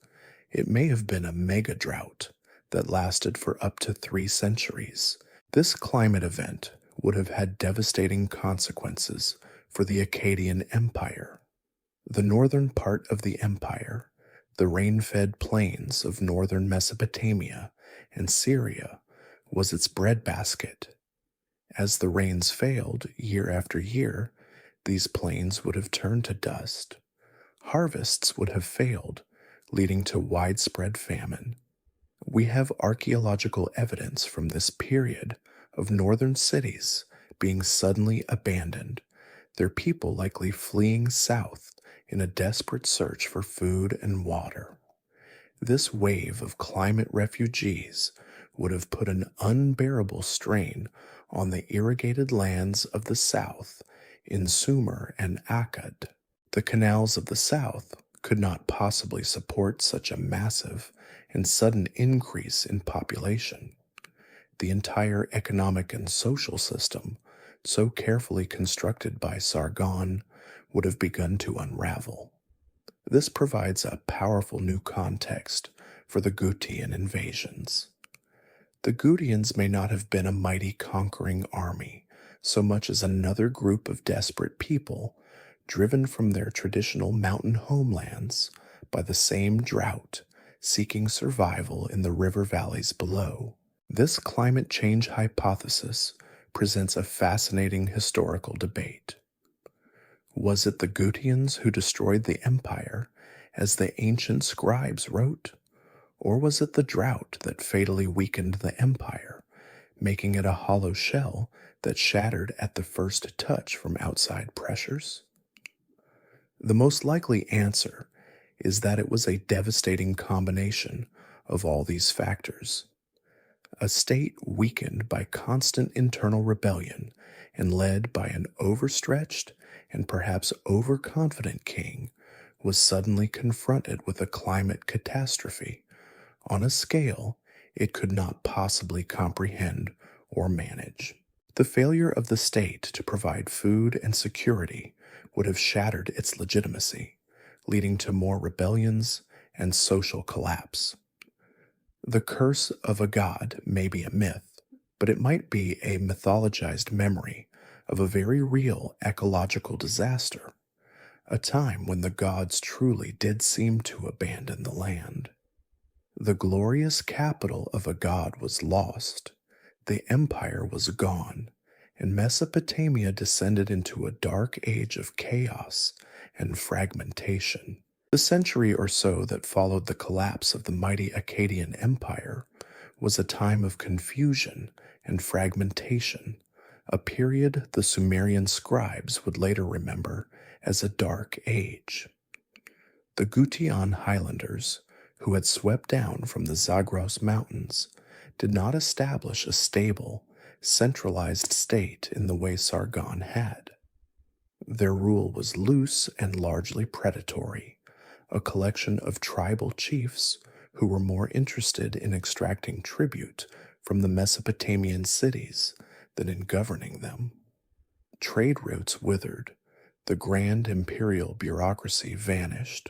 It may have been a mega drought that lasted for up to 3 centuries. This climate event would have had devastating consequences for the Akkadian Empire. The northern part of the empire, the rain-fed plains of northern Mesopotamia and Syria, was its breadbasket. As the rains failed year after year, these plains would have turned to dust. Harvests would have failed, leading to widespread famine. We have archaeological evidence from this period of northern cities being suddenly abandoned, their people likely fleeing south in a desperate search for food and water. This wave of climate refugees would have put an unbearable strain on the irrigated lands of the south in Sumer and Akkad. The canals of the south could not possibly support such a massive and sudden increase in population. The entire economic and social system, so carefully constructed by Sargon, would have begun to unravel. This provides a powerful new context for the Gutian invasions. The Gutians may not have been a mighty conquering army, so much as another group of desperate people driven from their traditional mountain homelands by the same drought, seeking survival in the river valleys below. This climate change hypothesis presents a fascinating historical debate. Was it the Gutians who destroyed the empire, as the ancient scribes wrote? Or was it the drought that fatally weakened the empire, making it a hollow shell that shattered at the first touch from outside pressures? The most likely answer is that it was a devastating combination of all these factors. A state weakened by constant internal rebellion and led by an overstretched and perhaps overconfident king was suddenly confronted with a climate catastrophe on a scale it could not possibly comprehend or manage. The failure of the state to provide food and security would have shattered its legitimacy, leading to more rebellions and social collapse. The curse of a god may be a myth, but it might be a mythologized memory of a very real ecological disaster, a time when the gods truly did seem to abandon the land. The glorious capital of a god was lost, the empire was gone, and Mesopotamia descended into a dark age of chaos and fragmentation. The century or so that followed the collapse of the mighty Akkadian Empire was a time of confusion and fragmentation, a period the Sumerian scribes would later remember as a dark age. The Gutian Highlanders, who had swept down from the Zagros Mountains, did not establish a stable, centralized state in the way Sargon had. Their rule was loose and largely predatory, a collection of tribal chiefs who were more interested in extracting tribute from the Mesopotamian cities than in governing them. Trade routes withered, the grand imperial bureaucracy vanished,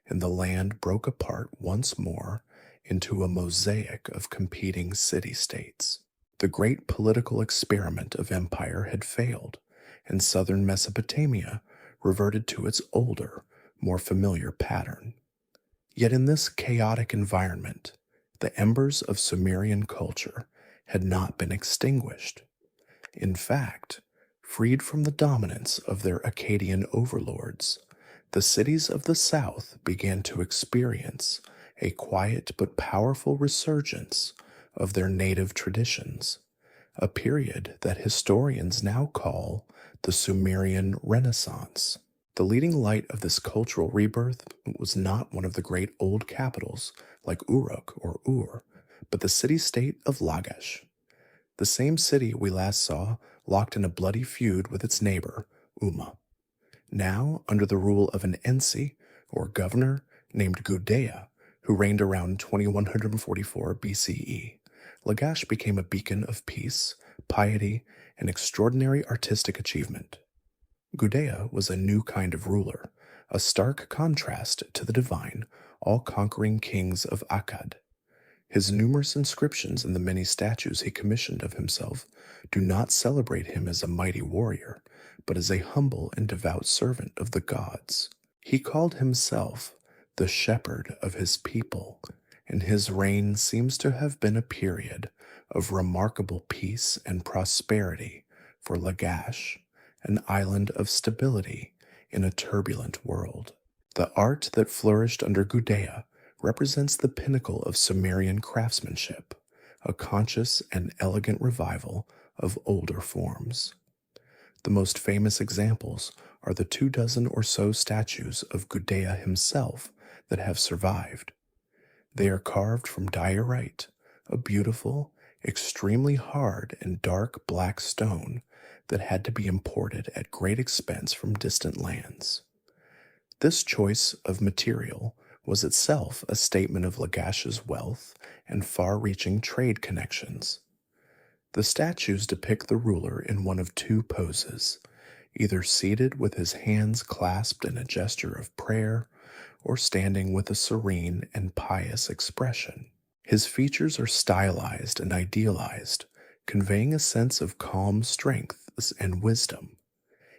and the land broke apart once more into a mosaic of competing city-states. The great political experiment of empire had failed, and southern Mesopotamia reverted to its older, more familiar pattern. Yet in this chaotic environment, the embers of Sumerian culture had not been extinguished. In fact, freed from the dominance of their Akkadian overlords, the cities of the south began to experience a quiet but powerful resurgence of their native traditions, a period that historians now call the Sumerian Renaissance. The leading light of this cultural rebirth was not one of the great old capitals like Uruk or Ur, but the city-state of Lagash, the same city we last saw locked in a bloody feud with its neighbor, Umma. Now, under the rule of an ensi, or governor, named Gudea, who reigned around 2144 BCE, Lagash became a beacon of peace, piety, and extraordinary artistic achievement. Gudea was a new kind of ruler, a stark contrast to the divine, all-conquering kings of Akkad. His numerous inscriptions and the many statues he commissioned of himself do not celebrate him as a mighty warrior, but as a humble and devout servant of the gods. He called himself the shepherd of his people, and his reign seems to have been a period of remarkable peace and prosperity for Lagash, an island of stability in a turbulent world. The art that flourished under Gudea represents the pinnacle of Sumerian craftsmanship, a conscious and elegant revival of older forms. The most famous examples are the 24 or so statues of Gudea himself that have survived. They are carved from diorite, a beautiful, extremely hard and dark black stone that had to be imported at great expense from distant lands. This choice of material was itself a statement of Lagash's wealth and far-reaching trade connections. The statues depict the ruler in one of two poses, either seated with his hands clasped in a gesture of prayer, or standing with a serene and pious expression. His features are stylized and idealized, conveying a sense of calm strength and wisdom.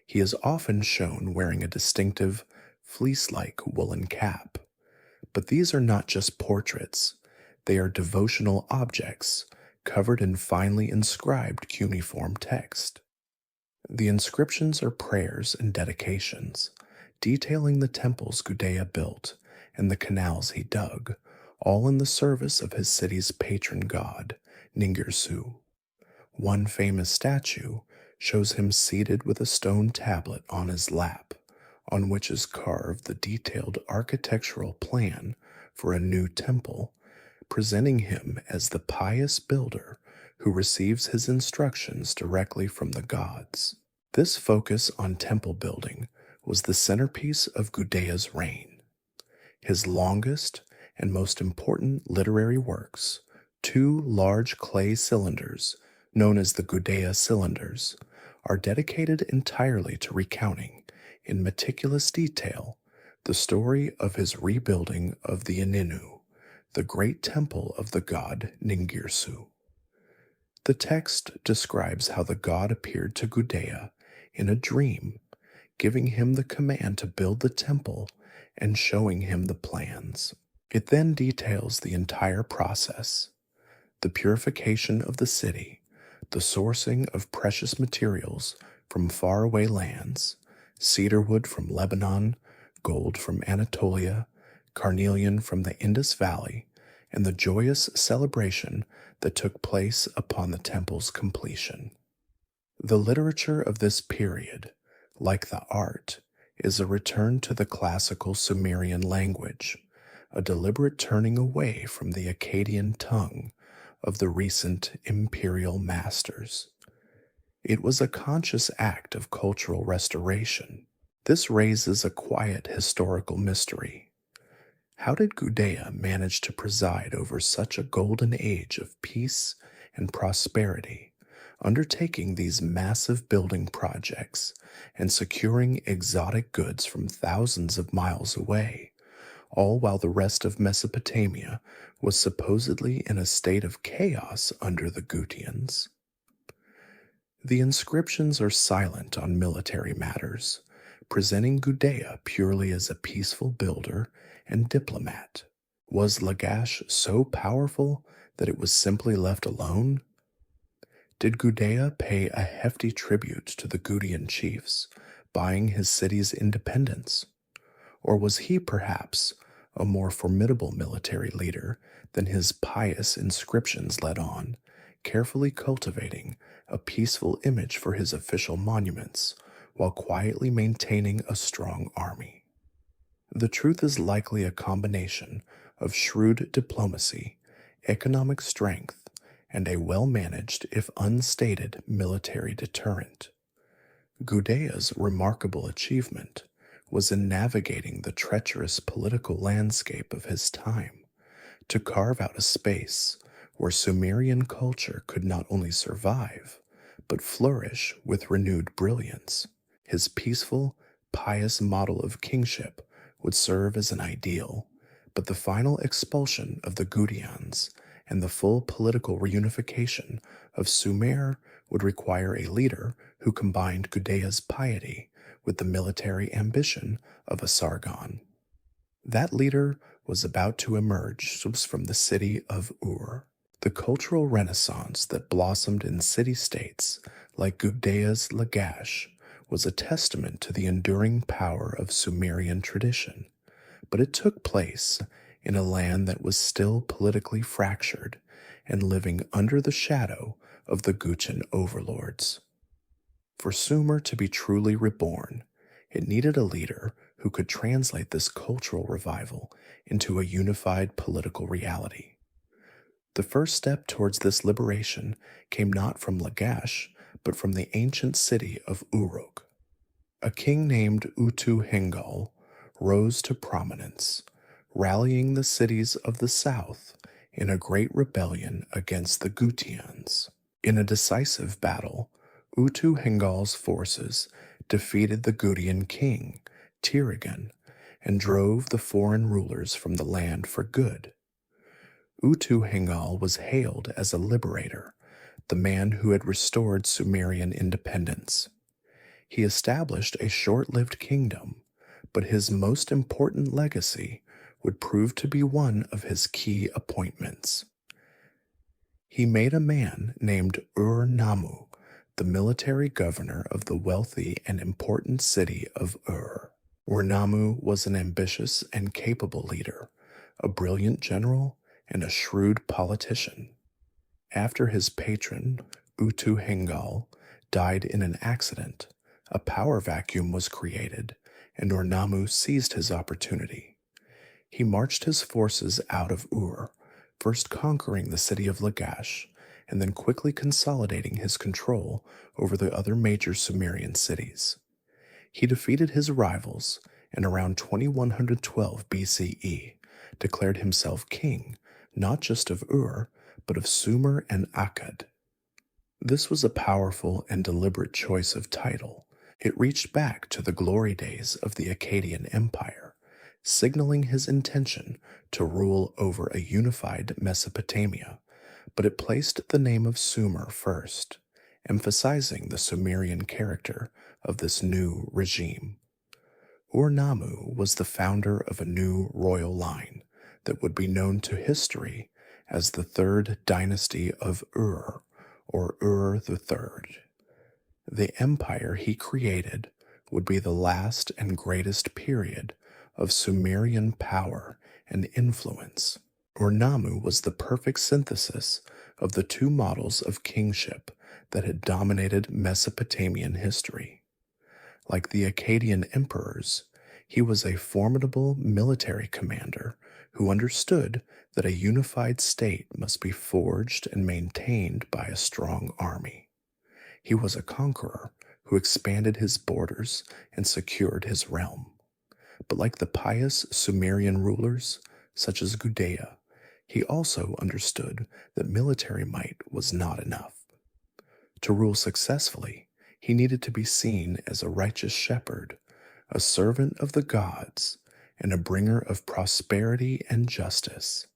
He is often shown wearing a distinctive, fleece-like woolen cap. But these are not just portraits, they are devotional objects covered in finely inscribed cuneiform text. The inscriptions are prayers and dedications, detailing the temples Gudea built and the canals he dug, all in the service of his city's patron god, Ningirsu. One famous statue shows him seated with a stone tablet on his lap, on which is carved the detailed architectural plan for a new temple, presenting him as the pious builder who receives his instructions directly from the gods. This focus on temple building was the centerpiece of Gudea's reign. His longest and most important literary works, two large clay cylinders known as the Gudea cylinders, are dedicated entirely to recounting, in meticulous detail, the story of his rebuilding of the Ininu, the great temple of the god Ningirsu. The text describes how the god appeared to Gudea in a dream, giving him the command to build the temple and showing him the plans. It then details the entire process: the purification of the city, the sourcing of precious materials from faraway lands, cedar wood from Lebanon, gold from Anatolia, carnelian from the Indus Valley, and the joyous celebration that took place upon the temple's completion. The literature of this period, like the art, is a return to the classical Sumerian language, a deliberate turning away from the Akkadian tongue of the recent imperial masters. It was a conscious act of cultural restoration. This raises a quiet historical mystery. How did Gudea manage to preside over such a golden age of peace and prosperity, undertaking these massive building projects and securing exotic goods from thousands of miles away, all while the rest of Mesopotamia was supposedly in a state of chaos under the Gutians? The inscriptions are silent on military matters, presenting Gudea purely as a peaceful builder and diplomat. Was Lagash so powerful that it was simply left alone? Did Gudea pay a hefty tribute to the Gutian chiefs, buying his city's independence? Or was he perhaps a more formidable military leader than his pious inscriptions let on, carefully cultivating a peaceful image for his official monuments, while quietly maintaining a strong army? The truth is likely a combination of shrewd diplomacy, economic strength, and a well-managed, if unstated, military deterrent. Gudea's remarkable achievement was in navigating the treacherous political landscape of his time to carve out a space where Sumerian culture could not only survive, but flourish with renewed brilliance. His peaceful, pious model of kingship would serve as an ideal, but the final expulsion of the Gutians and the full political reunification of Sumer would require a leader who combined Gudea's piety with the military ambition of a Sargon. That leader was about to emerge from the city of Ur. The cultural renaissance that blossomed in city-states like Guday's Lagash was a testament to the enduring power of Sumerian tradition, but it took place in a land that was still politically fractured and living under the shadow of the Guchan overlords. For Sumer to be truly reborn, it needed a leader who could translate this cultural revival into a unified political reality. The first step towards this liberation came not from Lagash, but from the ancient city of Uruk. A king named Utu-Hengal rose to prominence, rallying the cities of the south in a great rebellion against the Gutians. In a decisive battle, Utu-Hengal's forces defeated the Gutian king, Tirigan, and drove the foreign rulers from the land for good. Utu-Hengal was hailed as a liberator, the man who had restored Sumerian independence. He established a short-lived kingdom, but his most important legacy would prove to be one of his key appointments. He made a man named Ur-Nammu the military governor of the wealthy and important city of Ur. Ur-Nammu was an ambitious and capable leader, a brilliant general, and a shrewd politician. After his patron, Utu-Hengal, died in an accident, a power vacuum was created, and Ur-Nammu seized his opportunity. He marched his forces out of Ur, first conquering the city of Lagash, and then quickly consolidating his control over the other major Sumerian cities. He defeated his rivals, and around 2112 BCE, declared himself king, not just of Ur, but of Sumer and Akkad. This was a powerful and deliberate choice of title. It reached back to the glory days of the Akkadian Empire, signaling his intention to rule over a unified Mesopotamia, but it placed the name of Sumer first, emphasizing the Sumerian character of this new regime. Ur-Nammu was the founder of a new royal line that would be known to history as the Third Dynasty of Ur, or Ur III. The empire he created would be the last and greatest period of Sumerian power and influence. Ur-Nammu was the perfect synthesis of the two models of kingship that had dominated Mesopotamian history. Like the Akkadian emperors, he was a formidable military commander who understood that a unified state must be forged and maintained by a strong army. He was a conqueror who expanded his borders and secured his realm. But like the pious Sumerian rulers, such as Gudea, he also understood that military might was not enough. To rule successfully, he needed to be seen as a righteous shepherd, a servant of the gods, and a bringer of prosperity and justice.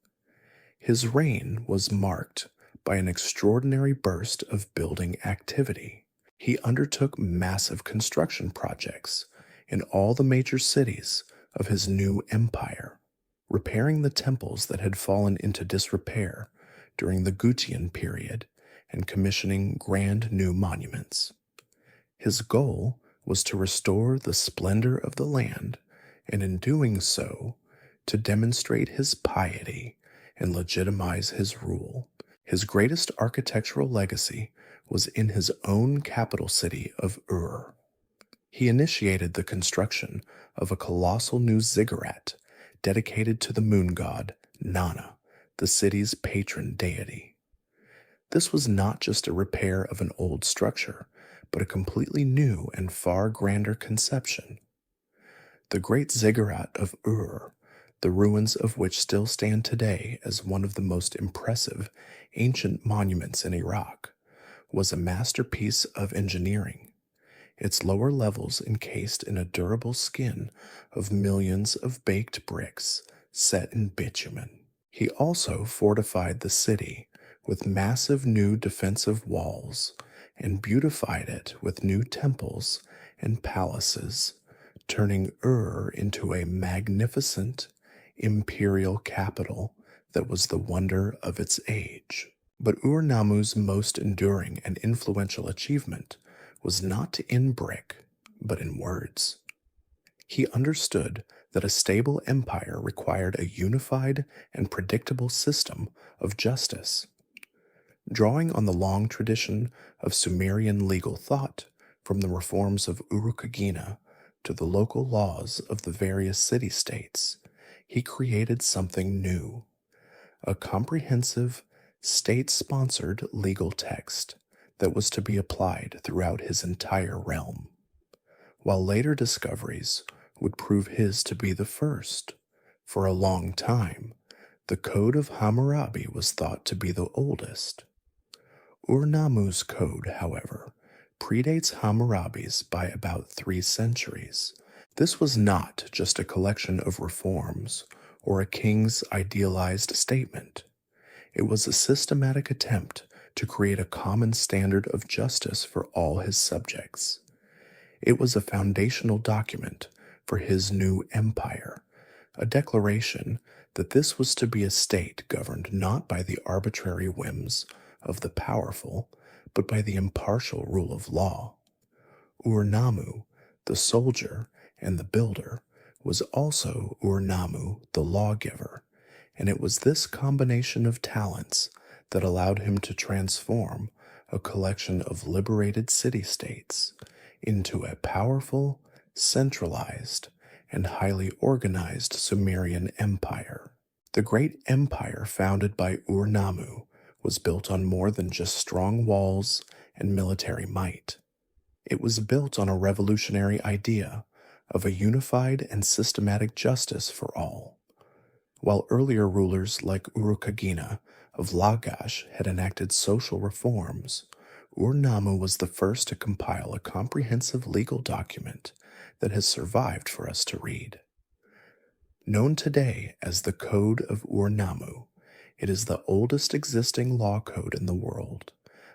His reign was marked by an extraordinary burst of building activity. He undertook massive construction projects in all the major cities of his new empire, repairing the temples that had fallen into disrepair during the Gutian period and commissioning grand new monuments. His goal was to restore the splendor of the land, and in doing so, to demonstrate his piety and legitimize his rule. His greatest architectural legacy was in his own capital city of Ur. He initiated the construction of a colossal new ziggurat dedicated to the moon god Nana, the city's patron deity. This was not just a repair of an old structure, but a completely new and far grander conception. The great ziggurat of Ur, the ruins of which still stand today as one of the most impressive ancient monuments in Iraq, was a masterpiece of engineering, its lower levels encased in a durable skin of millions of baked bricks set in bitumen. He also fortified the city with massive new defensive walls and beautified it with new temples and palaces, turning Ur into a magnificent imperial capital that was the wonder of its age. But Ur-Nammu's most enduring and influential achievement was not in brick, but in words. He understood that a stable empire required a unified and predictable system of justice. Drawing on the long tradition of Sumerian legal thought, from the reforms of Uruk to the local laws of the various city-states, he created something new, a comprehensive, state-sponsored legal text that was to be applied throughout his entire realm, while later discoveries would prove his to be the first. For a long time, the Code of Hammurabi was thought to be the oldest. Ur-Nammu's code, however, predates Hammurabi's by about 3 centuries. This was not just a collection of reforms or a king's idealized statement. It was a systematic attempt to create a common standard of justice for all his subjects. It was a foundational document for his new empire, a declaration that this was to be a state governed not by the arbitrary whims of the powerful, but by the impartial rule of law. Ur-Nammu, the soldier and the builder, was also Ur-Nammu, the lawgiver, and it was this combination of talents that allowed him to transform a collection of liberated city-states into a powerful, centralized, and highly organized Sumerian empire. The great empire founded by Ur-Nammu was built on more than just strong walls and military might. It was built on a revolutionary idea of a unified and systematic justice for all. While earlier rulers like Uruk of Lagash had enacted social reforms, Ur-Nammu was the first to compile a comprehensive legal document that has survived for us to read. Known today as the Code of Ur-Nammu, it is the oldest existing law code in the world,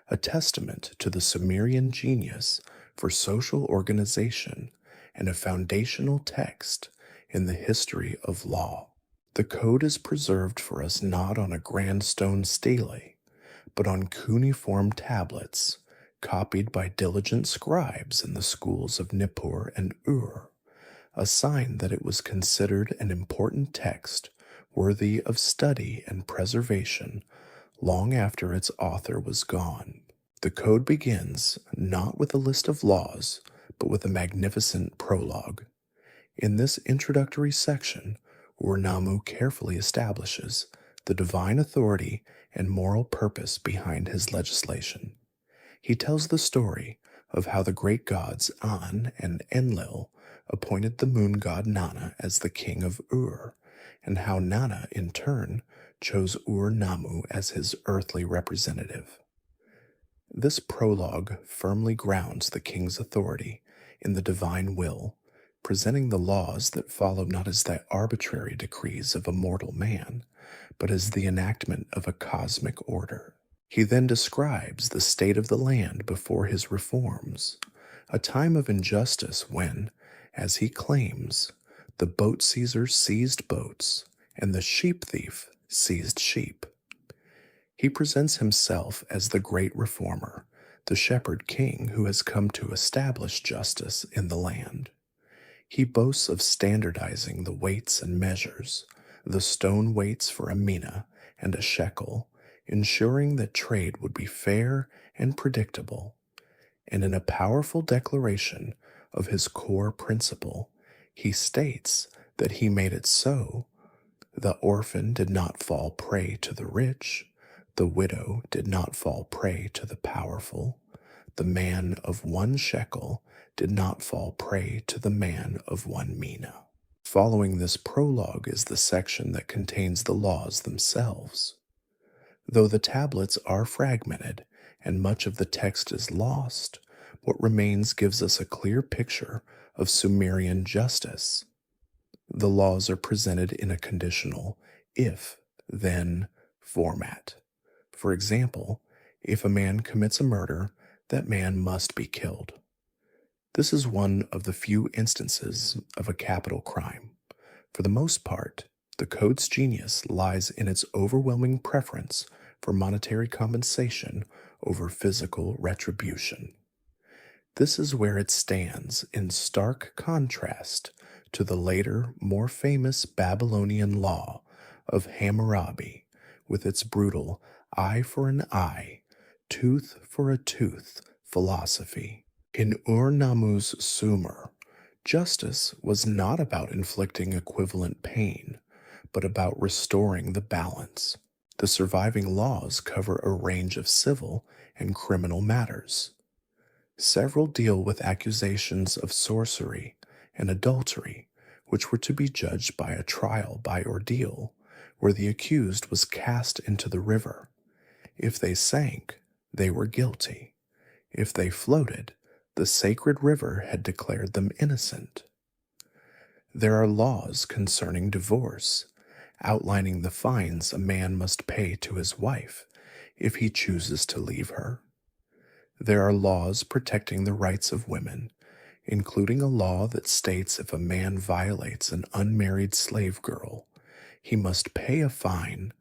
a testament to the Sumerian genius for social organization and a foundational text in the history of law. The code is preserved for us not on a grand stone stele, but on cuneiform tablets, copied by diligent scribes in the schools of Nippur and Ur, a sign that it was considered an important text worthy of study and preservation long after its author was gone. The code begins not with a list of laws, but with a magnificent prologue. In this introductory section, Ur-Nammu carefully establishes the divine authority and moral purpose behind his legislation. He tells the story of how the great gods An and Enlil appointed the moon god Nana as the king of Ur, and how Nana, in turn, chose Ur-Nammu as his earthly representative. This prologue firmly grounds the king's authority in the divine will, presenting the laws that follow not as the arbitrary decrees of a mortal man, but as the enactment of a cosmic order. He then describes the state of the land before his reforms, a time of injustice when, as he claims, the boat seizer seized boats and the sheep thief seized sheep. He presents himself as the great reformer, the shepherd king who has come to establish justice in the land. He boasts of standardizing the weights and measures, the stone weights for a mina and a shekel, ensuring that trade would be fair and predictable. And in a powerful declaration of his core principle, he states that he made it so: the orphan did not fall prey to the rich, the widow did not fall prey to the powerful, the man of 1 shekel did not fall prey to the man of 1 mina. Following this prologue is the section that contains the laws themselves. Though the tablets are fragmented and much of the text is lost, what remains gives us a clear picture of Sumerian justice. The laws are presented in a conditional if-then format. For example, if a man commits a murder, that man must be killed. This is one of the few instances of a capital crime. For the most part, the code's genius lies in its overwhelming preference for monetary compensation over physical retribution. This is where it stands in stark contrast to the later, more famous Babylonian law of Hammurabi, with its brutal eye for an eye, tooth for a tooth philosophy. In Ur-Nammu's Sumer, justice was not about inflicting equivalent pain, but about restoring the balance. The surviving laws cover a range of civil and criminal matters. Several deal with accusations of sorcery and adultery, which were to be judged by a trial by ordeal, where the accused was cast into the river. If they sank, they were guilty. If they floated, the sacred river had declared them innocent. There are laws concerning divorce, outlining the fines a man must pay to his wife if he chooses to leave her. There are laws protecting the rights of women, including a law that states if a man violates an unmarried slave girl, he must pay a fine,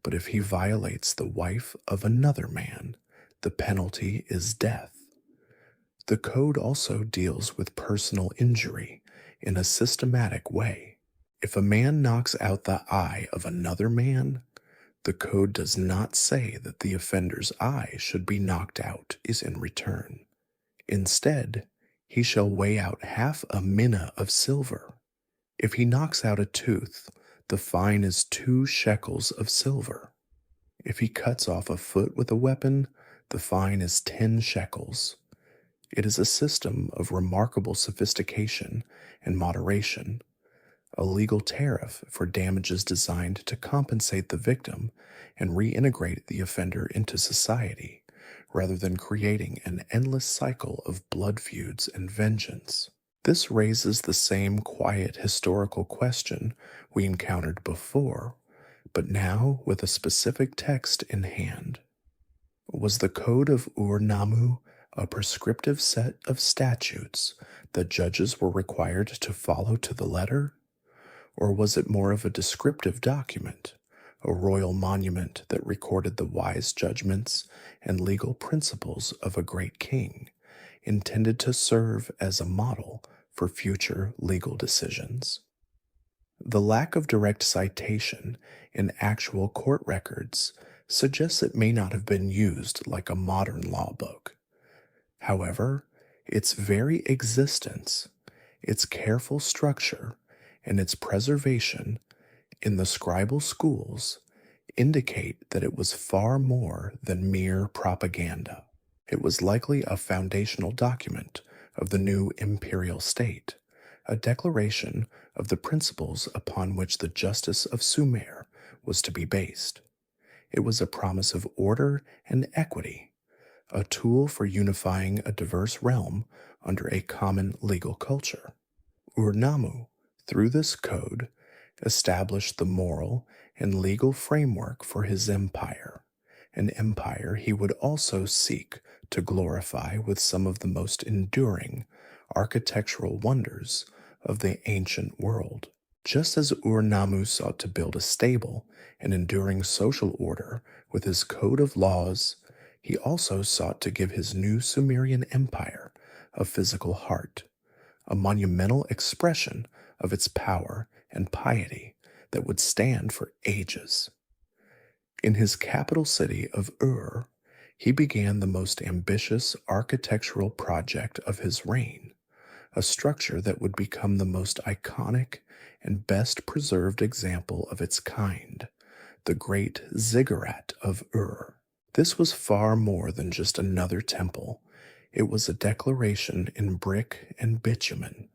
but if he violates the wife of another man, the penalty is death. The code also deals with personal injury in a systematic way. If a man knocks out the eye of another man, the code does not say that the offender's eye should be knocked out is in return. Instead, he shall weigh out half a mina of silver. If he knocks out a tooth, the fine is 2 shekels of silver. If he cuts off a foot with a weapon, the fine is 10 shekels. It is a system of remarkable sophistication and moderation, a legal tariff for damages designed to compensate the victim and reintegrate the offender into society, rather than creating an endless cycle of blood feuds and vengeance. This raises the same quiet historical question we encountered before, but now with a specific text in hand. Was the Code of Ur-Nammu a prescriptive set of statutes that judges were required to follow to the letter? Or was it more of a descriptive document, a royal monument that recorded the wise judgments and legal principles of a great king, intended to serve as a model for future legal decisions? The lack of direct citation in actual court records suggests it may not have been used like a modern law book. However, its very existence, its careful structure, and its preservation in the scribal schools indicate that it was far more than mere propaganda. It was likely a foundational document of the new imperial state, a declaration of the principles upon which the justice of Sumer was to be based. It was a promise of order and equity, a tool for unifying a diverse realm under a common legal culture. Ur-Nammu, through this code, established the moral and legal framework for his empire, an empire he would also seek to glorify with some of the most enduring architectural wonders of the ancient world. Just as Ur-Nammu sought to build a stable and enduring social order with his code of laws, he also sought to give his new Sumerian empire a physical heart, a monumental expression of its power and piety that would stand for ages. In his capital city of Ur, he began the most ambitious architectural project of his reign, a structure that would become the most iconic and best preserved example of its kind, the great Ziggurat of Ur. This was far more than just another temple. It was a declaration in brick and bitumen,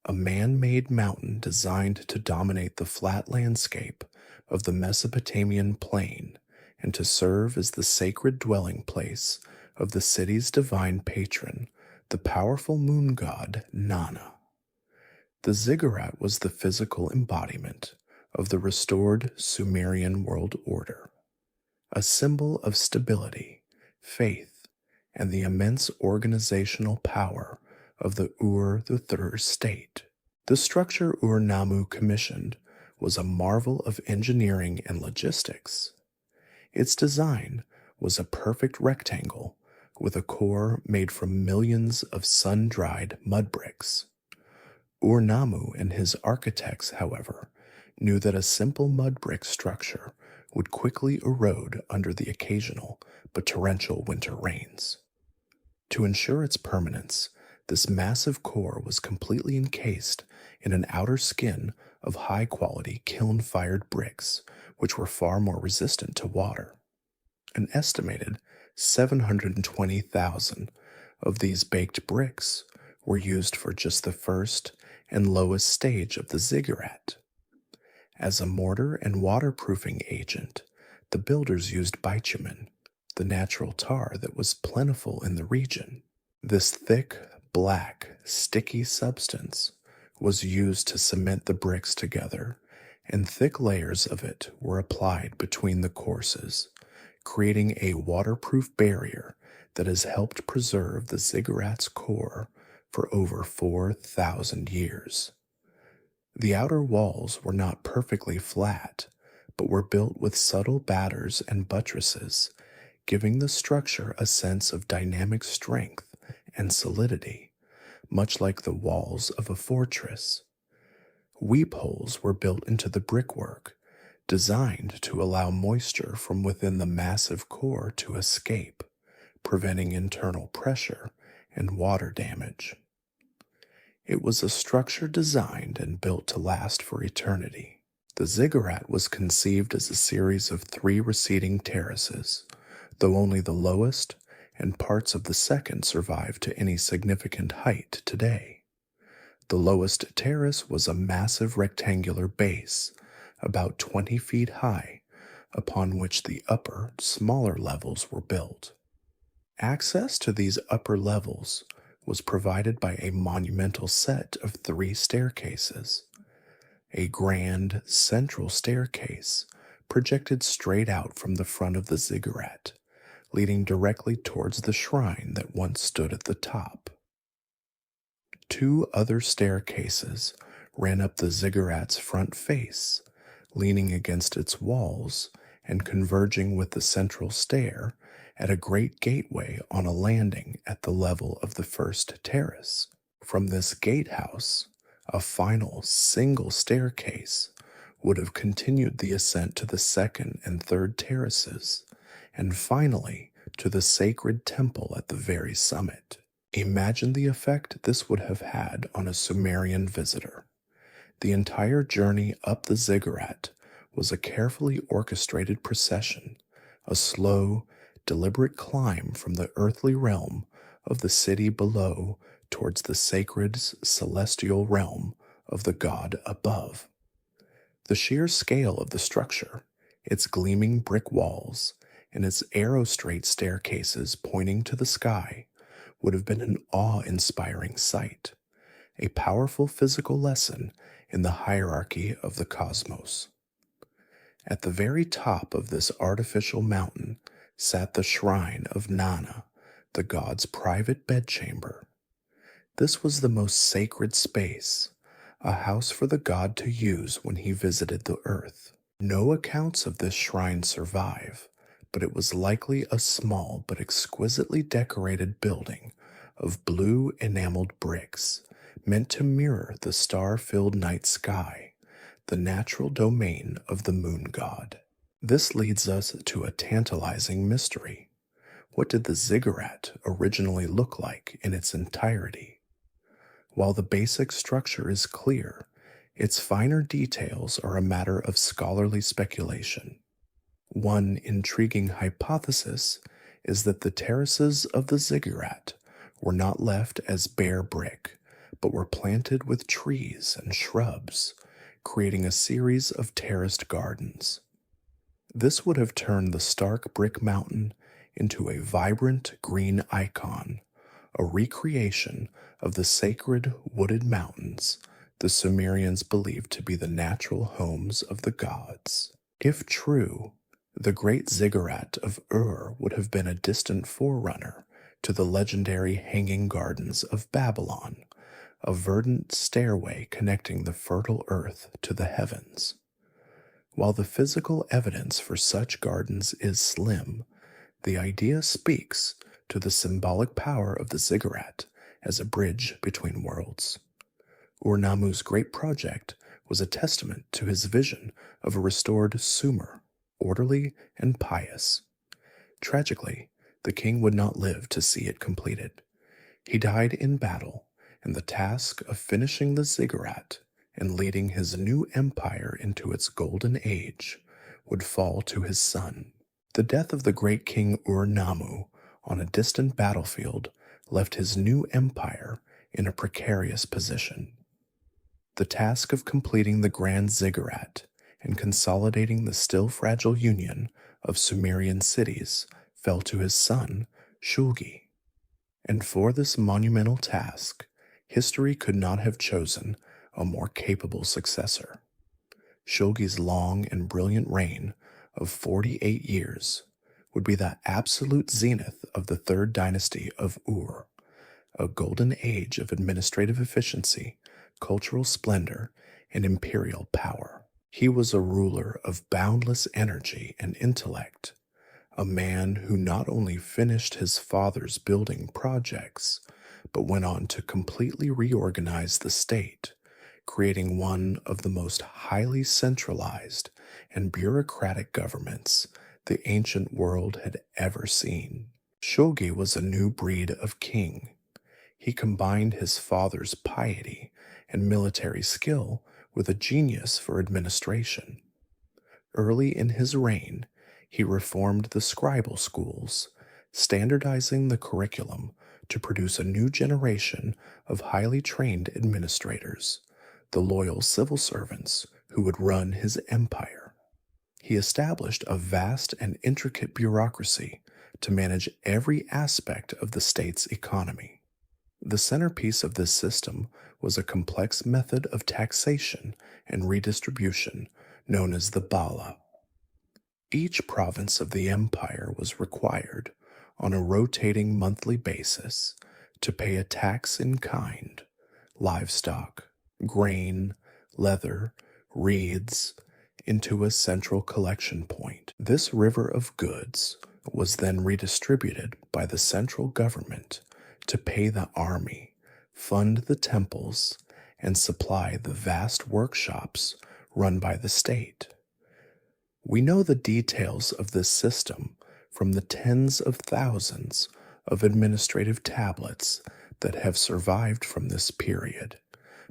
a man-made mountain designed to dominate the flat landscape of the Mesopotamian plain and to serve as the sacred dwelling place of the city's divine patron, the powerful moon god Nana. The ziggurat was the physical embodiment of the restored Sumerian world order, a symbol of stability, faith, and the immense organizational power of the Ur-the-Third state. The structure Ur-Nammu commissioned was a marvel of engineering and logistics. Its design was a perfect rectangle with a core made from millions of sun-dried mud bricks. Ur-Nammu and his architects, however, knew that a simple mud brick structure would quickly erode under the occasional but torrential winter rains. To ensure its permanence, this massive core was completely encased in an outer skin of high-quality kiln-fired bricks, which were far more resistant to water. An estimated 720,000 of these baked bricks were used for just the first and lowest stage of the ziggurat. As a mortar and waterproofing agent, the builders used bitumen, the natural tar that was plentiful in the region. This thick, black, sticky substance was used to cement the bricks together, and thick layers of it were applied between the courses, creating a waterproof barrier that has helped preserve the ziggurat's core for over 4,000 years. The outer walls were not perfectly flat, but were built with subtle batters and buttresses, giving the structure a sense of dynamic strength and solidity, much like the walls of a fortress. Weep holes were built into the brickwork, designed to allow moisture from within the massive core to escape, preventing internal pressure and water damage. It was a structure designed and built to last for eternity. The ziggurat was conceived as a series of 3 receding terraces, though only the lowest and parts of the second survive to any significant height today. The lowest terrace was a massive rectangular base, about 20 feet high, upon which the upper, smaller levels were built. Access to these upper levels was provided by a monumental set of 3 staircases. A grand, central staircase projected straight out from the front of the ziggurat, leading directly towards the shrine that once stood at the top. 2 other staircases ran up the ziggurat's front face, leaning against its walls and converging with the central stair at a great gateway on a landing at the level of the first terrace. From this gatehouse, a final single staircase would have continued the ascent to the second and third terraces, and finally to the sacred temple at the very summit. Imagine the effect this would have had on a Sumerian visitor. The entire journey up the ziggurat was a carefully orchestrated procession, a slow, deliberate climb from the earthly realm of the city below towards the sacred celestial realm of the god above. The sheer scale of the structure, its gleaming brick walls, and its arrow-straight staircases pointing to the sky would have been an awe-inspiring sight, a powerful physical lesson in the hierarchy of the cosmos. At the very top of this artificial mountain sat the shrine of Nana, the god's private bedchamber. This was the most sacred space, a house for the god to use when he visited the earth. No accounts of this shrine survive, but it was likely a small but exquisitely decorated building of blue enameled bricks, meant to mirror the star-filled night sky, the natural domain of the moon god. This leads us to a tantalizing mystery. What did the ziggurat originally look like in its entirety? While the basic structure is clear, its finer details are a matter of scholarly speculation. One intriguing hypothesis is that the terraces of the ziggurat were not left as bare brick, but were planted with trees and shrubs, creating a series of terraced gardens. This would have turned the stark brick mountain into a vibrant green icon, a recreation of the sacred wooded mountains the Sumerians believed to be the natural homes of the gods. If true, the great ziggurat of Ur would have been a distant forerunner to the legendary Hanging Gardens of Babylon, a verdant stairway connecting the fertile earth to the heavens. While the physical evidence for such gardens is slim, the idea speaks to the symbolic power of the ziggurat as a bridge between worlds. Ur-Nammu's great project was a testament to his vision of a restored Sumer, orderly and pious. Tragically, the king would not live to see it completed. He died in battle, and the task of finishing the ziggurat and leading his new empire into its golden age would fall to his son. The death of the great king Ur-Nammu on a distant battlefield left his new empire in a precarious position. The task of completing the grand ziggurat and consolidating the still fragile union of Sumerian cities fell to his son, Shulgi. And for this monumental task, history could not have chosen a more capable successor. Shulgi's long and brilliant reign of 48 years would be the absolute zenith of the third dynasty of Ur, a golden age of administrative efficiency, cultural splendor, and imperial power. He was a ruler of boundless energy and intellect, a man who not only finished his father's building projects, but went on to completely reorganize the state, creating one of the most highly centralized and bureaucratic governments the ancient world had ever seen. Shulgi was a new breed of king. He combined his father's piety and military skill with a genius for administration. Early in his reign, he reformed the scribal schools, standardizing the curriculum to produce a new generation of highly trained administrators, the loyal civil servants who would run his empire. He established a vast and intricate bureaucracy to manage every aspect of the state's economy. The centerpiece of this system was a complex method of taxation and redistribution known as the Bala. Each province of the empire was required, on a rotating monthly basis, to pay a tax in kind, livestock, grain, leather, reeds, into a central collection point. This river of goods was then redistributed by the central government to pay the army, fund the temples, and supply the vast workshops run by the state. We know the details of this system from the tens of thousands of administrative tablets that have survived from this period,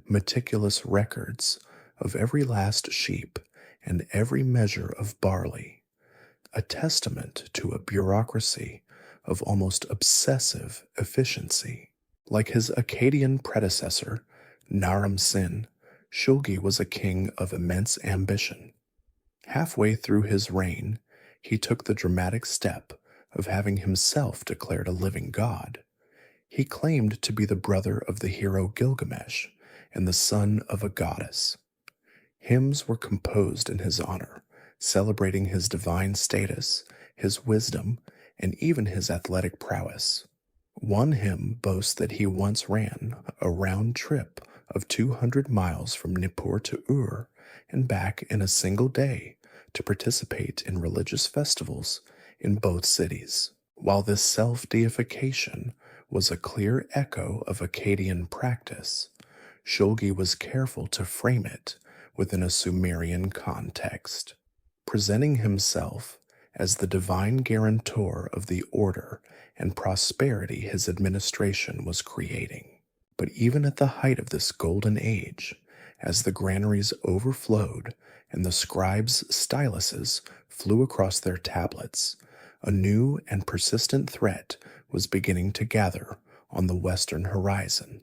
meticulous records of every last sheep and every measure of barley, a testament to a bureaucracy of almost obsessive efficiency. Like his Akkadian predecessor, Naram-Sin, Shulgi was a king of immense ambition. Halfway through his reign, he took the dramatic step of having himself declared a living god. He claimed to be the brother of the hero Gilgamesh and the son of a goddess. Hymns were composed in his honor, celebrating his divine status, his wisdom, and even his athletic prowess. One hymn boasts that he once ran a round trip of 200 miles from Nippur to Ur and back in a single day to participate in religious festivals in both cities. While this self-deification was a clear echo of Akkadian practice, Shulgi was careful to frame it within a Sumerian context, presenting himself as the divine guarantor of the order and prosperity his administration was creating. But even at the height of this golden age, as the granaries overflowed and the scribes' styluses flew across their tablets, a new and persistent threat was beginning to gather on the western horizon.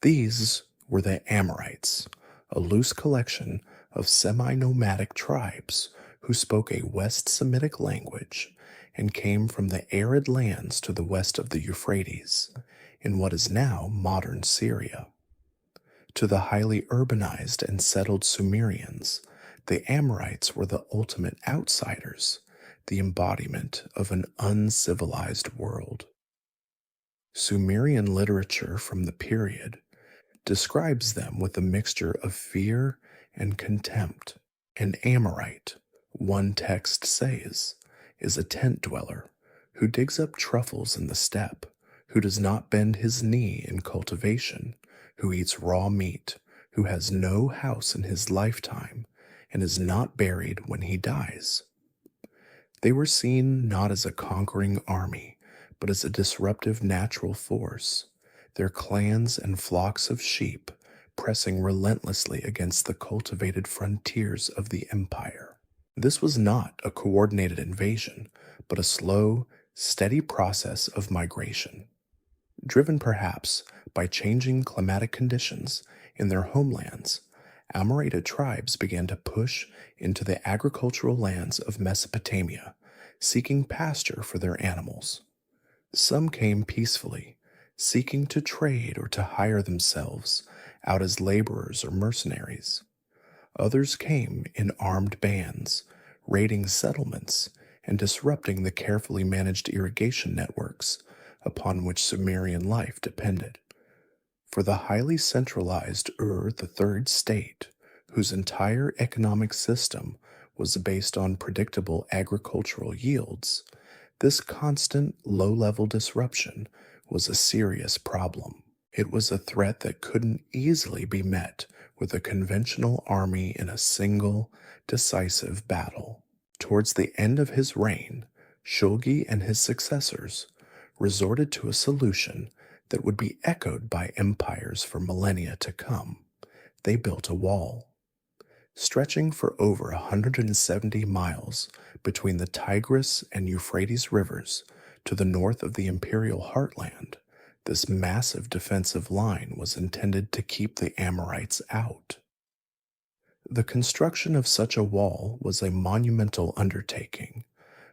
These were the Amorites, a loose collection of semi-nomadic tribes who spoke a West Semitic language and came from the arid lands to the west of the Euphrates, in what is now modern Syria. To the highly urbanized and settled Sumerians, the Amorites were the ultimate outsiders, the embodiment of an uncivilized world. Sumerian literature from the period describes them with a mixture of fear and contempt. An Amorite, one text says, is a tent dweller who digs up truffles in the steppe, who does not bend his knee in cultivation, who eats raw meat, who has no house in his lifetime, and is not buried when he dies. They were seen not as a conquering army, but as a disruptive natural force, their clans and flocks of sheep pressing relentlessly against the cultivated frontiers of the empire. This was not a coordinated invasion, but a slow, steady process of migration, driven perhaps by changing climatic conditions in their homelands. Amorite tribes began to push into the agricultural lands of Mesopotamia, seeking pasture for their animals. Some came peacefully, seeking to trade or to hire themselves out as laborers or mercenaries. Others came in armed bands, raiding settlements and disrupting the carefully managed irrigation networks upon which Sumerian life depended. For the highly centralized Ur-III state, whose entire economic system was based on predictable agricultural yields, this constant low-level disruption was a serious problem. It was a threat that couldn't easily be met with a conventional army in a single, decisive battle. Towards the end of his reign, Shulgi and his successors resorted to a solution that would be echoed by empires for millennia to come. They built a wall. Stretching for over 170 miles between the Tigris and Euphrates rivers to the north of the imperial heartland, this massive defensive line was intended to keep the Amorites out. The construction of such a wall was a monumental undertaking,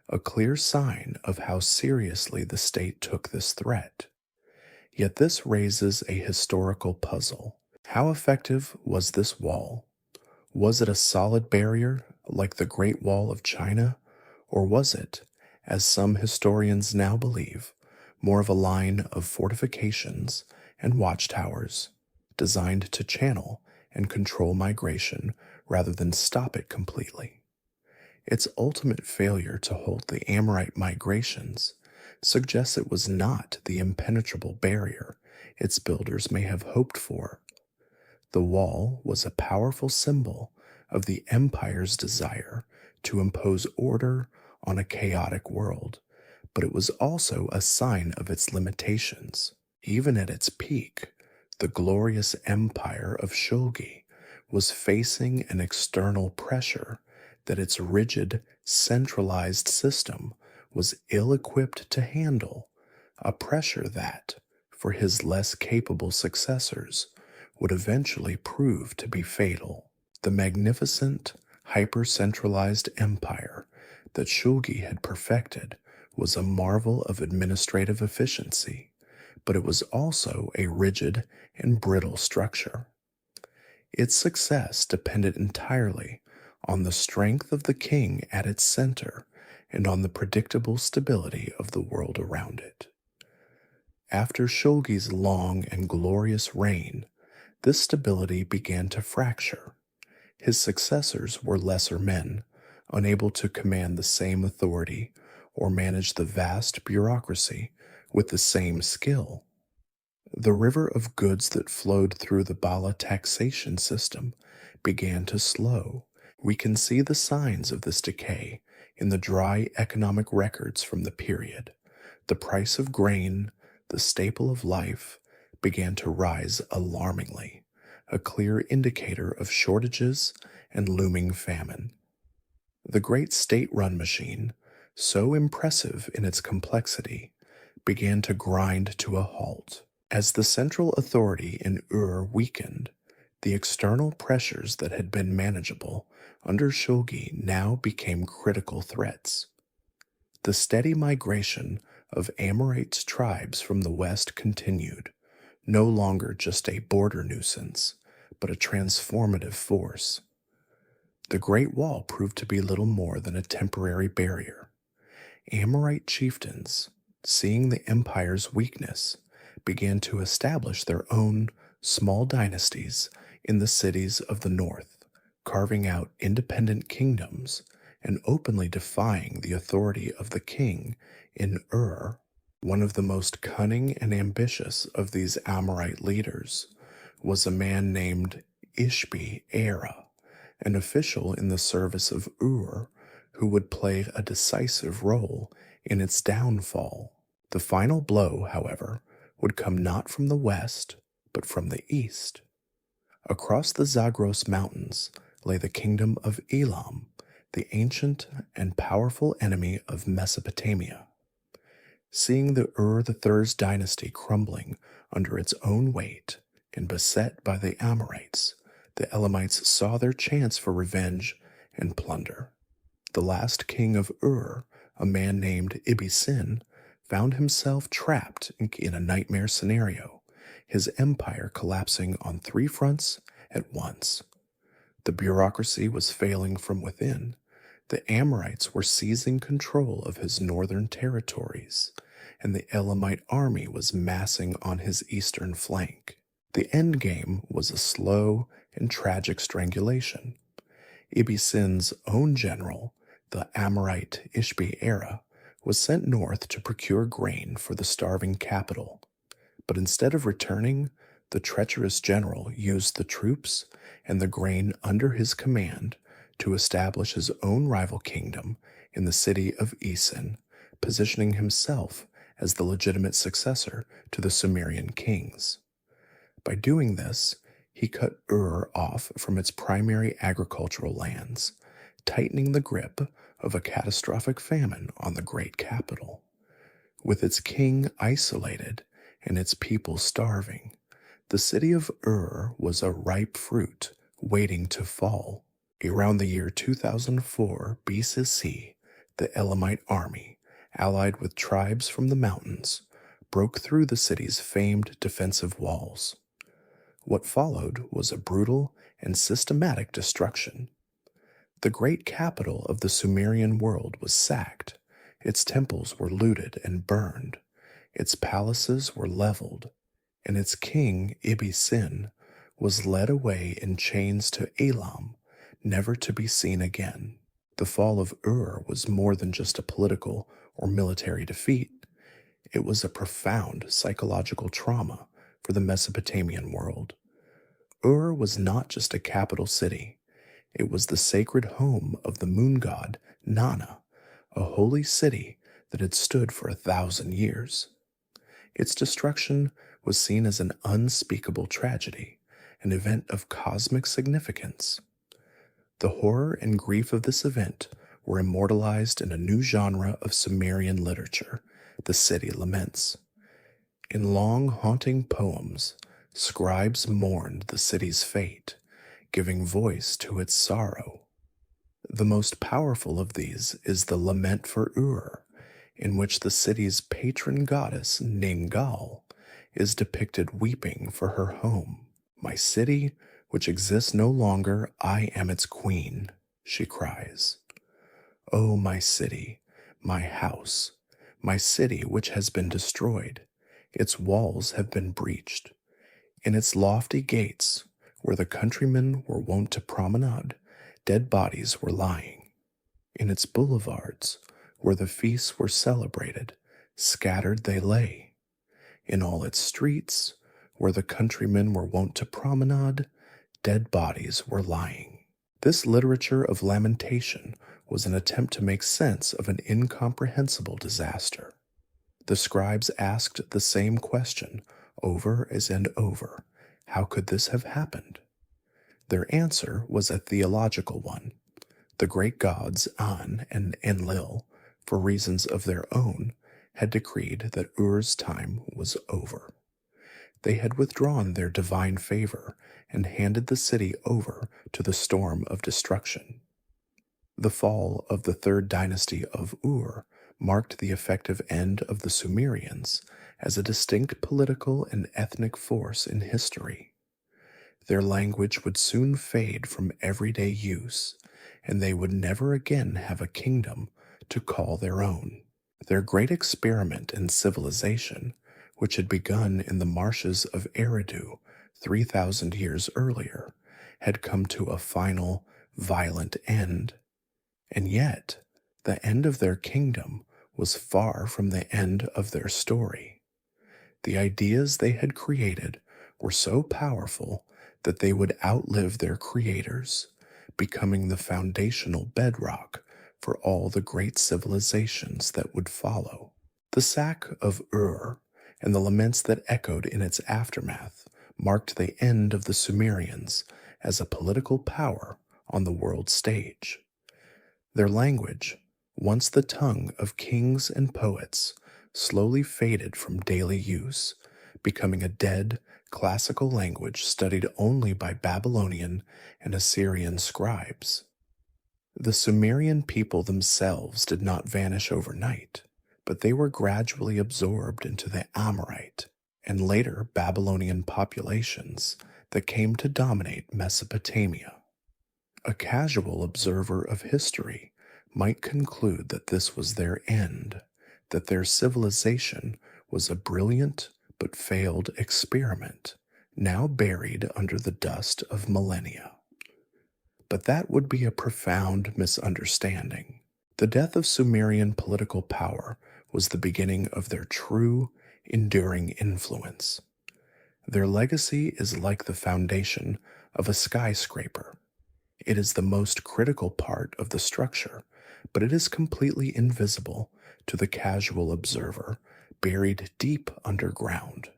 a clear sign of how seriously the state took this threat. Yet this raises a historical puzzle. How effective was this wall? Was it a solid barrier like the Great Wall of China, or was it, as some historians now believe, more of a line of fortifications and watchtowers designed to channel and control migration rather than stop it completely? Its ultimate failure to halt the Amorite migrations suggests it was not the impenetrable barrier its builders may have hoped for. The wall was a powerful symbol of the empire's desire to impose order on a chaotic world, but it was also a sign of its limitations. Even at its peak, the glorious empire of Shulgi was facing an external pressure that its rigid, centralized system was ill-equipped to handle, a pressure that, for his less capable successors, would eventually prove to be fatal. The magnificent, hyper-centralized empire that Shulgi had perfected was a marvel of administrative efficiency, but it was also a rigid and brittle structure. Its success depended entirely on the strength of the king at its center and on the predictable stability of the world around it. After Shulgi's long and glorious reign, this stability began to fracture. His successors were lesser men, unable to command the same authority or manage the vast bureaucracy with the same skill. The river of goods that flowed through the Bala taxation system began to slow. We can see the signs of this decay in the dry economic records from the period. The price of grain, the staple of life, began to rise alarmingly, a clear indicator of shortages and looming famine. The great state-run machine, so impressive in its complexity, began to grind to a halt. As the central authority in Ur weakened, the external pressures that had been manageable under Shulgi now became critical threats. The steady migration of Amorite tribes from the west continued, no longer just a border nuisance, but a transformative force. The Great Wall proved to be little more than a temporary barrier. Amorite chieftains, seeing the empire's weakness, began to establish their own small dynasties in the cities of the north, carving out independent kingdoms and openly defying the authority of the king in Ur. One of the most cunning and ambitious of these Amorite leaders was a man named Ishbi-Era, an official in the service of Ur who would play a decisive role in its downfall. The final blow, however, would come not from the west, but from the east. Across the Zagros Mountains lay the kingdom of Elam, the ancient and powerful enemy of Mesopotamia. Seeing the Ur-III's dynasty crumbling under its own weight and beset by the Amorites, the Elamites saw their chance for revenge and plunder. The last king of Ur, a man named Ibbi-Sin, found himself trapped in a nightmare scenario, his empire collapsing on three fronts at once. The bureaucracy was failing from within. The Amorites were seizing control of his northern territories, and the Elamite army was massing on his eastern flank. The endgame was a slow and tragic strangulation. Ibbi-Sin's own general, the Amorite Ishbi-Era, was sent north to procure grain for the starving capital. But instead of returning, the treacherous general used the troops and the grain under his command to establish his own rival kingdom in the city of Isin, positioning himself as the legitimate successor to the Sumerian kings. By doing this, he cut Ur off from its primary agricultural lands, tightening the grip of a catastrophic famine on the great capital. With its king isolated and its people starving, the city of Ur was a ripe fruit waiting to fall. Around the year 2004 BCC, the Elamite army, allied with tribes from the mountains, broke through the city's famed defensive walls. What followed was a brutal and systematic destruction. The great capital of the Sumerian world was sacked, its temples were looted and burned, its palaces were leveled, and its king, Ibbi-Sin, was led away in chains to Elam, never to be seen again. The fall of Ur was more than just a political or military defeat. It was a profound psychological trauma for the Mesopotamian world. Ur was not just a capital city. It was the sacred home of the moon god Nana, a holy city that had stood for 1,000 years. Its destruction was seen as an unspeakable tragedy, an event of cosmic significance. The horror and grief of this event were immortalized in a new genre of Sumerian literature, the city laments. In long, haunting poems, scribes mourned the city's fate, giving voice to its sorrow. The most powerful of these is the Lament for Ur, in which the city's patron goddess, Ningal, is depicted weeping for her home. "My city, which exists no longer, I am its queen," she cries. "Oh, my city, my house, my city which has been destroyed. Its walls have been breached. In its lofty gates, where the countrymen were wont to promenade, dead bodies were lying. In its boulevards, where the feasts were celebrated, scattered they lay. In all its streets, where the countrymen were wont to promenade, dead bodies were lying." This literature of lamentation was an attempt to make sense of an incomprehensible disaster. The scribes asked the same question over and over: how could this have happened? Their answer was a theological one. The great gods An and Enlil, for reasons of their own, had decreed that Ur's time was over. They had withdrawn their divine favor and handed the city over to the storm of destruction. The fall of the third dynasty of Ur marked the effective end of the Sumerians as a distinct political and ethnic force in history. Their language would soon fade from everyday use, and they would never again have a kingdom to call their own. Their great experiment in civilization, which had begun in the marshes of Eridu 3,000 years earlier, had come to a final, violent end, and yet the end of their kingdom was far from the end of their story. The ideas they had created were so powerful that they would outlive their creators, becoming the foundational bedrock for all the great civilizations that would follow. The sack of Ur and the laments that echoed in its aftermath marked the end of the Sumerians as a political power on the world stage. Their language, once the tongue of kings and poets, slowly faded from daily use, becoming a dead, classical language studied only by Babylonian and Assyrian scribes. The Sumerian people themselves did not vanish overnight, but they were gradually absorbed into the Amorite and later Babylonian populations that came to dominate Mesopotamia. A casual observer of history might conclude that this was their end, that their civilization was a brilliant but failed experiment, now buried under the dust of millennia. But that would be a profound misunderstanding. The death of Sumerian political power was the beginning of their true, enduring influence. Their legacy is like the foundation of a skyscraper. It is the most critical part of the structure, but it is completely invisible to the casual observer, buried deep underground.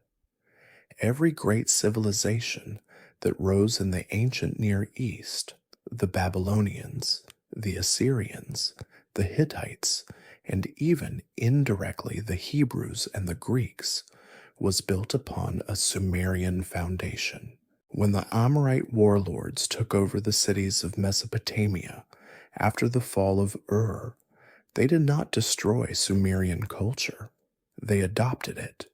Every great civilization that rose in the ancient Near East, the Babylonians, the Assyrians, the Hittites, and even indirectly the Hebrews and the Greeks, was built upon a Sumerian foundation. When the Amorite warlords took over the cities of Mesopotamia after the fall of Ur, they did not destroy Sumerian culture. They adopted it.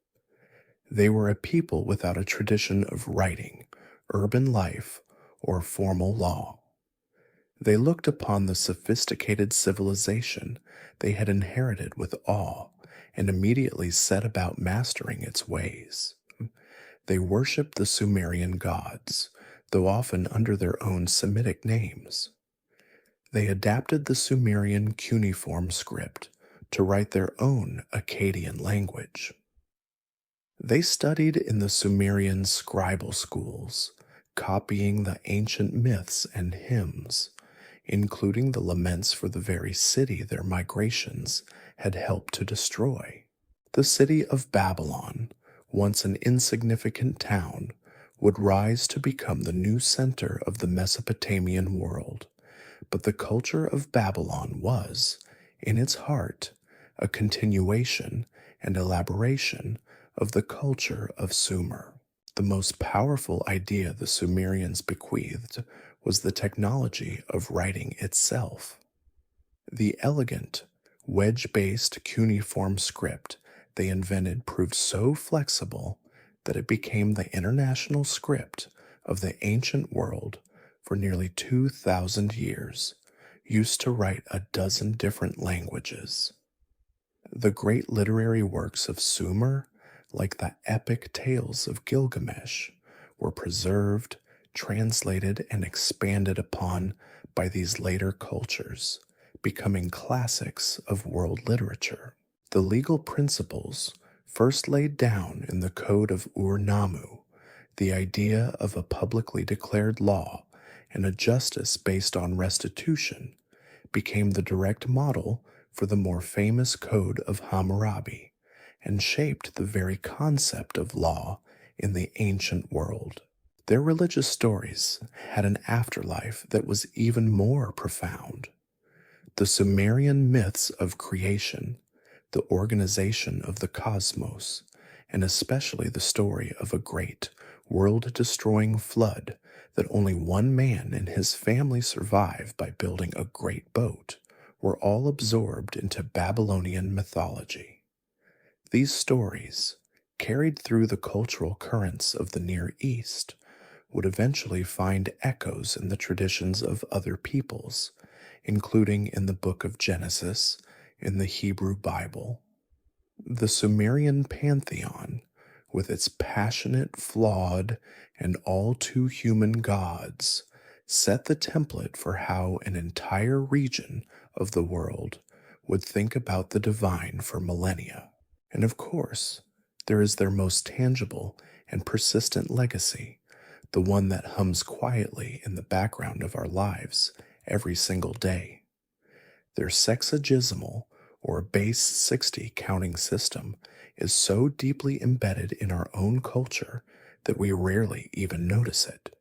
They were a people without a tradition of writing, urban life, or formal law. They looked upon the sophisticated civilization they had inherited with awe and immediately set about mastering its ways. They worshipped the Sumerian gods, though often under their own Semitic names. They adapted the Sumerian cuneiform script to write their own Akkadian language. They studied in the Sumerian scribal schools, copying the ancient myths and hymns, including the laments for the very city their migrations had helped to destroy. The city of Babylon, once an insignificant town, would rise to become the new center of the Mesopotamian world. But the culture of Babylon was, in its heart, a continuation and elaboration of the culture of Sumer. The most powerful idea the Sumerians bequeathed was the technology of writing itself. The elegant, wedge-based cuneiform script they invented proved so flexible that it became the international script of the ancient world for nearly 2,000 years, used to write a dozen different languages. The great literary works of Sumer, like the epic tales of Gilgamesh, were preserved, translated, and expanded upon by these later cultures, becoming classics of world literature. The legal principles first laid down in the Code of Ur-Nammu, the idea of a publicly declared law and a justice based on restitution, became the direct model for the more famous Code of Hammurabi and shaped the very concept of law in the ancient world. Their religious stories had an afterlife that was even more profound. The Sumerian myths of creation, the organization of the cosmos, and especially the story of a great, world-destroying flood that only one man and his family survived by building a great boat, were all absorbed into Babylonian mythology. These stories, carried through the cultural currents of the Near East, would eventually find echoes in the traditions of other peoples, including in the Book of Genesis, in the Hebrew Bible. The Sumerian pantheon, with its passionate, flawed, and all too human gods, set the template for how an entire region of the world would think about the divine for millennia. And of course, there is their most tangible and persistent legacy, the one that hums quietly in the background of our lives every single day. Their sexagesimal or base 60 counting system is so deeply embedded in our own culture that we rarely even notice it.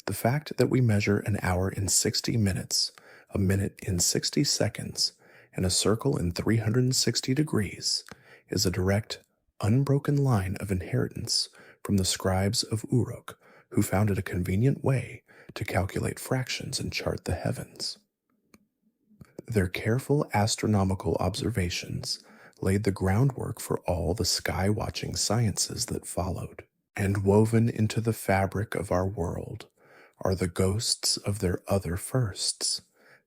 The fact that we measure an hour in 60 minutes, a minute in 60 seconds, and a circle in 360 degrees is a direct, unbroken line of inheritance from the scribes of Uruk, who found it a convenient way to calculate fractions and chart the heavens. Their careful astronomical observations laid the groundwork for all the sky-watching sciences that followed, and woven into the fabric of our world are the ghosts of their other firsts: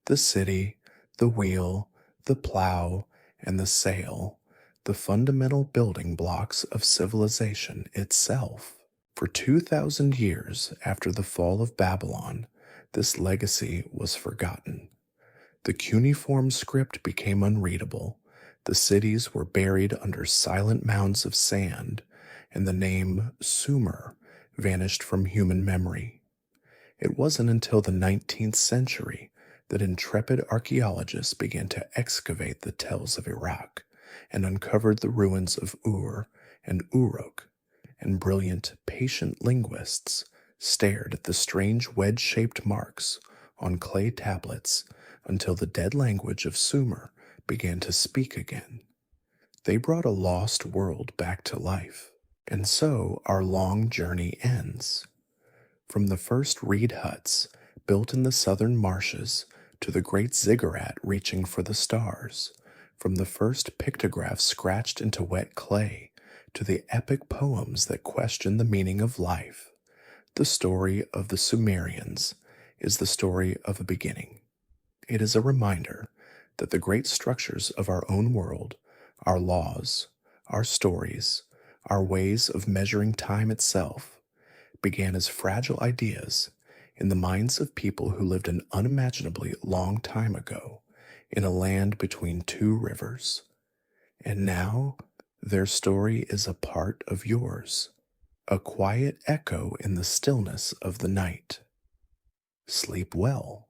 the city, the wheel, the plow, and the sail, the fundamental building blocks of civilization itself. For 2,000 years after the fall of Babylon, this legacy was forgotten. The cuneiform script became unreadable, the cities were buried under silent mounds of sand, and the name Sumer vanished from human memory. It wasn't until the 19th century that intrepid archaeologists began to excavate the tells of Iraq and uncovered the ruins of Ur and Uruk, and brilliant, patient linguists stared at the strange wedge-shaped marks on clay tablets until the dead language of Sumer began to speak again. They brought a lost world back to life. And so our long journey ends. From the first reed huts built in the southern marshes to the great ziggurat reaching for the stars, from the first pictographs scratched into wet clay to the epic poems that question the meaning of life, the story of the Sumerians is the story of a beginning. It is a reminder that the great structures of our own world, our laws, our stories, our ways of measuring time itself, began as fragile ideas in the minds of people who lived an unimaginably long time ago in a land between two rivers. And now their story is a part of yours, a quiet echo in the stillness of the night. Sleep well.